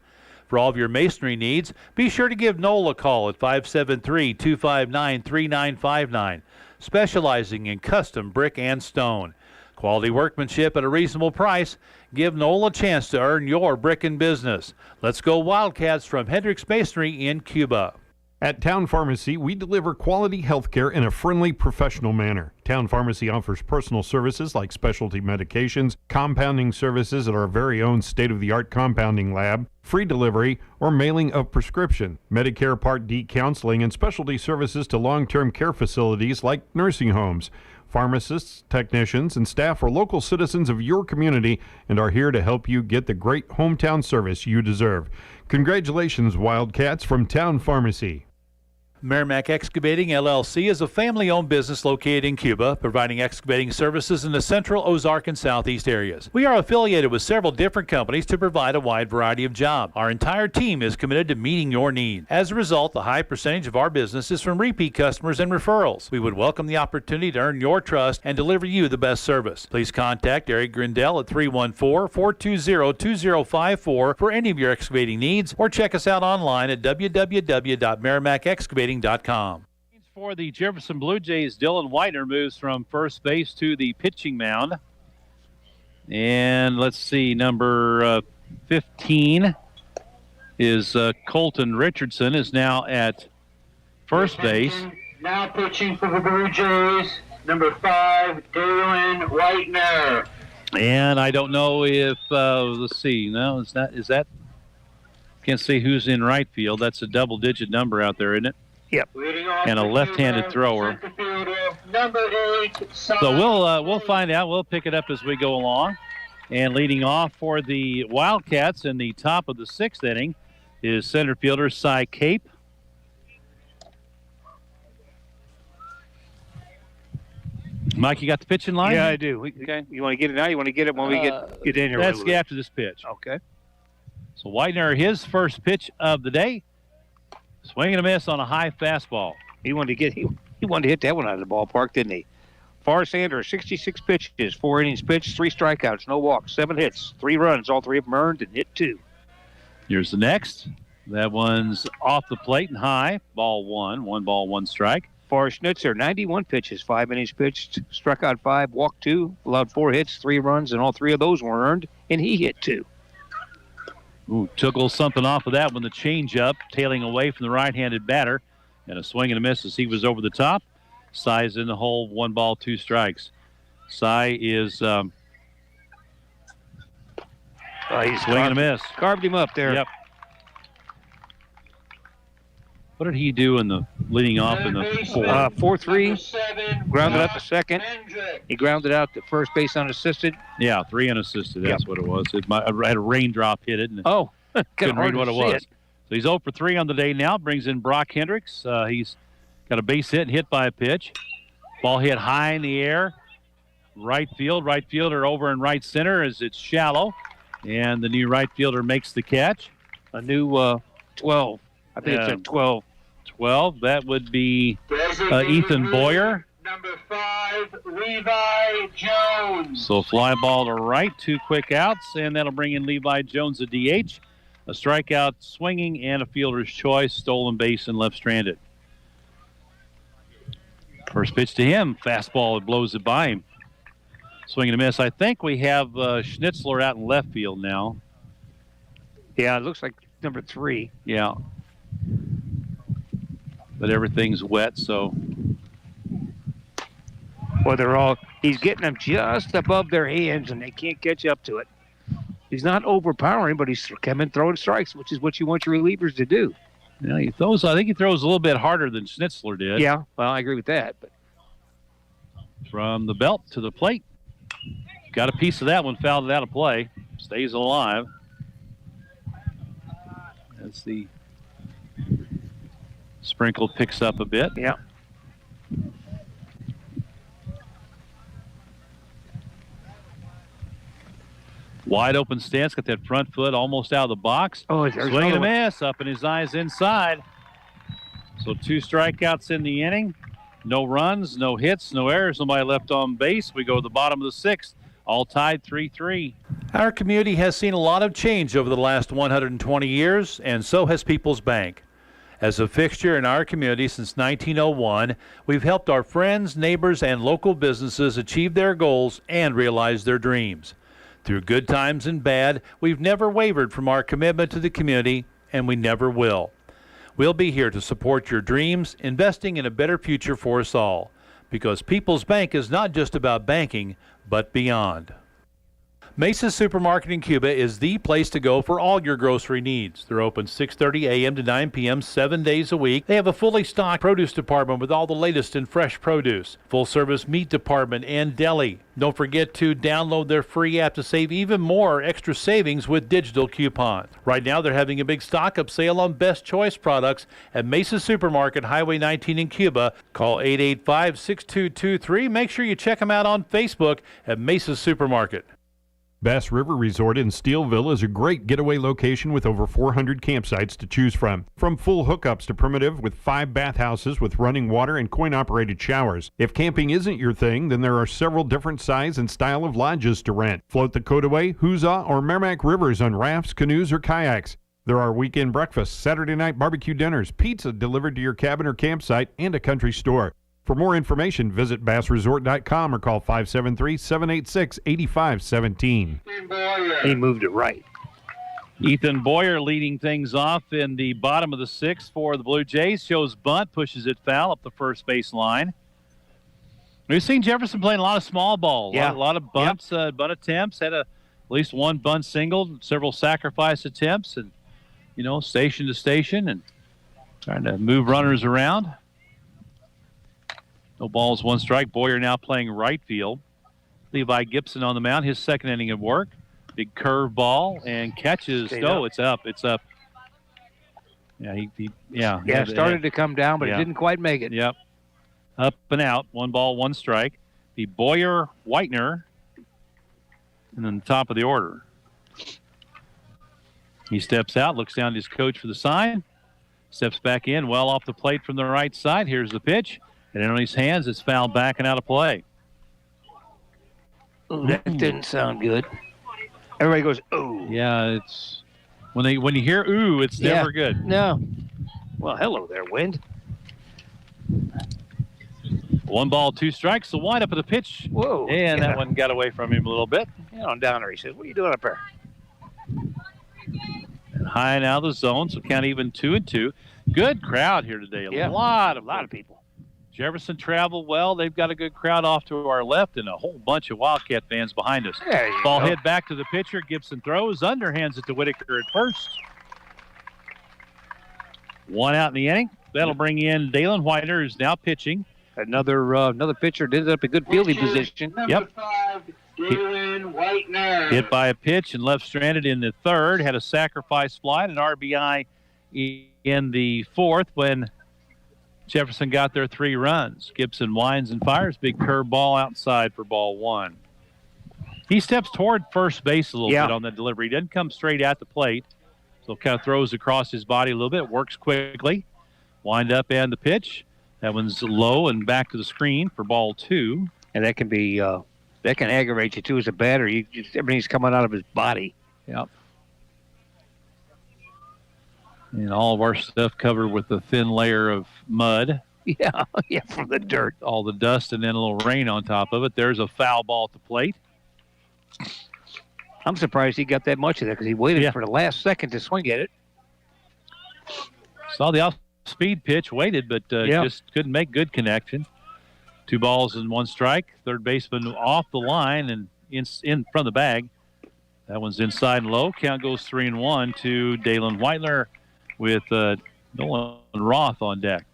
For all of your masonry needs, be sure to give Noel a call at 573-259-3959, specializing in custom brick and stone. Quality workmanship at a reasonable price. Give Noel a chance to earn your brick and business. Let's go Wildcats from Hendricks Masonry in Cuba. At Town Pharmacy, we deliver quality health care in a friendly, professional manner. Town Pharmacy offers personal services like specialty medications, compounding services at our very own state-of-the-art compounding lab, free delivery or mailing of prescription, Medicare Part D counseling, and specialty services to long-term care facilities like nursing homes. Pharmacists, technicians, and staff are local citizens of your community and are here to help you get the great hometown service you deserve. Congratulations, Wildcats from Town Pharmacy. Merrimack Excavating, LLC is a family-owned business located in Cuba, providing excavating services in the central Ozark and southeast areas. We are affiliated with several different companies to provide a wide variety of jobs. Our entire team is committed to meeting your needs. As a result, the high percentage of our business is from repeat customers and referrals. We would welcome the opportunity to earn your trust and deliver you the best service. Please contact Eric Grindell at 314-420-2054 for any of your excavating needs, or check us out online at www.merrimackexcavating.com. For the Jefferson Blue Jays, Dylan Whitener moves from first base to the pitching mound. And let's see, number 15 is Colton Richardson is now at first base. Now pitching for the Blue Jays, number 5, Dylan Whitener. And I don't know if, let's see, no, is that, can't see who's in right field. That's a double-digit number out there, isn't it? Yep. And a left-handed thrower. Number 8, So we'll find out. We'll pick it up as we go along. And leading off for the Wildcats in the top of the 6th inning, is center fielder Cy Cape. Mike, you got the pitch in line? Yeah, I do. Okay. You want to get it now? You want to get it when we get in here? Let's get after this pitch. Okay. So Widener, his first pitch of the day, swing and a miss on a high fastball. He wanted to hit that one out of the ballpark, didn't he? Forrest Sanders, 66 pitches, 4 innings pitched, 3 strikeouts, no walks, 7 hits, 3 runs, all 3 of them earned, and hit 2. Here's the next. That one's off the plate and high. Ball 1. 1 ball, 1 strike. Forrest Schnitzer, 91 pitches, 5 innings pitched, struck out 5, walked 2, allowed 4 hits, 3 runs, and all 3 of those were earned, and he hit 2. Ooh, took a little something off of that when the changeup, tailing away from the right-handed batter, and a swing and a miss as he was over the top. Cy's in the hole, 1 ball, 2 strikes. Cy is he's swing and a miss. Carved him up there. Yep. What did he do in the leading off in the 4-3, grounded out to second. He grounded out to first base unassisted. Yeah, 3 unassisted. That's what it was. I had a raindrop hit it. And couldn't read what it was. So he's 0 for 3 on the day now. Brings in Brock Hendricks. He's got a base hit and hit by a pitch. Ball hit high in the air. Right field. Right fielder over in right center as it's shallow. And the new right fielder makes the catch. A new 12. I think it's a 12. 12. That would be Ethan Boyer. Number 5, Levi Jones. So fly ball to right, 2 quick outs, and that'll bring in Levi Jones, a DH. A strikeout swinging and a fielder's choice, stolen base and left stranded. First pitch to him, fastball, it blows it by him. Swing and a miss. I think we have Schnitzler out in left field now. Yeah, it looks like number 3. Yeah. But everything's wet, so. Well, he's getting them just above their hands, and they can't catch up to it. He's not overpowering, but he's coming throwing strikes, which is what you want your relievers to do. Yeah, I think he throws a little bit harder than Schnitzler did. Yeah, well, I agree with that. But from the belt to the plate. Got a piece of that one, fouled it out of play. Stays alive. As the sprinkle picks up a bit. Yeah. Wide open stance, got that front foot almost out of the box. Oh, swing and a miss, up in his eyes inside. So 2 strikeouts in the inning. No runs, no hits, no errors, nobody left on base. We go to the bottom of the 6th, all tied 3-3. Our community has seen a lot of change over the last 120 years, and so has People's Bank. As a fixture in our community since 1901, we've helped our friends, neighbors, and local businesses achieve their goals and realize their dreams. Through good times and bad, we've never wavered from our commitment to the community, and we never will. We'll be here to support your dreams, investing in a better future for us all. Because People's Bank is not just about banking, but beyond. Mesa's Supermarket in Cuba is the place to go for all your grocery needs. They're open 6:30 a.m. to 9 p.m. 7 days a week. They have a fully stocked produce department with all the latest in fresh produce, full-service meat department, and deli. Don't forget to download their free app to save even more extra savings with digital coupons. Right now, they're having a big stock-up sale on Best Choice products at Mesa Supermarket, Highway 19 in Cuba. Call 885-6223. Make sure you check them out on Facebook at Mesa Supermarket. Bass River Resort in Steelville is a great getaway location with over 400 campsites to choose from. From full hookups to primitive with 5 bathhouses with running water and coin-operated showers. If camping isn't your thing, then there are several different size and style of lodges to rent. Float the Codaway, Huza, or Merrimack Rivers on rafts, canoes, or kayaks. There are weekend breakfasts, Saturday night barbecue dinners, pizza delivered to your cabin or campsite, and a country store. For more information, visit bassresort.com or call 573-786-8517. He moved it right. Ethan Boyer leading things off in the bottom of the 6th for the Blue Jays. Shows bunt, pushes it foul up the first base line. We've seen Jefferson playing a lot of small ball. Yeah. A lot of bunts, bunt attempts. Had at least one bunt single, several sacrifice attempts, and, station to station and trying to move runners around. No balls, 1 strike. Boyer now playing right field. Levi Gibson on the mound, his second inning of work. Big curve ball and catches. It's up. It's up. Yeah, started to come down, but it didn't quite make it. Yep. Up and out. 1 ball, 1 strike. The Boyer Whitener. And then the top of the order. He steps out, looks down to his coach for the sign. Steps back in, well off the plate from the right side. Here's the pitch. And in on his hands, it's fouled back and out of play. Ooh, that didn't sound good. Everybody goes, ooh. Yeah, it's when you hear ooh, it's never good. No. Well, hello there, wind. 1 ball, 2 strikes. The windup of the pitch. Whoa. And that one got away from him a little bit. On down there, he says, what are you doing up there? And high and out of the zone, so count even 2-2. Good crowd here today. A lot of people. Jefferson traveled well. They've got a good crowd off to our left and a whole bunch of Wildcat fans behind us. Ball hit back to the pitcher. Gibson throws, underhands it to Whitaker at first. 1 out in the inning. That'll bring in Dalen Whitener, who's now pitching. Another pitcher did up a good fielding position. Number 5, Dalen Whitener. Hit by a pitch and left stranded in the third. Had a sacrifice fly and an RBI in the fourth when Jefferson got their 3 runs. Gibson winds and fires. Big curve ball outside for ball 1. He steps toward first base a little bit on that delivery. He doesn't come straight at the plate. So kind of throws across his body a little bit. Works quickly. Wind up and the pitch. That one's low and back to the screen for ball 2. And that can be that can aggravate you too as a batter. Everything's coming out of his body. Yep. And all of our stuff covered with a thin layer of mud. Yeah, from the dirt. All the dust and then a little rain on top of it. There's a foul ball at the plate. I'm surprised he got that much of that because he waited for the last second to swing at it. Saw the off-speed pitch, waited, but just couldn't make good connection. 2 balls and 1 strike. Third baseman off the line and in front of the bag. That one's inside and low. Count goes 3-1 to Dalen Whitener with Nolan Roth on deck.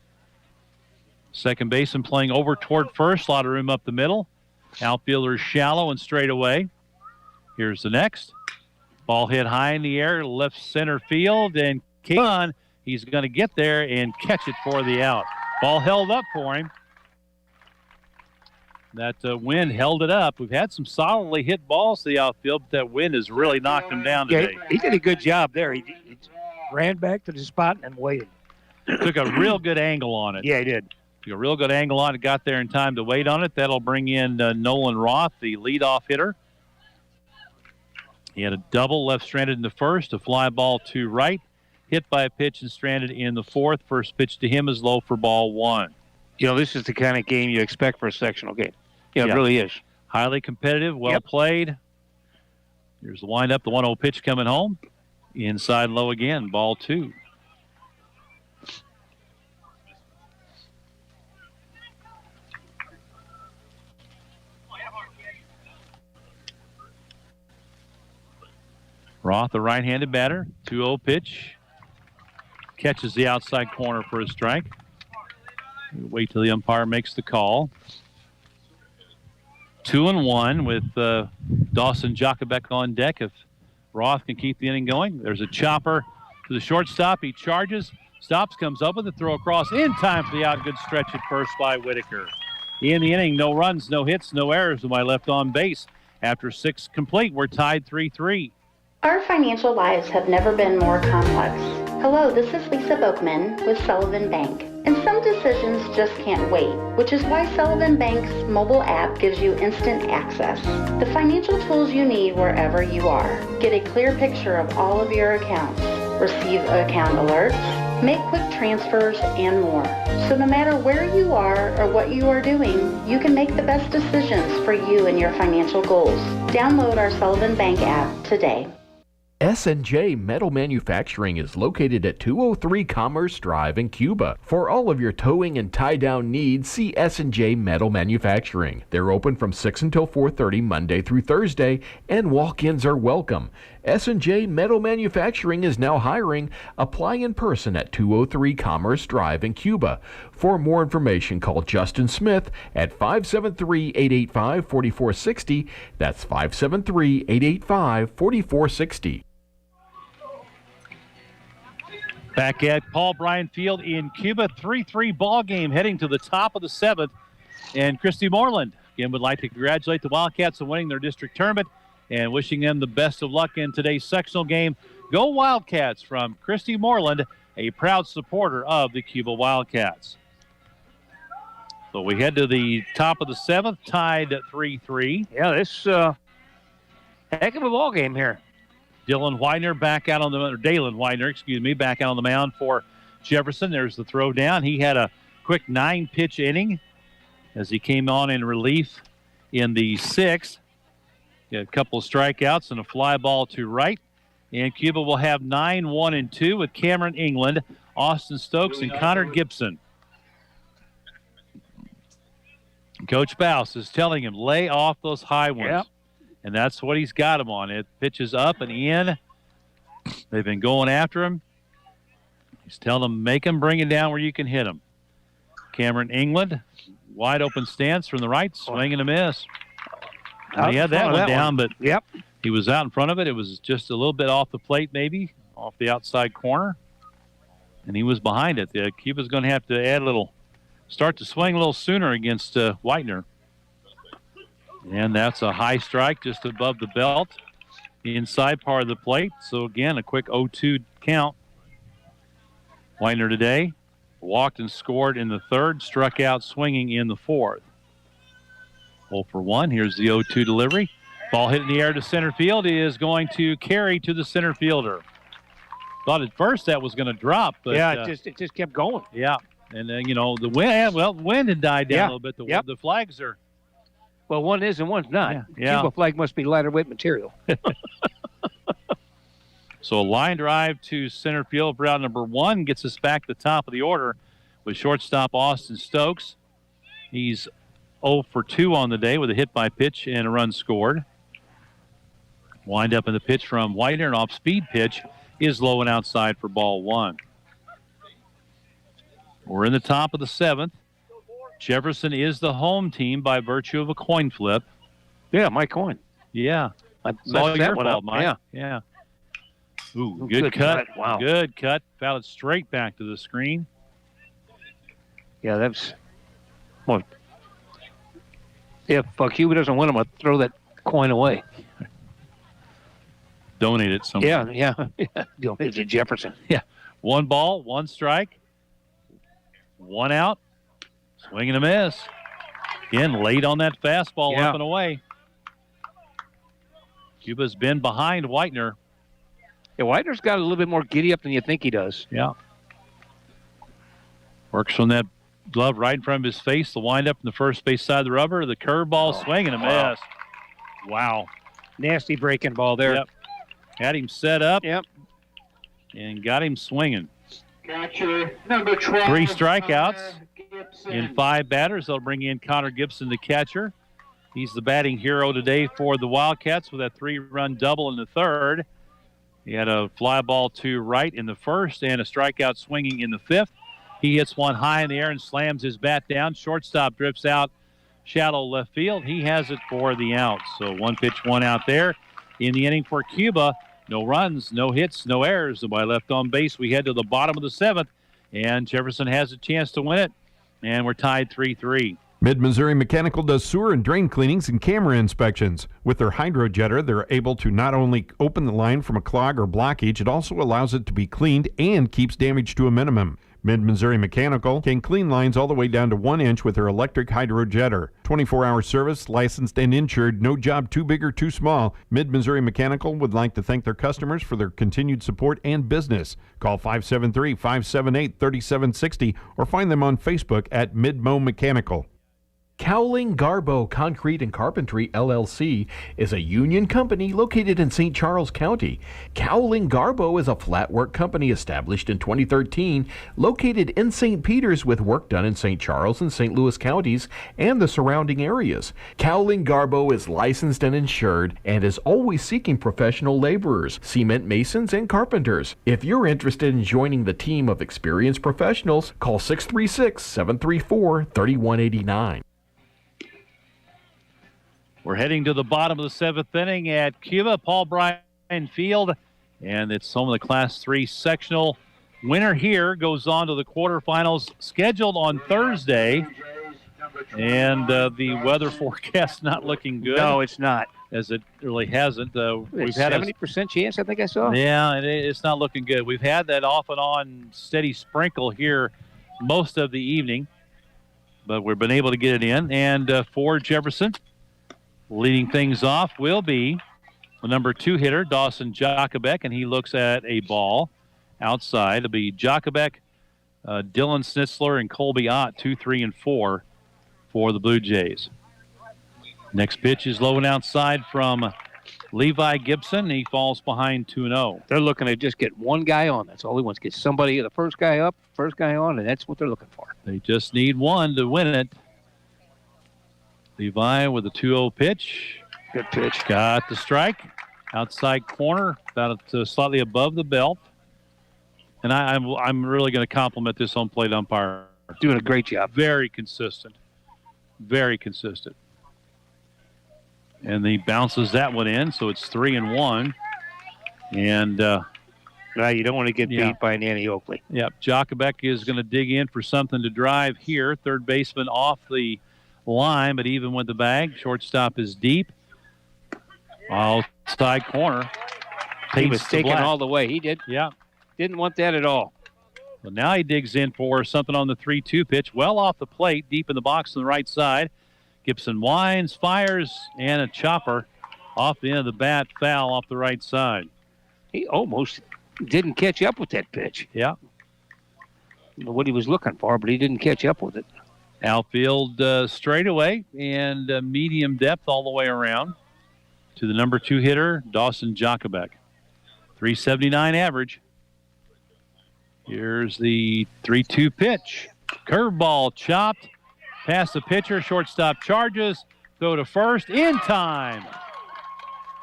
Second baseman playing over toward first. A lot of room up the middle. Outfielder is shallow and straight away. Here's the next. Ball hit high in the air, left center field, and Kayvon, he's going to get there and catch it for the out. Ball held up for him. That wind held it up. We've had some solidly hit balls to the outfield, but that wind has really knocked him down today. He did a good job there. He ran back to the spot and waited. Took a real good angle on it. Yeah, he did. Took a real good angle on it, got there in time to wait on it. That'll bring in Nolan Roth, the leadoff hitter. He had a double left stranded in the first, a fly ball to right, hit by a pitch and stranded in the fourth. First pitch to him is low for ball 1. This is the kind of game you expect for a sectional game. It really is. Highly competitive, well played. Here's the windup, the 1-0 pitch coming home. Inside low again, ball 2. Roth, the right-handed batter, 2-0 pitch. Catches the outside corner for a strike. Wait till the umpire makes the call. 2-1 with Dawson Jacobek on deck. If Roth can keep the inning going, there's a chopper to the shortstop. He charges, stops, comes up with a throw across in time for the out. Good stretch at first by Whitaker. In the inning, no runs, no hits, no errors with my left on base. After 6 complete, we're tied 3-3. Our financial lives have never been more complex. Hello, this is Lisa Boakman with Sullivan Bank. And some decisions just can't wait, which is why Sullivan Bank's mobile app gives you instant access. The financial tools you need wherever you are. Get a clear picture of all of your accounts. Receive account alerts, make quick transfers, and more. So no matter where you are or what you are doing, you can make the best decisions for you and your financial goals. Download our Sullivan Bank app today. S&J Metal Manufacturing is located at 203 Commerce Drive in Cuba. For all of your towing and tie-down needs, see S&J Metal Manufacturing. They're open from 6 until 4:30 Monday through Thursday, and walk-ins are welcome. S&J Metal Manufacturing is now hiring. Apply in person at 203 Commerce Drive in Cuba. For more information, call Justin Smith at 573-885-4460. That's 573-885-4460. Back at Paul Bryan Field in Cuba, 3-3 ball game heading to the top of the 7th. And Christy Moreland again would like to congratulate the Wildcats on winning their district tournament and wishing them the best of luck in today's sectional game. Go Wildcats from Christy Moreland, a proud supporter of the Cuba Wildcats. So we head to the top of the 7th, tied at 3-3. Yeah, this heck of a ball game here. Dalen Widener back out on the mound for Jefferson. There's the throw down. He had a quick 9-pitch inning as he came on in relief in the 6th. He had a couple of strikeouts and a fly ball to right. And Cuba will have 9-1-2 with Cameron England, Austin Stokes, and Connor Gibson. Coach Bouse is telling him, lay off those high ones. Yep. And that's what he's got him on. It pitches up and in. They've been going after him. He's telling them, make him bring it down where you can hit him. Cameron England, wide open stance from the right, swing and a miss. And he had that one down, but he was out in front of it. It was just a little bit off the plate, maybe, off the outside corner. And he was behind it. Cuba's going to have to start to swing a little sooner against Widener. And that's a high strike just above the belt, the inside part of the plate. So, again, a quick 0-2 count. Widener today walked and scored in the 3rd, struck out swinging in the 4th. 0-for-1. Here's the 0-2 delivery. Ball hit in the air to center field. He is going to carry to the center fielder. Thought at first that was going to drop. But, it just kept going. Yeah. And then, the wind had died down a little bit. The flags are. Well, one is and one's not. Yeah. Cuba flag must be lighter weight material. So a line drive to center field for out number 1 gets us back to the top of the order with shortstop Austin Stokes. He's 0-for-2 on the day with a hit by pitch and a run scored. Wind up in the pitch from Widener, an off-speed pitch is low and outside for ball 1. We're in the top of the 7th. Jefferson is the home team by virtue of a coin flip. Yeah, my coin. Yeah. I messed that one up, Mike. Yeah. Ooh, good cut. Wow. Good cut. Fouled it straight back to the screen. Yeah, that's... Well, if Cuba doesn't win, I'm going to throw that coin away. Donate it somewhere. Yeah. Donate it to Jefferson. Yeah. 1 ball, 1 strike. 1 out. Swing and a miss. Again, late on that fastball up and away. Cuba's been behind Widener. Yeah, Widener's got a little bit more giddy up than you think he does. Yeah. Works from that glove right in front of his face. The windup from the first base side of the rubber. The curveball, swing and a miss. Wow. Nasty breaking ball there. Yep. Had him set up. Yep. And got him swinging. Catcher number 12. 3 strikeouts in 5 batters. They'll bring in Connor Gibson, the catcher. He's the batting hero today for the Wildcats with that 3-run double in the 3rd. He had a fly ball to right in the 1st and a strikeout swinging in the 5th. He hits one high in the air and slams his bat down. Shortstop drifts out shallow left field. He has it for the out. So 1 pitch, 1 out there. In the inning for Cuba, no runs, no hits, no errors. Nobody left on base. We head to the bottom of the 7th, and Jefferson has a chance to win it. And we're tied 3-3. Mid-Missouri Mechanical does sewer and drain cleanings and camera inspections. With their hydrojetter, they're able to not only open the line from a clog or blockage, it also allows it to be cleaned and keeps damage to a minimum. Mid-Missouri Mechanical can clean lines all the way down to 1 inch with their electric hydrojetter. 24-hour service, licensed and insured, no job too big or too small. Mid-Missouri Mechanical would like to thank their customers for their continued support and business. Call 573-578-3760 or find them on Facebook at Midmo Mechanical. Cowling Garbo Concrete and Carpentry, LLC, is a union company located in St. Charles County. Cowling Garbo is a flat work company established in 2013, located in St. Peters with work done in St. Charles and St. Louis counties and the surrounding areas. Cowling Garbo is licensed and insured and is always seeking professional laborers, cement masons, and carpenters. If you're interested in joining the team of experienced professionals, call 636-734-3189. We're heading to the bottom of the 7th inning at Cuba, Paul Bryan Field, and it's home of the Class 3 sectional. Winner here goes on to the quarterfinals scheduled on Thursday. And the weather forecast not looking good. No, it's not. As it really hasn't. We've had a 70% chance, I think I saw. Yeah, it's not looking good. We've had that off and on steady sprinkle here most of the evening, but we've been able to get it in. And for Jefferson, leading things off will be the number 2 hitter, Dawson Jacobek, and he looks at a ball outside. It'll be Jacobek, Dylan Schnitzler, and Colby Ott, 2, 3, and 4 for the Blue Jays. Next pitch is low and outside from Levi Gibson. He falls behind 2-0. They're looking to just get one guy on. That's all he wants. Get somebody, the first guy up, first guy on, and that's what they're looking for. They just need one to win it. Levi with a 2-0 pitch. Good pitch. Got the strike. Outside corner, about slightly above the belt. And I'm really going to compliment this home plate umpire. Doing a great job. Very consistent. Very consistent. And he bounces that one in, so it's 3-1. And now you don't want to get beat by Nanny Oakley. Yep, Jacobek is going to dig in for something to drive here. Third baseman off the line, but even with the bag, shortstop is deep. Outside corner. He was taken all the way. He did. Yeah. Didn't want that at all. Well, now he digs in for something on the 3-2 pitch. Well off the plate, deep in the box on the right side. Gibson winds, fires, and a chopper off the end of the bat, foul off the right side. He almost didn't catch up with that pitch. Yeah. What he was looking for, but he didn't catch up with it. Outfield straightaway and medium depth all the way around to the number 2 hitter, Dawson Jacobek. 379 average. Here's the 3-2 pitch. Curveball chopped. Past the pitcher, shortstop charges. Throw to first in time.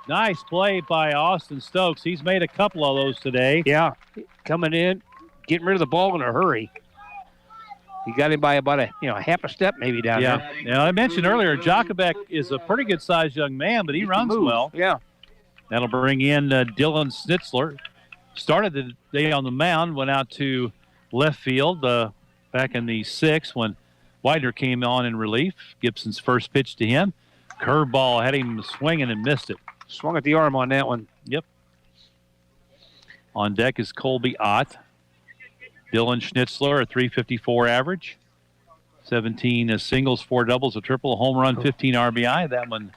Nice play by Austin Stokes. He's made a couple of those today. Yeah, coming in, getting rid of the ball in a hurry. He got him by about a half a step maybe down there. Now I mentioned earlier, Jacobek is a pretty good-sized young man, but he runs well. Yeah. That'll bring in Dylan Schnitzler. Started the day on the mound, went out to left field back in the 6th when Widener came on in relief. Gibson's first pitch to him. Curveball had him swinging and missed it. Swung at the arm on that one. Yep. On deck is Colby Ott. Dylan Schnitzler, a 354 average. 17 singles, 4 doubles, a triple, a home run, 15 RBI. That one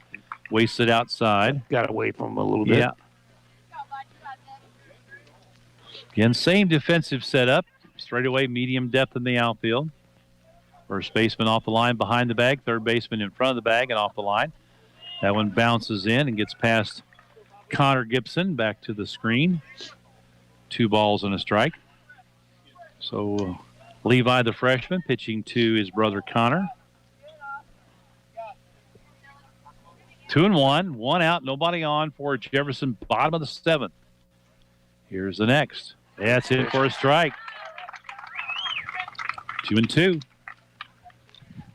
wasted outside. Got away from him a little bit. Yeah. Again, same defensive setup. Straight away, medium depth in the outfield. First baseman off the line behind the bag. Third baseman in front of the bag and off the line. That one bounces in and gets past Connor Gibson back to the screen. 2 balls and a strike. So Levi, the freshman, pitching to his brother Connor. 2-1, 1 out, nobody on for Jefferson, bottom of the 7th. Here's the next. That's in for a strike. 2-2.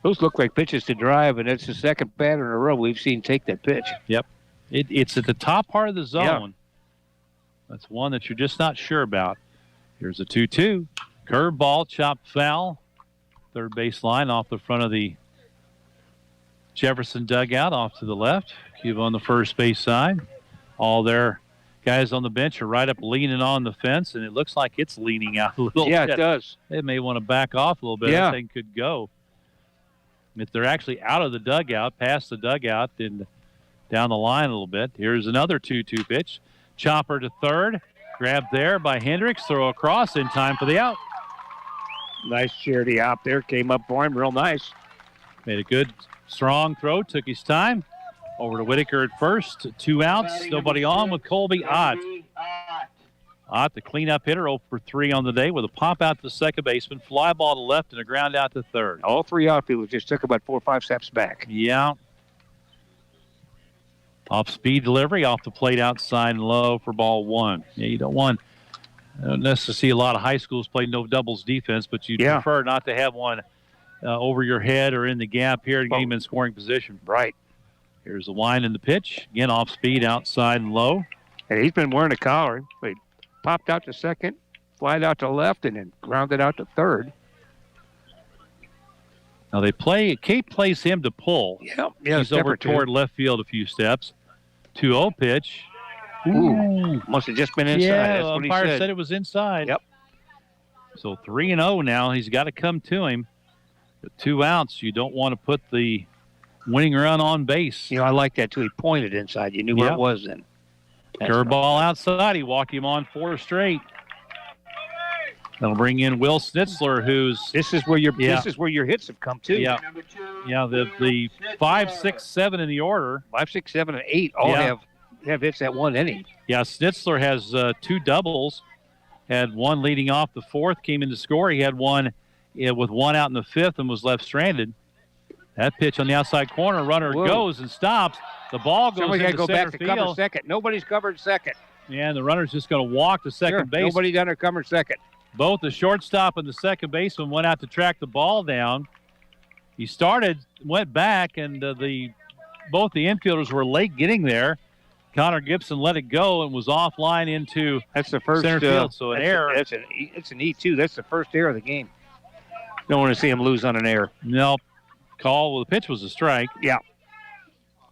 Those look like pitches to drive, and it's the second batter in a row we've seen take that pitch. Yep. It's at the top part of the zone. Yeah. That's one that you're just not sure about. Here's a 2-2. Curveball, chopped foul. Third base line off the front of the Jefferson dugout off to the left. Cuba on the first base side. All their guys on the bench are right up leaning on the fence, and it looks like it's leaning out a little bit. Yeah, it does. They may want to back off a little bit. Yeah. That thing could go. If they're actually out of the dugout, past the dugout, then down the line a little bit. Here's another 2-2 pitch. Chopper to third. Grabbed there by Hendricks. Throw across in time for the out. Nice charity hop there. Came up for him real nice. Made a good, strong throw. Took his time. Over to Whitaker at first. 2 outs. Nobody on with Colby Ott. Ott, the cleanup hitter, 0 for 3 on the day with a pop out to the second baseman, fly ball to left, and a ground out to third. All 3 outfielders just took about 4 or 5 steps back. Yeah. Off-speed delivery, off the plate outside and low for ball 1. Yeah, you don't necessarily see a lot of high schools play no doubles defense, but you prefer not to have one over your head or in the gap here to get him in scoring position. Right. Here's the wind and the pitch. Again, off-speed outside and low. And he's been wearing a collar. Wait. Popped out to second, flied out to left and then grounded out to third. Now Cape plays him to pull. Yeah, he's over toward left field a few steps. 2-0 pitch. Ooh, must have just been inside. Yeah, That's the what he umpire said. said it was inside. Yep. So 3-0 now. He's got to come to him. With 2 outs, you don't want to put the winning run on base. I like that too. He pointed inside. You knew where it was then. Curveball outside. He walked him on 4 straight. That'll bring in Will Schnitzler, who's this is where your hits have come to. Yeah, the 5, 6, 7 in the order. 5, 6, 7, and 8 all have hits that 1 inning. Yeah, Schnitzler has 2 doubles. Had 1 leading off the 4th, came in to score. He had 1 with 1 out in the 5th and was left stranded. That pitch on the outside corner, runner goes and stops. The ball goes Somebody's into got to go center back to field. cover second. Nobody's covered second. Yeah, and the runner's just going to walk to second base. Nobody down there covered second. Both the shortstop and the second baseman went out to track the ball down. He went back, and both the infielders were late getting there. Connor Gibson let it go and was offline into that's the first center field. So an error. It's an E2. That's the first error of the game. Don't want to see him lose on an error. Nope. The pitch was a strike. Yeah.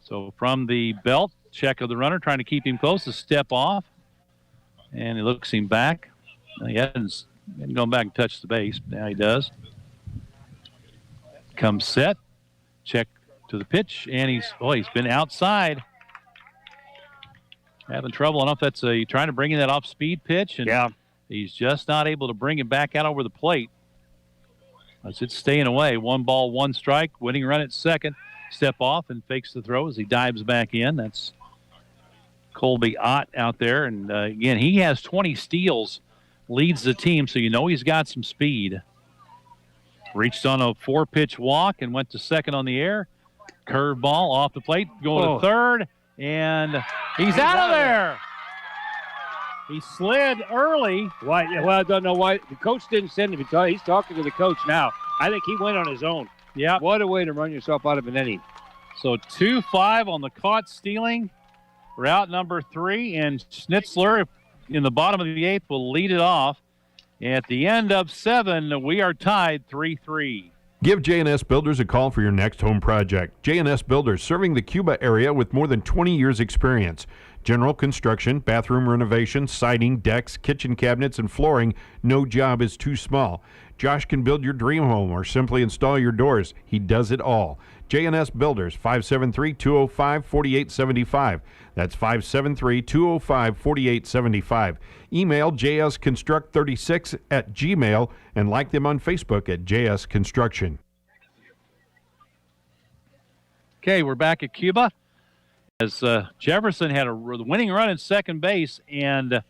So from the belt, check of the runner, trying to keep him close, a step off. And he looks him back. He hadn't gone back and touched the base. Now he does. Comes set. Check to the pitch. And he's been outside. Having trouble. I don't know if that's trying to bring in that off-speed pitch. And he's just not able to bring it back out over the plate. As it's staying away. 1 ball, 1 strike. Winning run at second. Step off and fakes the throw as he dives back in. That's Colby Ott out there. And again, he has 20 steals. Leads the team, so he's got some speed. Reached on a 4-pitch walk and went to second on the air. Curveball off the plate, going to third, and he's out of there. He slid early. Why? Well, I don't know why. The coach didn't send him. He's talking to the coach now. I think he went on his own. Yeah. What a way to run yourself out of an inning. So 2-5 on the caught stealing. Route number 3, and Schnitzler in the bottom of the 8th will lead it off. At the end of 7, we are tied 3-3. Give J&S Builders a call for your next home project. J&S Builders, serving the Cuba area with more than 20 years experience. General construction, bathroom renovation, siding, decks, kitchen cabinets, and flooring. No job is too small. Josh can build your dream home or simply install your doors. He does it all. J&S Builders, 573-205-4875. That's 573-205-4875. Email jsconstruct36@gmail and like them on Facebook at JS Construction. Okay, we're back at Cuba. As Jefferson had a winning run at second base, and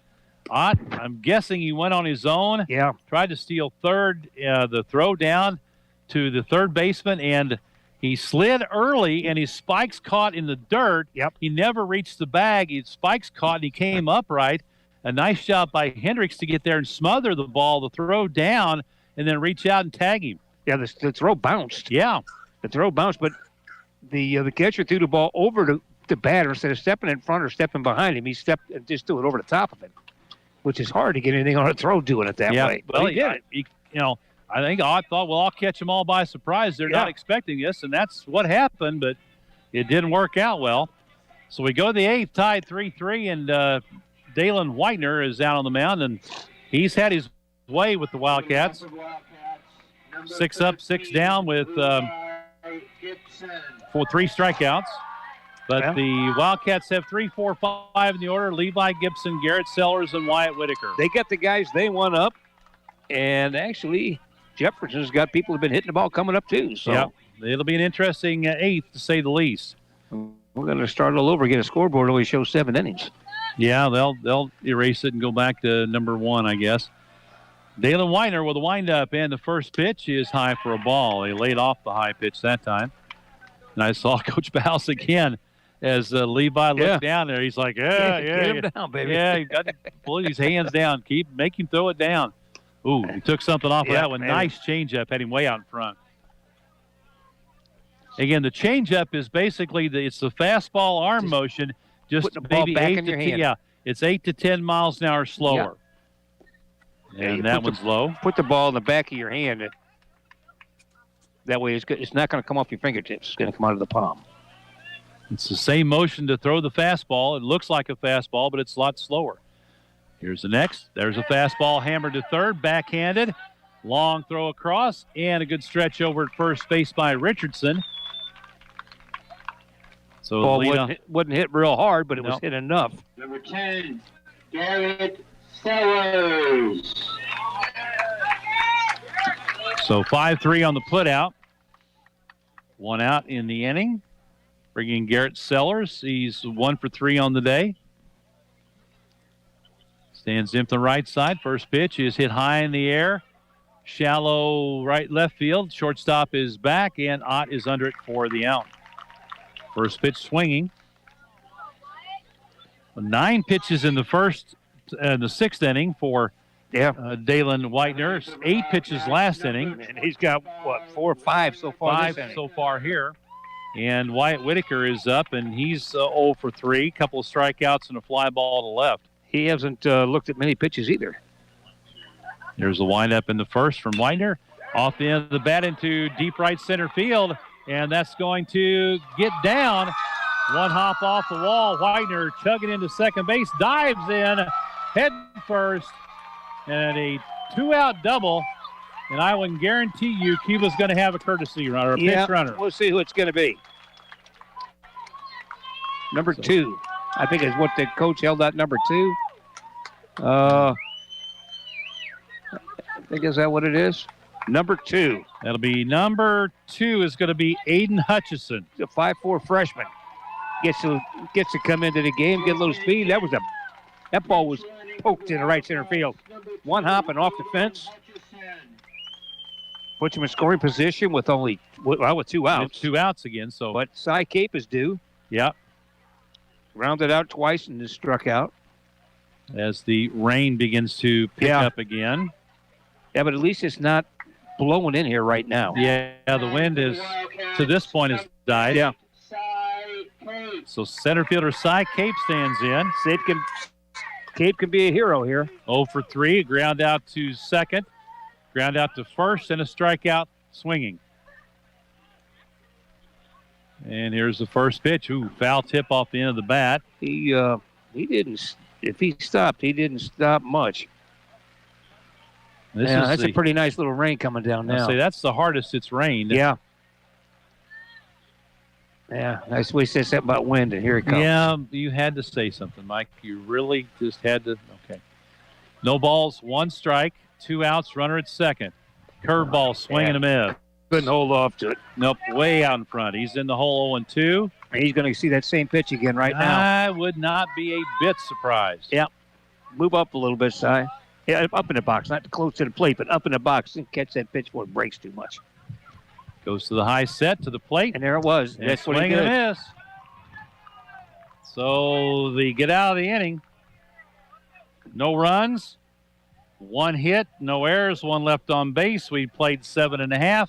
Ott, I'm guessing he went on his own. Yeah. Tried to steal third, the throw down to the third baseman, and he slid early, and his spikes caught in the dirt. Yep. He never reached the bag. His spikes caught, and he came upright. A nice job by Hendricks to get there and smother the ball, the throw down, and then reach out and tag him. Yeah, the throw bounced. Yeah. The throw bounced, but the catcher threw the ball over to the batter instead of stepping in front or stepping behind him. He stepped and just threw it over the top of him, which is hard to get anything on a throw doing it that way. Well, he did it. I think Ott thought, well, I'll catch them all by surprise. They're not expecting this, and that's what happened, but it didn't work out well. So we go to the 8th, tied 3-3, and Dalen Whitener is out on the mound, and he's had his way with the Wildcats. 6 up, 6 down with 3 strikeouts. But the Wildcats have 3, 4, 5 in the order. Levi Gibson, Garrett Sellers, and Wyatt Whitaker. They got the guys they want up, and actually Jefferson's got people who've been hitting the ball coming up too. So it'll be an interesting 8th, to say the least. We're going to start all over, get a scoreboard only shows 7 innings. Yeah, they'll erase it and go back to number 1, I guess. Dalen Weiner with a windup, and the first pitch is high for a ball. He laid off the high pitch that time. And I saw Coach Baus again as Levi looked down there. He's like, get him down, baby. Yeah, he got to pull his hands down. Make him throw it down. Ooh, he took something off of that one. Nice changeup, had him way out in front. Again, the changeup is basically it's the fastball arm motion, just putting the ball maybe back 8 in to your 10. hand. Yeah, it's 8 to 10 miles an hour slower. And that one's low. Put the ball in the back of your hand. That way it's not going to come off your fingertips. It's going to come out of the palm. It's the same motion to throw the fastball. It looks like a fastball, but it's a lot slower. Here's the next. There's a fastball hammered to third, backhanded. Long throw across, and a good stretch over at first base by Richardson. So ball wasn't hit real hard, but it was hit enough. Number 10, Garrett Sellers. So 5-3 on the putout. 1 out in the inning. Bringing Garrett Sellers. He's 1 for 3 on the day. Stands in the right side. First pitch is hit high in the air. Shallow right left field. Shortstop is back, and Ott is under it for the out. First pitch swinging. 9 pitches in the sixth inning for Dalen Whitener. 8 pitches last inning. And he's got, 4 or 5 so far? 5 so far here. And Wyatt Whitaker is up, and he's 0 for 3. Couple of strikeouts and a fly ball to left. He hasn't looked at many pitches either. There's a windup in the first from Whitener. Off the end of the bat into deep right center field, and that's going to get down. 1 hop off the wall. Whitener chugging into second base, dives in head first, and a 2-out double. And I would guarantee you Cuba's going to have a courtesy runner, a pitch runner. We'll see who it's going to be. Number 2. I think is what the coach held out, number 2. I think is that what it is? Number 2. That'll be number 2 is going to be Aiden Hutchison. The 5'4" freshman. Gets to come into the game, get a little speed. That ball was poked in the right center field. 1 hop and off the fence. Puts him in scoring position with only with 2 outs. It's 2 outs again. So, but Cy Cape is due. Yeah. Rounded out twice and is struck out. As the rain begins to pick up again. Yeah, but at least it's not blowing in here right now. Yeah, the wind is, to this point, has died. Yeah. So center fielder Cy Cape stands in. Cape can be a hero here. 0 for 3, ground out to second. Ground out to first, and a strikeout swinging. And here's the first pitch. Ooh, foul tip off the end of the bat. He didn't. If he stopped, he didn't stop much. That's a pretty nice little rain coming down now. I'll say that's the hardest it's rained. Yeah. Yeah, nice way to say something about wind, and here it comes. Yeah, you had to say something, Mike. You really just had to. Okay. No balls, 1 strike, 2 outs, runner at second. Curveball, swing and a miss. Couldn't hold off to it. Nope, way out in front. He's in the hole 0-2. He's going to see that same pitch again right now. I would not be a bit surprised. Yeah. Move up a little bit, Si. Yeah, up in the box, not close to the plate, but up in the box and catch that pitch before it breaks too much. Goes to the high set, to the plate. And there it was. And that's what he swing did. and a miss. So they get out of the inning. No runs, 1 hit, no errors, 1 left on base. We played 7.5.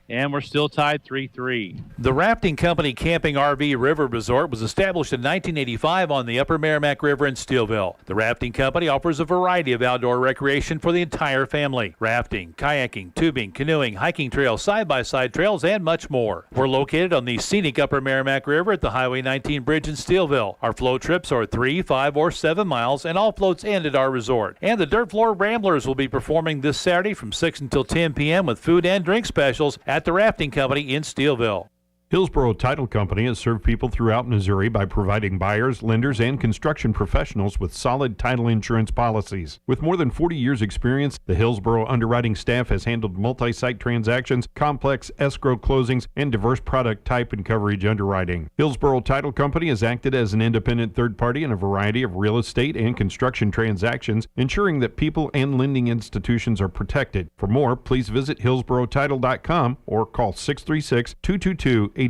And we're still tied 3-3. The Rafting Company Camping RV River Resort was established in 1985 on the Upper Merrimack River in Steelville. The Rafting Company offers a variety of outdoor recreation for the entire family. Rafting, kayaking, tubing, canoeing, hiking trails, side-by-side trails, and much more. We're located on the scenic Upper Merrimack River at the Highway 19 bridge in Steelville. Our float trips are 3, 5, or 7 miles, and all floats end at our resort. And the Dirt Floor Ramblers will be performing this Saturday from 6 until 10 p.m. with food and drink specials at the Rafting Company in Steelville. Hillsborough Title Company has served people throughout Missouri by providing buyers, lenders, and construction professionals with solid title insurance policies. With more than 40 years' experience, the Hillsborough underwriting staff has handled multi-site transactions, complex escrow closings, and diverse product type and coverage underwriting. Hillsborough Title Company has acted as an independent third party in a variety of real estate and construction transactions, ensuring that people and lending institutions are protected. For more, please visit hillsboroughtitle.com or call 636-222-8623.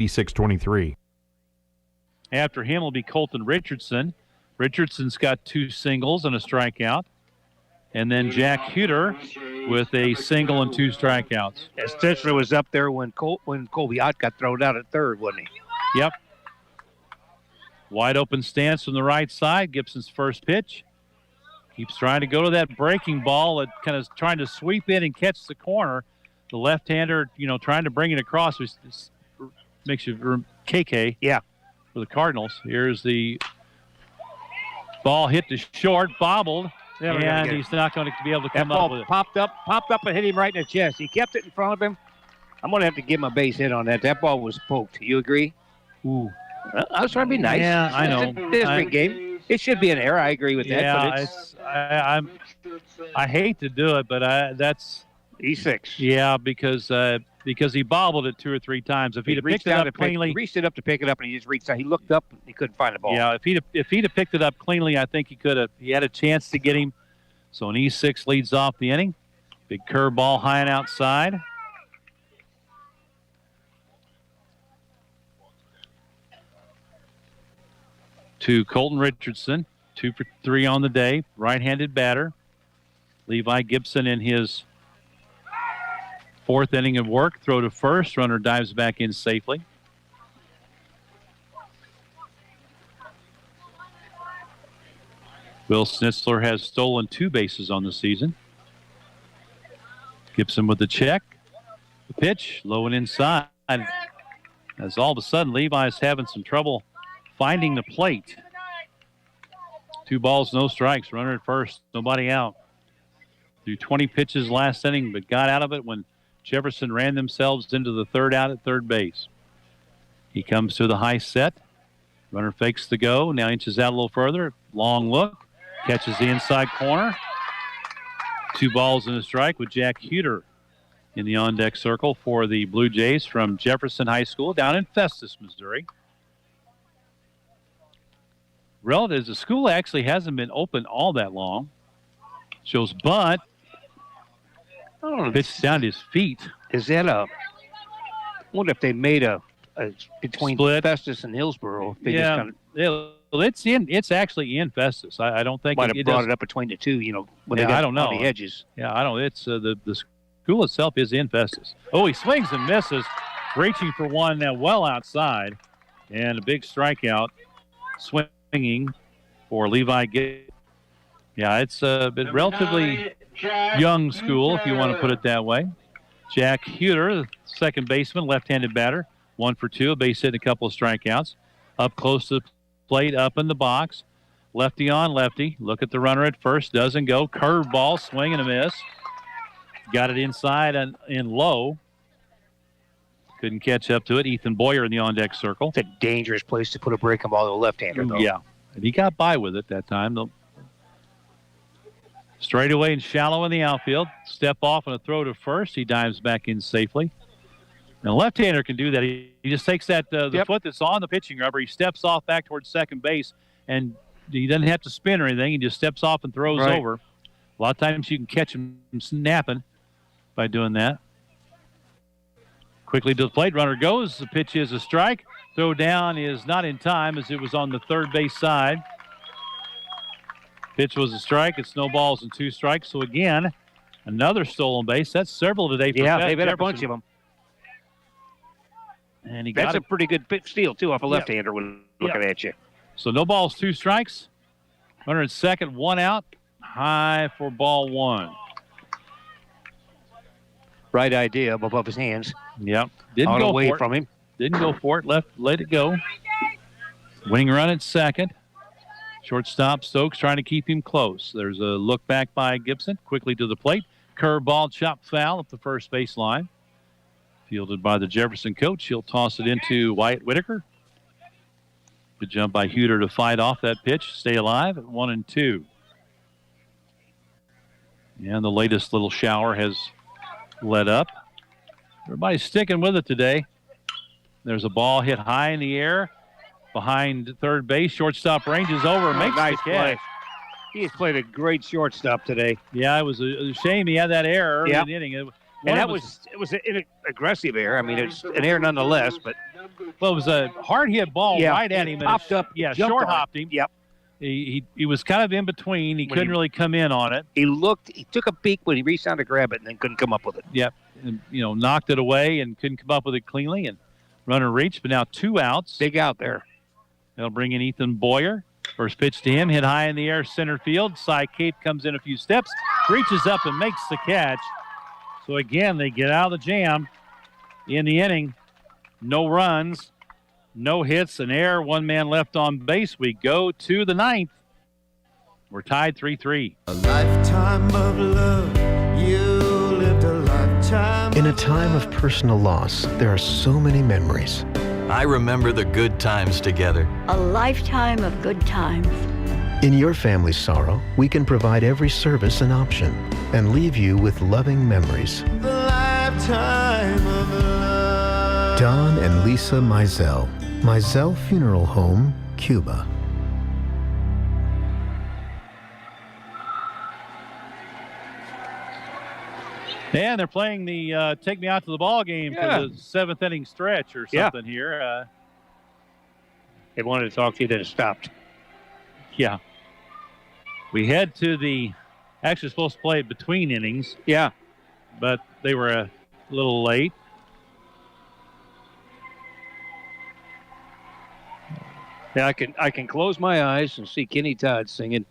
After him will be Colton Richardson. Richardson's got 2 singles and a strikeout. And then Jack Huter with a single and 2 strikeouts. Stetzer was up there when Colby Ott got thrown out at third, wasn't he? Yep. Wide open stance from the right side. Gibson's first pitch. Keeps trying to go to that breaking ball, that kind of trying to sweep in and catch the corner. The left-hander, trying to bring it across, which makes you KK. Yeah. For the Cardinals. Here's the ball hit to short, bobbled, and he's not going to be able to come up with it. Popped up and hit him right in the chest. He kept it in front of him. I'm going to have to give him a base hit on that. That ball was poked. You agree? Ooh. I was trying to be nice. Yeah, I know. It's a district game. It should be an error. I agree with that. Yeah, but I hate to do it, but that's E6. Yeah, because he bobbled it 2 or 3 times. If he'd have picked it up cleanly, he reached it up to pick it up, and he just reached out. He looked up, and he couldn't find the ball. Yeah, if he'd have picked it up cleanly, I think he could have. He had a chance to get him. So an E6 leads off the inning. Big curveball high and outside. To Colton Richardson, 2 for 3 on the day, right-handed batter. Levi Gibson in his 4th inning of work. Throw to first. Runner dives back in safely. Will Snitzler has stolen 2 bases on the season. Gibson with the check. The pitch, low and inside. As all of a sudden, Levi's having some trouble finding the plate. 2 balls, no strikes. Runner at first, nobody out. Threw 20 pitches last inning, but got out of it when Jefferson ran themselves into the 3rd out at third base. He comes to the high set. Runner fakes the go. Now inches out a little further. Long look. Catches the inside corner. 2 balls and a strike with Jack Huter in the on-deck circle for the Blue Jays from Jefferson High School down in Festus, Missouri. Relatives, the school actually hasn't been open all that long. Shows bunt. I don't know. Pitch down to his feet. Is that I wonder if they made a between split. Festus and Hillsborough. It's actually in Festus. I don't think might have brought it up between the two. When they got I don't know on the edges. Yeah, I don't. It's the school itself is in Festus. Oh, he swings and misses, reaching for one well outside, and a big strikeout. Swinging for Levi Gibson. Yeah, it's been relatively young school, if you want to put it that way. Jack Huter, the second baseman, left-handed batter, 1 for 2, a base hit and a couple of strikeouts. Up close to the plate, up in the box. Lefty on lefty. Look at the runner at first. Doesn't go. Curveball, swing and a miss. Got it inside and in low. Couldn't catch up to it. Ethan Boyer in the on-deck circle. It's a dangerous place to put a breaking ball to a left-hander, though. Yeah, and he got by with it that time. Straight away and shallow in the outfield. Step off and a throw to first. He dives back in safely. And a left-hander can do that. He just takes that the foot that's on the pitching rubber. He steps off back towards second base, and he doesn't have to spin or anything. He just steps off and throws over. A lot of times you can catch him snapping by doing that. Quickly to the plate. Runner goes. The pitch is a strike. Throw down is not in time as it was on the third base side. Pitch was a strike. It's no balls and 2 strikes. So again, another stolen base. That's several today for they've had Jefferson. a bunch of them. And he That's a pretty good steal, too, off a left-hander when looking at you. So no balls, 2 strikes. Runner at second, 1 out. High for ball 1. Right idea above his hands. Yep. Didn't go away for it. from him. Didn't go for it. Let it go. Winning run at second. Shortstop Stokes trying to keep him close. There's a look back by Gibson. Quickly to the plate. Curveball, chop foul at the first base line. Fielded by the Jefferson coach. He'll toss it into Wyatt Whitaker. Good jump by Huter to fight off that pitch. Stay alive at 1-2. And the latest little shower has let up. Everybody's sticking with it today. There's a ball hit high in the air behind third base. Shortstop ranges over and makes nice the catch. play. He has played a great shortstop today. Yeah, it was a shame he had that error early in the inning. And it was an aggressive error. I mean, it's an error nonetheless, but it was a hard hit ball right at him. Popped up. Yeah, short hopped him. Yep. He was kind of in between. He couldn't really come in on it. He took a peek when he reached down to grab it and then couldn't come up with it. Yep. And, knocked it away and couldn't come up with it cleanly. And runner reached, but now 2 outs. Big out there. They'll bring in Ethan Boyer. First pitch to him, hit high in the air, center field. Cy Cape comes in a few steps, reaches up and makes the catch. So again, they get out of the jam in the inning. No runs, no hits, an error, one man left on base. We go to the ninth. We're tied 3-3. A lifetime of love, you lived a lifetime. In a time of personal loss, there are so many memories. I remember the good times together. A lifetime of good times. In your family's sorrow, we can provide every service and option and leave you with loving memories. The lifetime of love. Don and Lisa Mizell, Mizell Funeral Home, Cuba. And they're playing the take me out to the ball game for the seventh inning stretch or something here. They wanted to talk to you, then it stopped. Yeah. We head to the actually supposed to play it between innings. Yeah. But they were a little late. Yeah, I can close my eyes and see Kenny Todd singing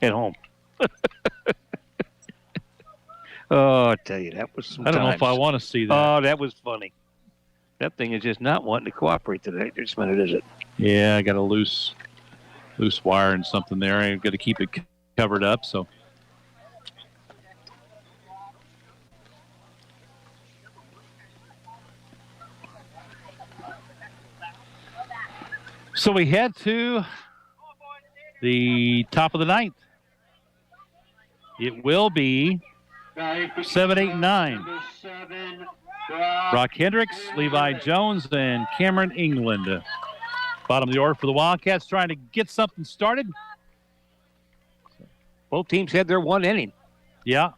at home. Oh, I tell you, that was some I don't know times. if I want to see that. Oh, that was funny. That thing is just not wanting to cooperate today this minute, is it? Yeah, I got a loose wire and something there. I've got to keep it covered up. So we head to the top of the ninth. It will be 7, 8, 9. Brock Hendricks, Levi Jones, and Cameron England. Bottom of the order for the Wildcats, trying to get something started. Both teams had their one inning. Yeah.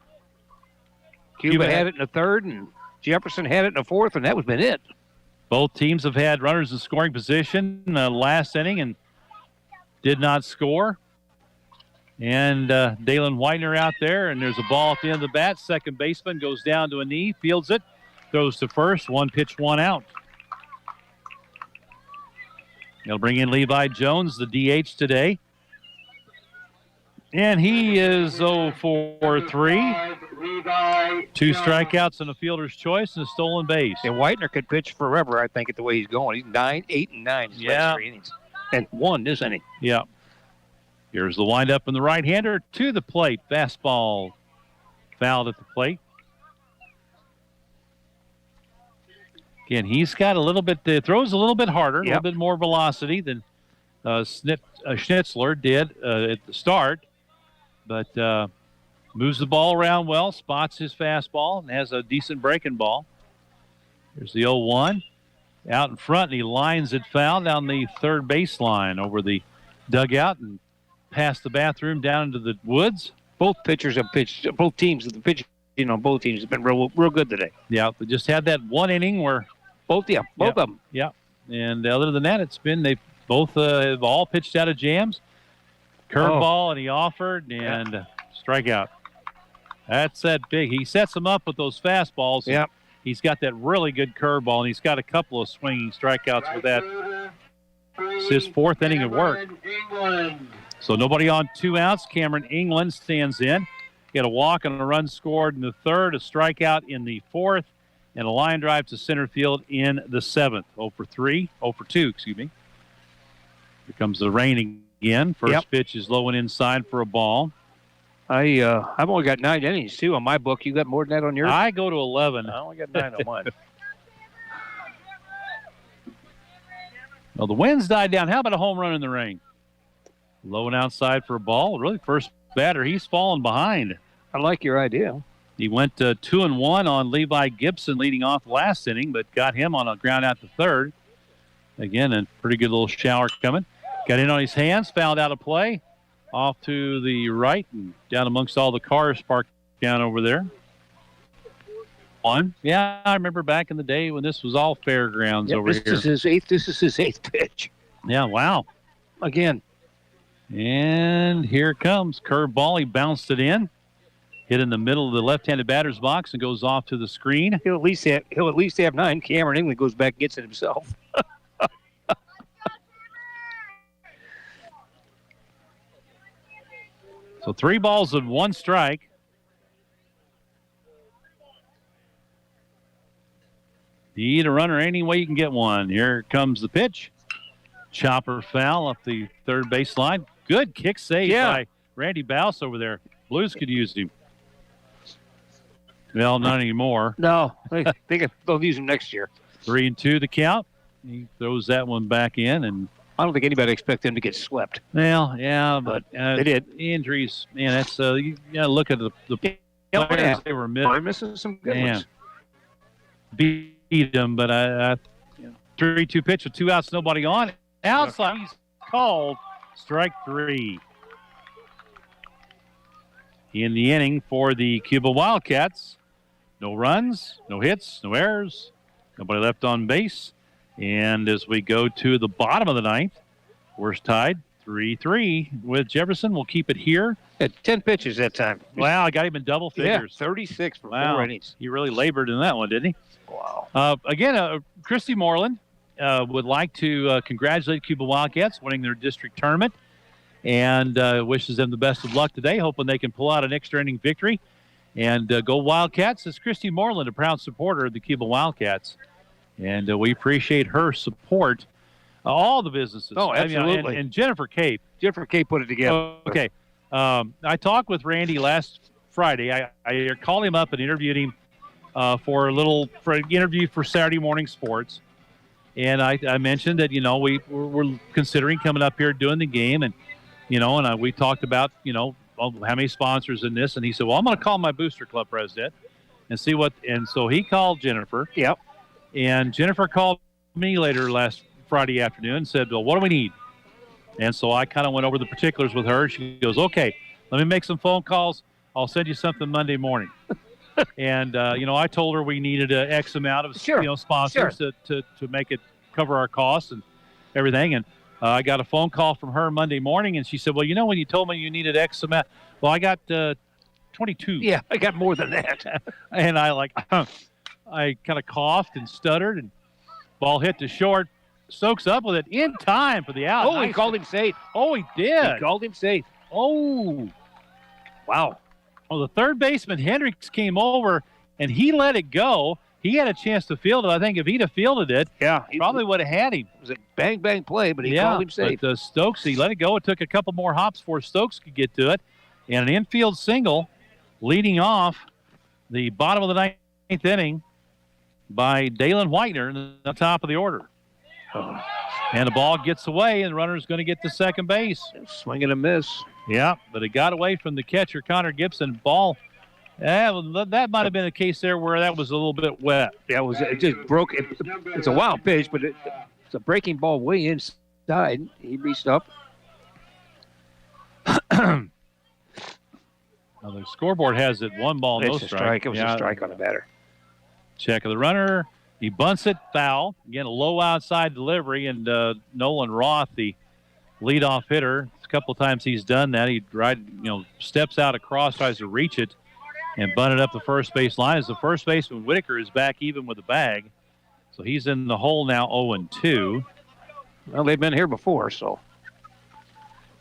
Cuba had it in the third, and Jefferson had it in the fourth, and that was been it. Both teams have had runners in scoring position last inning and did not score. And Dalen Whitener out there, and there's a ball at the end of the bat. Second baseman goes down to a knee, fields it, throws to first. One pitch, one out. They'll bring in Levi Jones, the DH today. And he is 0 for 3. 2 strikeouts and a fielder's choice and a stolen base. And Whitener could pitch forever, I think, at the way he's going. He's 9, 8, and 9. Yeah. 3 innings. And won this inning. Yeah. Here's the windup from the right-hander to the plate. Fastball fouled at the plate. Again, he's got a little bit, throws a little bit harder, a little bit more velocity than Schnitzler did at the start. But moves the ball around well, spots his fastball, and has a decent breaking ball. Here's the 0-1. Out in front, and he lines it foul down the third baseline over the dugout and past the bathroom down into the woods. Both pitchers have pitched. Both teams have pitched. Both teams have been real good today. Yeah, they just had that one inning where both of them. Yeah, and other than that, they both have all pitched out of jams. Curveball, and he offered, and strikeout. That's that big. He sets them up with those fastballs. Yeah. He's got that really good curveball, and he's got a couple of swinging strikeouts with that. It's his fourth inning of work. So nobody on 2 outs. Cameron England stands in. Get a walk and a run scored in the third, a strikeout in the fourth, and a line drive to center field in the seventh. 0 for 2, excuse me. Here comes the rain again. First pitch is low and inside for a ball. I've only got 9 innings, too, on my book. You got more than that on yours? I go to 11. I only got 9 on mine. Well, the wind's died down. How about a home run in the rain? Low and outside for a ball. Really, first batter, he's fallen behind. I like your idea. He went 2-1 on Levi Gibson leading off last inning, but got him on a ground out to third. Again, a pretty good little shower coming. Got in on his hands, fouled out of play. Off to the right and down amongst all the cars parked down over there. One. Yeah, I remember back in the day when this was all fairgrounds over here. This is his eighth pitch. Yeah, wow. Again. And here it comes. Curveball. He bounced it in. Hit in the middle of the left-handed batter's box and goes off to the screen. He'll at least have 9. Cameron England goes back and gets it himself. So 3 balls and 1 strike. Need a runner any way you can get one. Here comes the pitch. Chopper foul up the third baseline. Good kick save by Randy Bouse over there. Blues could use him. Well, not anymore. No, they'll use him next year. 3-2 the count. He throws that one back in, and I don't think anybody expected them to get swept. Well, yeah, but they did. Injuries, man. That's you gotta look at the players they were missing. I'm missing some good ones. Beat them, but 3-2 pitch with 2 outs, nobody on. Outside, he's called strike 3. In the inning for the Cuba Wildcats, no runs, no hits, no errors, nobody left on base. And as we go to the bottom of the ninth, we're tied 3-3 with Jefferson. We'll keep it here. At 10 pitches that time. Wow, I got him in double figures. 36 for 4 innings. He really labored in that one, didn't he? Wow. Again, Christy Moreland would like to congratulate Cuba Wildcats winning their district tournament and wishes them the best of luck today, hoping they can pull out an extra inning victory and go Wildcats. It's Christy Moreland, a proud supporter of the Cuba Wildcats. And we appreciate her support. All the businesses. Oh, absolutely. And Jennifer Cape. Jennifer Cape put it together. Okay. I talked with Randy last Friday. I called him up and interviewed him for an interview for Saturday Morning Sports. And I mentioned that, we're considering coming up here doing the game. And, we talked about, how many sponsors in this. And he said, well, I'm going to call my booster club president and see what. And so he called Jennifer. Yep. And Jennifer called me later last Friday afternoon and said, well, what do we need? And so I kind of went over the particulars with her. She goes, okay, let me make some phone calls. I'll send you something Monday morning. And, I told her we needed X amount of sponsors to make it cover our costs and everything. And I got a phone call from her Monday morning, and she said, well, when you told me you needed X amount, well, I got 22. Yeah, I got more than that. And I kind of coughed and stuttered, and ball hit to short. Stokes up with it in time for the out. Oh, he called him safe. Oh, he did. He called him safe. Oh. Wow. Well, the third baseman, Hendricks, came over, and he let it go. He had a chance to field it. I think if he'd have fielded it, he probably would have had him. It was a bang play, but he called him safe. But Stokes, he let it go. It took a couple more hops before Stokes could get to it. And an infield single leading off the bottom of the ninth inning by Dalen Whitener in the top of the order. And the ball gets away, and the runner's going to get to second base. Swing and a miss. Yeah, but it got away from the catcher, Connor Gibson. Ball, that might have been a case there where that was a little bit wet. Yeah, it just broke. It's a wild pitch, but it's a breaking ball way inside. He reached up. Now the scoreboard has it 1 ball, no strike. It was a strike on the batter. Check of the runner. He bunts it foul. Again, a low outside delivery, and Nolan Roth, the leadoff hitter, a couple of times he's done that. He steps out across, tries to reach it, and bunt it up the first base line. As the first baseman, Whitaker, is back even with the bag. So he's in the hole now, 0-2. Well, they've been here before, so.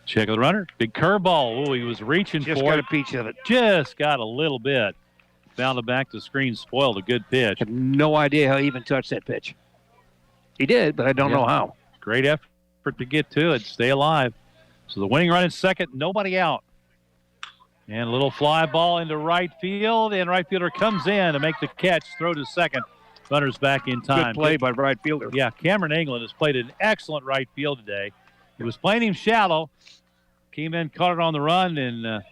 Check of the runner. Big curveball. Oh, he was reaching for it. Just got a piece of it. Just got a little bit. Found it back to the screen, spoiled a good pitch. I have no idea how he even touched that pitch. He did, but I don't know how. Great effort to get to it, stay alive. So the winning run in second, nobody out. And a little fly ball into right field, and right fielder comes in to make the catch, throw to second. Runner's back in time. Good play by right fielder. Yeah, Cameron England has played an excellent right field today. He was playing him shallow, came in, caught it on the run, and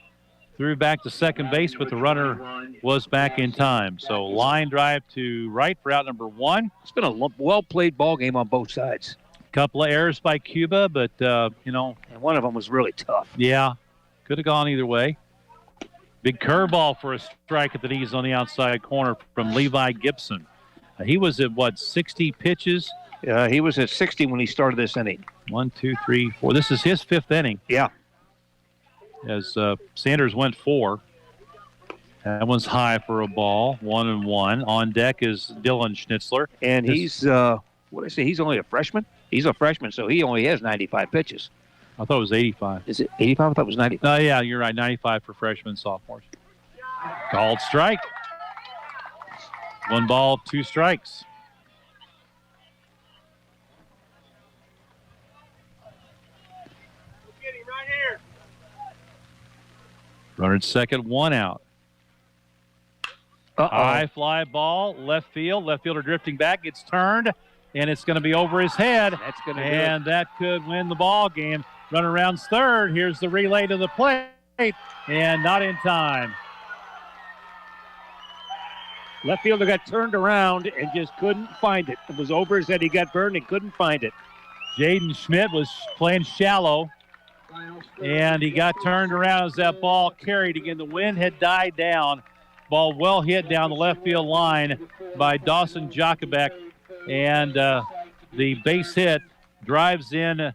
threw back to second base, but the runner was back in time. So line drive to right for out number 1. It's been a well-played ball game on both sides. Couple of errors by Cuba, but, And one of them was really tough. Yeah, could have gone either way. Big curveball for a strike at the knees on the outside corner from Levi Gibson. He was at, 60 pitches? He was at 60 when he started this inning. 1, 2, 3, 4. This is his 5th inning. Yeah. As Sanders went 4. That one's high for a ball, 1-1. On deck is Dylan Schnitzler. And he's, he's only a freshman? He's a freshman, so he only has 95 pitches. I thought it was 85. Is it 85? I thought it was 90. Yeah, you're right. 95 for freshmen and sophomores. Called strike. 1 ball, 2 strikes. Runner at second, 1 out. High fly ball, left field. Left fielder drifting back. It's turned, and it's going to be over his head. That's going to and that could win the ball game. Runner rounds third. Here's the relay to the plate, and not in time. Left fielder got turned around and just couldn't find it. It was over his head. He got burned and couldn't find it. Jaden Schmidt was playing shallow, and he got turned around as that ball carried. Again, the wind had died down. Ball well hit down the left field line by Dawson Jacobek, and the base hit drives in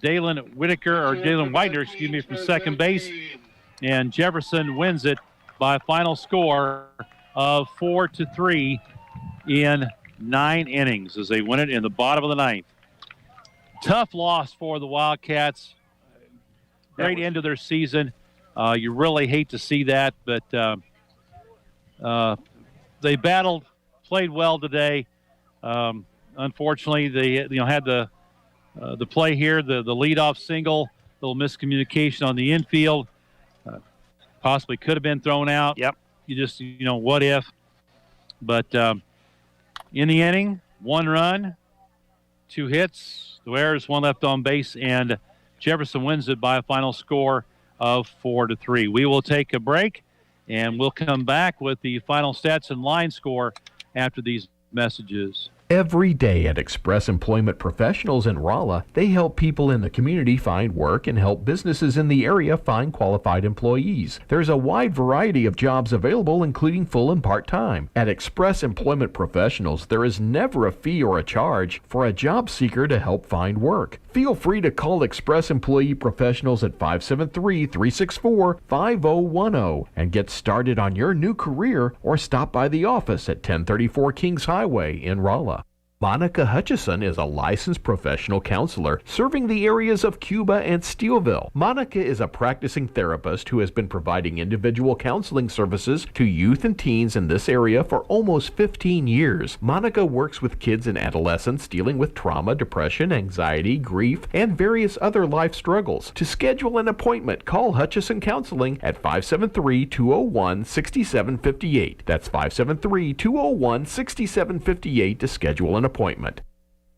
Dalen Whitener, from second base, and Jefferson wins it by a final score of 4-3 in 9 innings as they win it in the bottom of the 9th. Tough loss for the Wildcats. Great end of their season. You really hate to see that, but they battled, played well today. Unfortunately, they had the play here, the leadoff single, little miscommunication on the infield. Possibly could have been thrown out. Yep. You just, what if? But in the inning, 1 run, 2 hits, 2 errors, 1 left on base, and Jefferson wins it by a final score of 4-3. We will take a break, and we'll come back with the final stats and line score after these messages. Every day at Express Employment Professionals in Rolla, they help people in the community find work and help businesses in the area find qualified employees. There's a wide variety of jobs available, including full and part-time. At Express Employment Professionals, there is never a fee or a charge for a job seeker to help find work. Feel free to call Express Employee Professionals at 573-364-5010 and get started on your new career, or stop by the office at 1034 Kings Highway in Rolla. Monica Hutchison is a licensed professional counselor serving the areas of Cuba and Steelville. Monica is a practicing therapist who has been providing individual counseling services to youth and teens in this area for almost 15 years. Monica works with kids and adolescents dealing with trauma, depression, anxiety, grief, and various other life struggles. To schedule an appointment, call Hutchison Counseling at 573-201-6758. That's 573-201-6758 to schedule an appointment.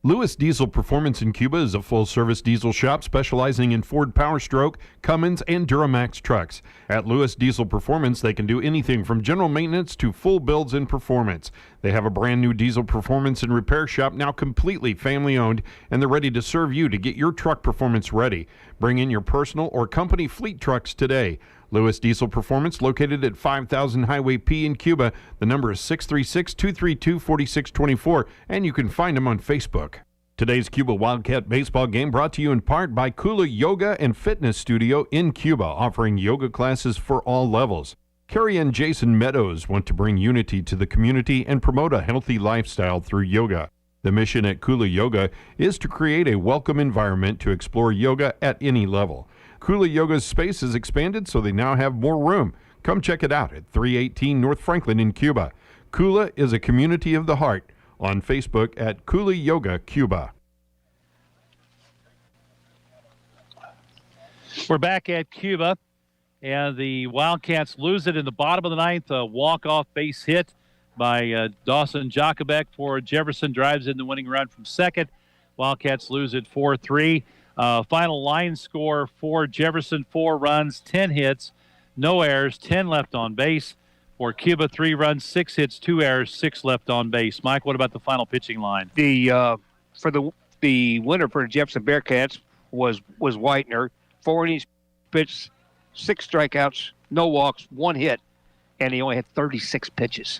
Lewis Diesel Performance in Cuba is a full-service diesel shop specializing in Ford Power Stroke, Cummins, and Duramax trucks. At Lewis Diesel Performance, they can do anything from general maintenance to full builds and performance. They have a brand new diesel performance and repair shop now completely family-owned, and they're ready to serve you to get your truck performance ready. Bring in your personal or company fleet trucks today. Lewis Diesel Performance, located at 5000 Highway P in Cuba. The number is 636-232-4624, and you can find them on Facebook. Today's Cuba Wildcat baseball game brought to you in part by Kula Yoga and Fitness Studio in Cuba, offering yoga classes for all levels. Carrie and Jason Meadows want to bring unity to the community and promote a healthy lifestyle through yoga. The mission at Kula Yoga is to create a welcome environment to explore yoga at any level. Kula Yoga's space is expanded, so they now have more room. Come check it out at 318 North Franklin in Cuba. Kula is a community of the heart. On Facebook at Kula Yoga Cuba. We're back at Cuba, and the Wildcats lose it in the bottom of the 9th. A walk-off base hit by Dawson Jacobek for Jefferson, drives in the winning run from second. Wildcats lose it 4-3. Final line score for Jefferson, 4 runs, 10 hits, no errors, 10 left on base. For Cuba, 3 runs, 6 hits, 2 errors, 6 left on base. Mike, what about the final pitching line? The winner for the Jefferson Bearcats was Whitener. 4 innings pitched, 6 strikeouts, no walks, 1 hit, and he only had 36 pitches.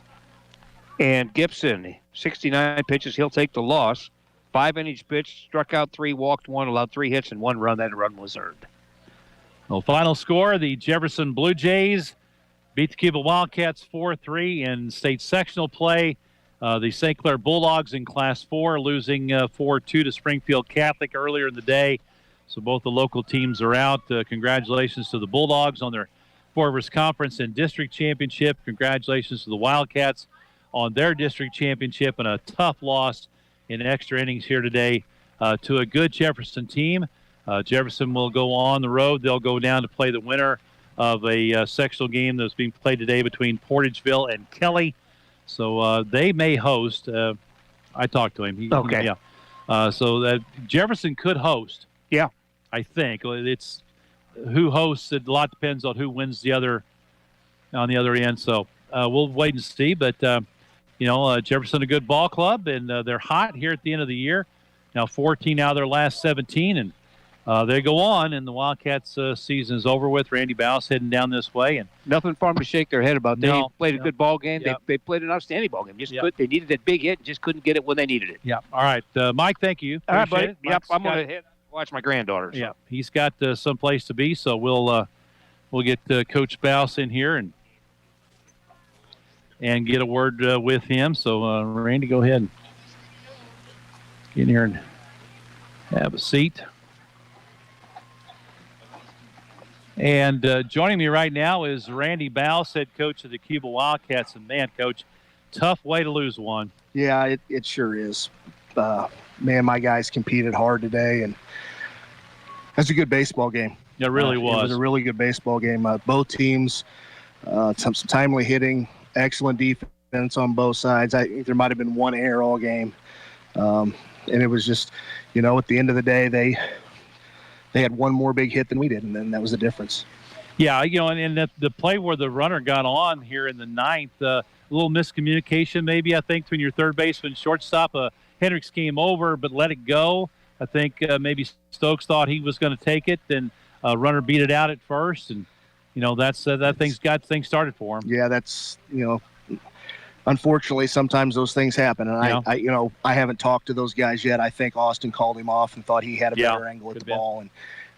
And Gibson, 69 pitches, he'll take the loss. 5 innings pitched, struck out 3, walked 1, allowed 3 hits and 1 run. That run was earned. Well, final score, the Jefferson Blue Jays beat the Cuba Wildcats 4-3 in state sectional play. The St. Clair Bulldogs in Class 4 losing 4-2 to Springfield Catholic earlier in the day. So both the local teams are out. Congratulations to the Bulldogs on their Four Rivers Conference and District Championship. Congratulations to the Wildcats on their District Championship, and a tough loss in extra innings here today to a good Jefferson team. Jefferson will go on the road. They'll go down to play the winner of a sectional game that's being played today between Portageville and Kelly. So they may host. I talked to him. Okay. So that Jefferson could host. Yeah. I think it's who hosts. A lot depends on who wins on the other end. So we'll wait and see. But Jefferson a good ball club, and they're hot here at the end of the year. Now 14 out of their last 17, and they go on. And the Wildcats season is over with. Randy Bouse heading down this way, and nothing for them to shake their head about. They played a good ball game. Yep. They played an outstanding ball game. They needed that big hit, just couldn't get it when they needed it. Yeah. All right, Mike. Thank you. All right, buddy. Appreciate it. Yep. Mike's I'm going to watch my granddaughter. So. Yeah, he's got some place to be, so we'll get Coach Bouse in here and get a word with him. So, Randy, go ahead and get in here and have a seat. And joining me right now is Randy Bouse, head coach of the Cuba Wildcats. And, man, Coach, tough way to lose one. Yeah, it sure is. Man, my guys competed hard today, and that's a good baseball game. It really was. It was a really good baseball game. Both teams, some timely hitting, excellent defense on both sides. I think there might have been one error all game. And it was just, at the end of the day, they had one more big hit than we did, and then that was the difference. Yeah, and the play where the runner got on here in the ninth, a little miscommunication maybe, I think, between your third baseman and shortstop. Hendricks came over but let it go. I think maybe Stokes thought he was going to take it, and runner beat it out at first, and that thing's got things started for him. Yeah, that's unfortunately sometimes those things happen, and I haven't talked to those guys yet. I think Austin called him off and thought he had a better angle at the ball,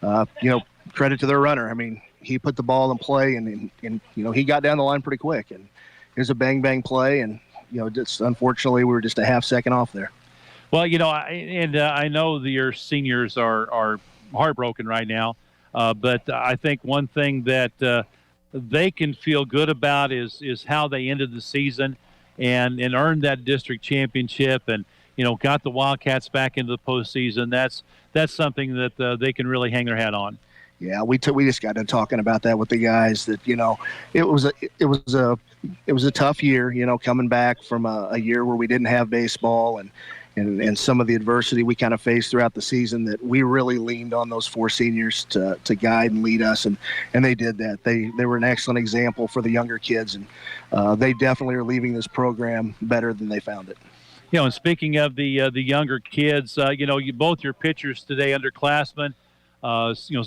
and credit to their runner. I mean, he put the ball in play, and he got down the line pretty quick, and here's a bang play, and just unfortunately we were just a half second off there. Well, I know that your seniors are heartbroken right now, but I think one thing that they can feel good about is how they ended the season and earned that district championship, and got the Wildcats back into the postseason. That's something that they can really hang their hat on. Yeah, we just got done talking about that with the guys. That it was a tough year. Coming back from a year where we didn't have baseball and some of the adversity we kind of faced throughout the season, that we really leaned on those four seniors to guide and lead us, and they did that. They were an excellent example for the younger kids, and they definitely are leaving this program better than they found it. And speaking of the younger kids, both your pitchers today, underclassmen,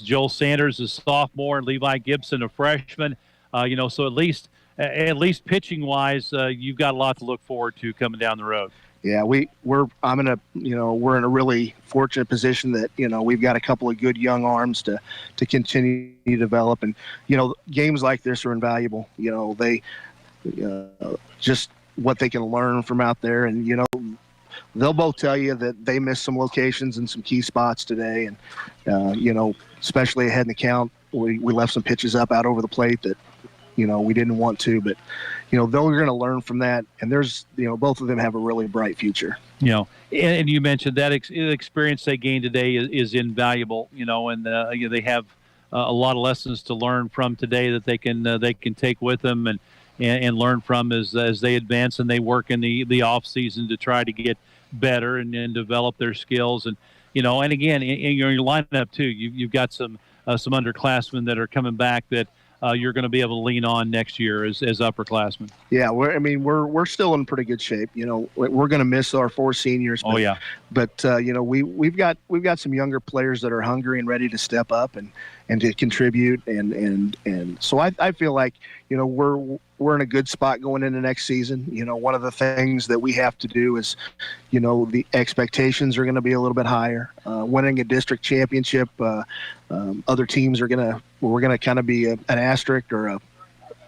Joel Sanders is a sophomore and Levi Gibson a freshman. So at least pitching wise, you've got a lot to look forward to coming down the road. Yeah, we're in a really fortunate position that we've got a couple of good young arms to continue to develop, and games like this are invaluable. They just what they can learn from out there, and they'll both tell you that they missed some locations and some key spots today, and especially ahead in the count, we left some pitches up out over the plate that we didn't want to, but they're going to learn from that, and there's both of them have a really bright future. And you mentioned that experience they gained today is invaluable. And they have a lot of lessons to learn from today that they can take with them and learn from as they advance and they work in the off season to try to get better and develop their skills. And and again in your lineup too, you've got some underclassmen that are coming back that you're going to be able to lean on next year as upperclassmen. Yeah, we're still in pretty good shape. We're going to miss our four seniors. But, but we've got some younger players that are hungry and ready to step up and to contribute, and so I feel like we're in a good spot going into next season. One of the things that we have to do is, the expectations are going to be a little bit higher. Winning a district championship, other teams we're going to kind of be an asterisk or a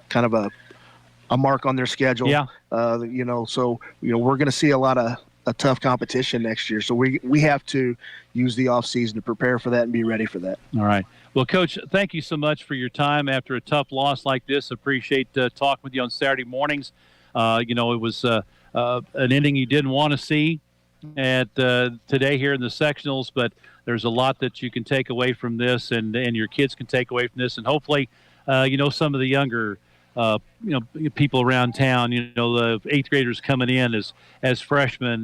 kind of a mark on their schedule. Yeah. So we're going to see a lot of a tough competition next year. So we have to use the off season to prepare for that and be ready for that. All right. Well, Coach, thank you so much for your time after a tough loss like this. Appreciate talking with you on Saturday mornings. It was an ending you didn't want to see at today here in the sectionals, but there's a lot that you can take away from this, and your kids can take away from this, and hopefully, some of the younger, people around town, the eighth graders coming in as freshmen,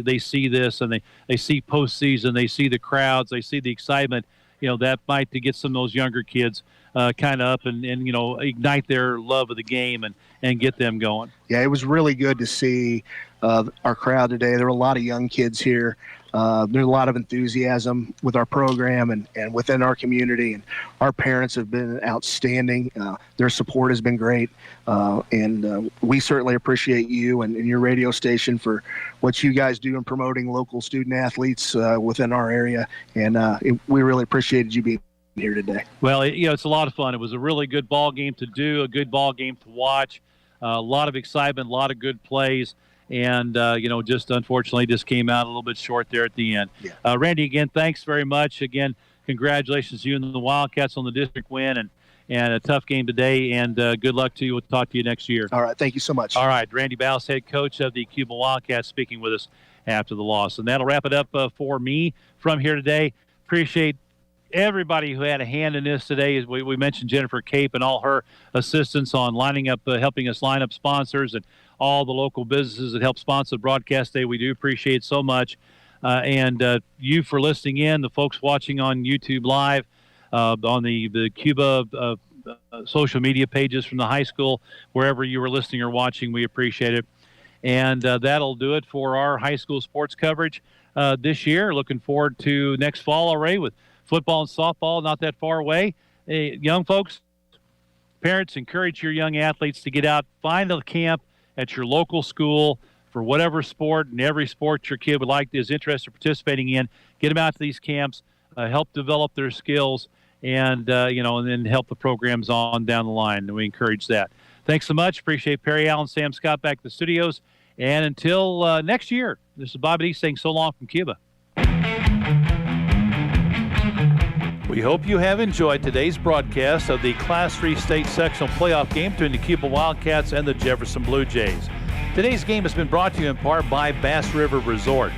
they see this and they see postseason, they see the crowds, they see the excitement, that might to get some of those younger kids kind of up and ignite their love of the game and get them going. Yeah, it was really good to see our crowd today. There were a lot of young kids here. There's a lot of enthusiasm with our program and within our community, and our parents have been outstanding. Their support has been great, and we certainly appreciate you and your radio station for what you guys do in promoting local student athletes within our area, and we really appreciated you being here today. Well, it's a lot of fun. It was a really good ball game to do, a good ball game to watch, a lot of excitement, a lot of good plays. And, just unfortunately just came out a little bit short there at the end. Yeah. Randy, again, thanks very much. Again, congratulations to you and the Wildcats on the district win and a tough game today. And good luck to you. We'll talk to you next year. All right. Thank you so much. All right. Randy Bowles, head coach of the Cuba Wildcats, speaking with us after the loss. And that'll wrap it up for me from here today. Appreciate everybody who had a hand in this today. We mentioned Jennifer Cape and all her assistants on lining up, helping us line up sponsors, and all the local businesses that help sponsor the broadcast day. We do appreciate so much. And you for listening in, the folks watching on YouTube Live, on the Cuba social media pages from the high school, wherever you were listening or watching, we appreciate it. And that'll do it for our high school sports coverage this year. Looking forward to next fall already with football and softball not that far away. Hey, young folks, parents, encourage your young athletes to get out, find a camp at your local school for whatever sport and every sport your kid is interested in participating in. Get them out to these camps, help develop their skills, and then help the programs on down the line. And we encourage that. Thanks so much. Appreciate Perry Allen, Sam Scott back at the studios. And until next year, this is Bobby D saying so long from Cuba. We hope you have enjoyed today's broadcast of the Class 3 state sectional playoff game between the Cuba Wildcats and the Jefferson Blue Jays. Today's game has been brought to you in part by Bass River Resort,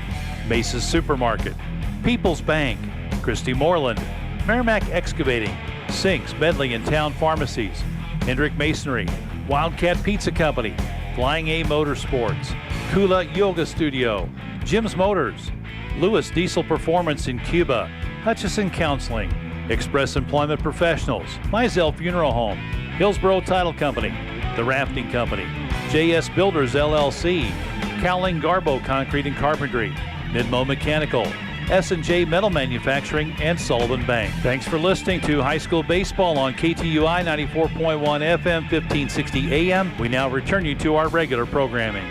Mace's Supermarket, People's Bank, Christy Moreland, Merrimack Excavating, Sinks, Medley and Town Pharmacies, Hendrick Masonry, Wildcat Pizza Company, Flying A Motorsports, Kula Yoga Studio, Jim's Motors, Lewis Diesel Performance in Cuba, Hutchison Counseling, Express Employment Professionals, Mizell Funeral Home, Hillsborough Title Company, The Rafting Company, JS Builders LLC, Cowling Garbo Concrete and Carpentry, Midmo Mechanical, S&J Metal Manufacturing, and Sullivan Bank. Thanks for listening to High School Baseball on KTUI 94.1 FM, 1560 AM. We now return you to our regular programming.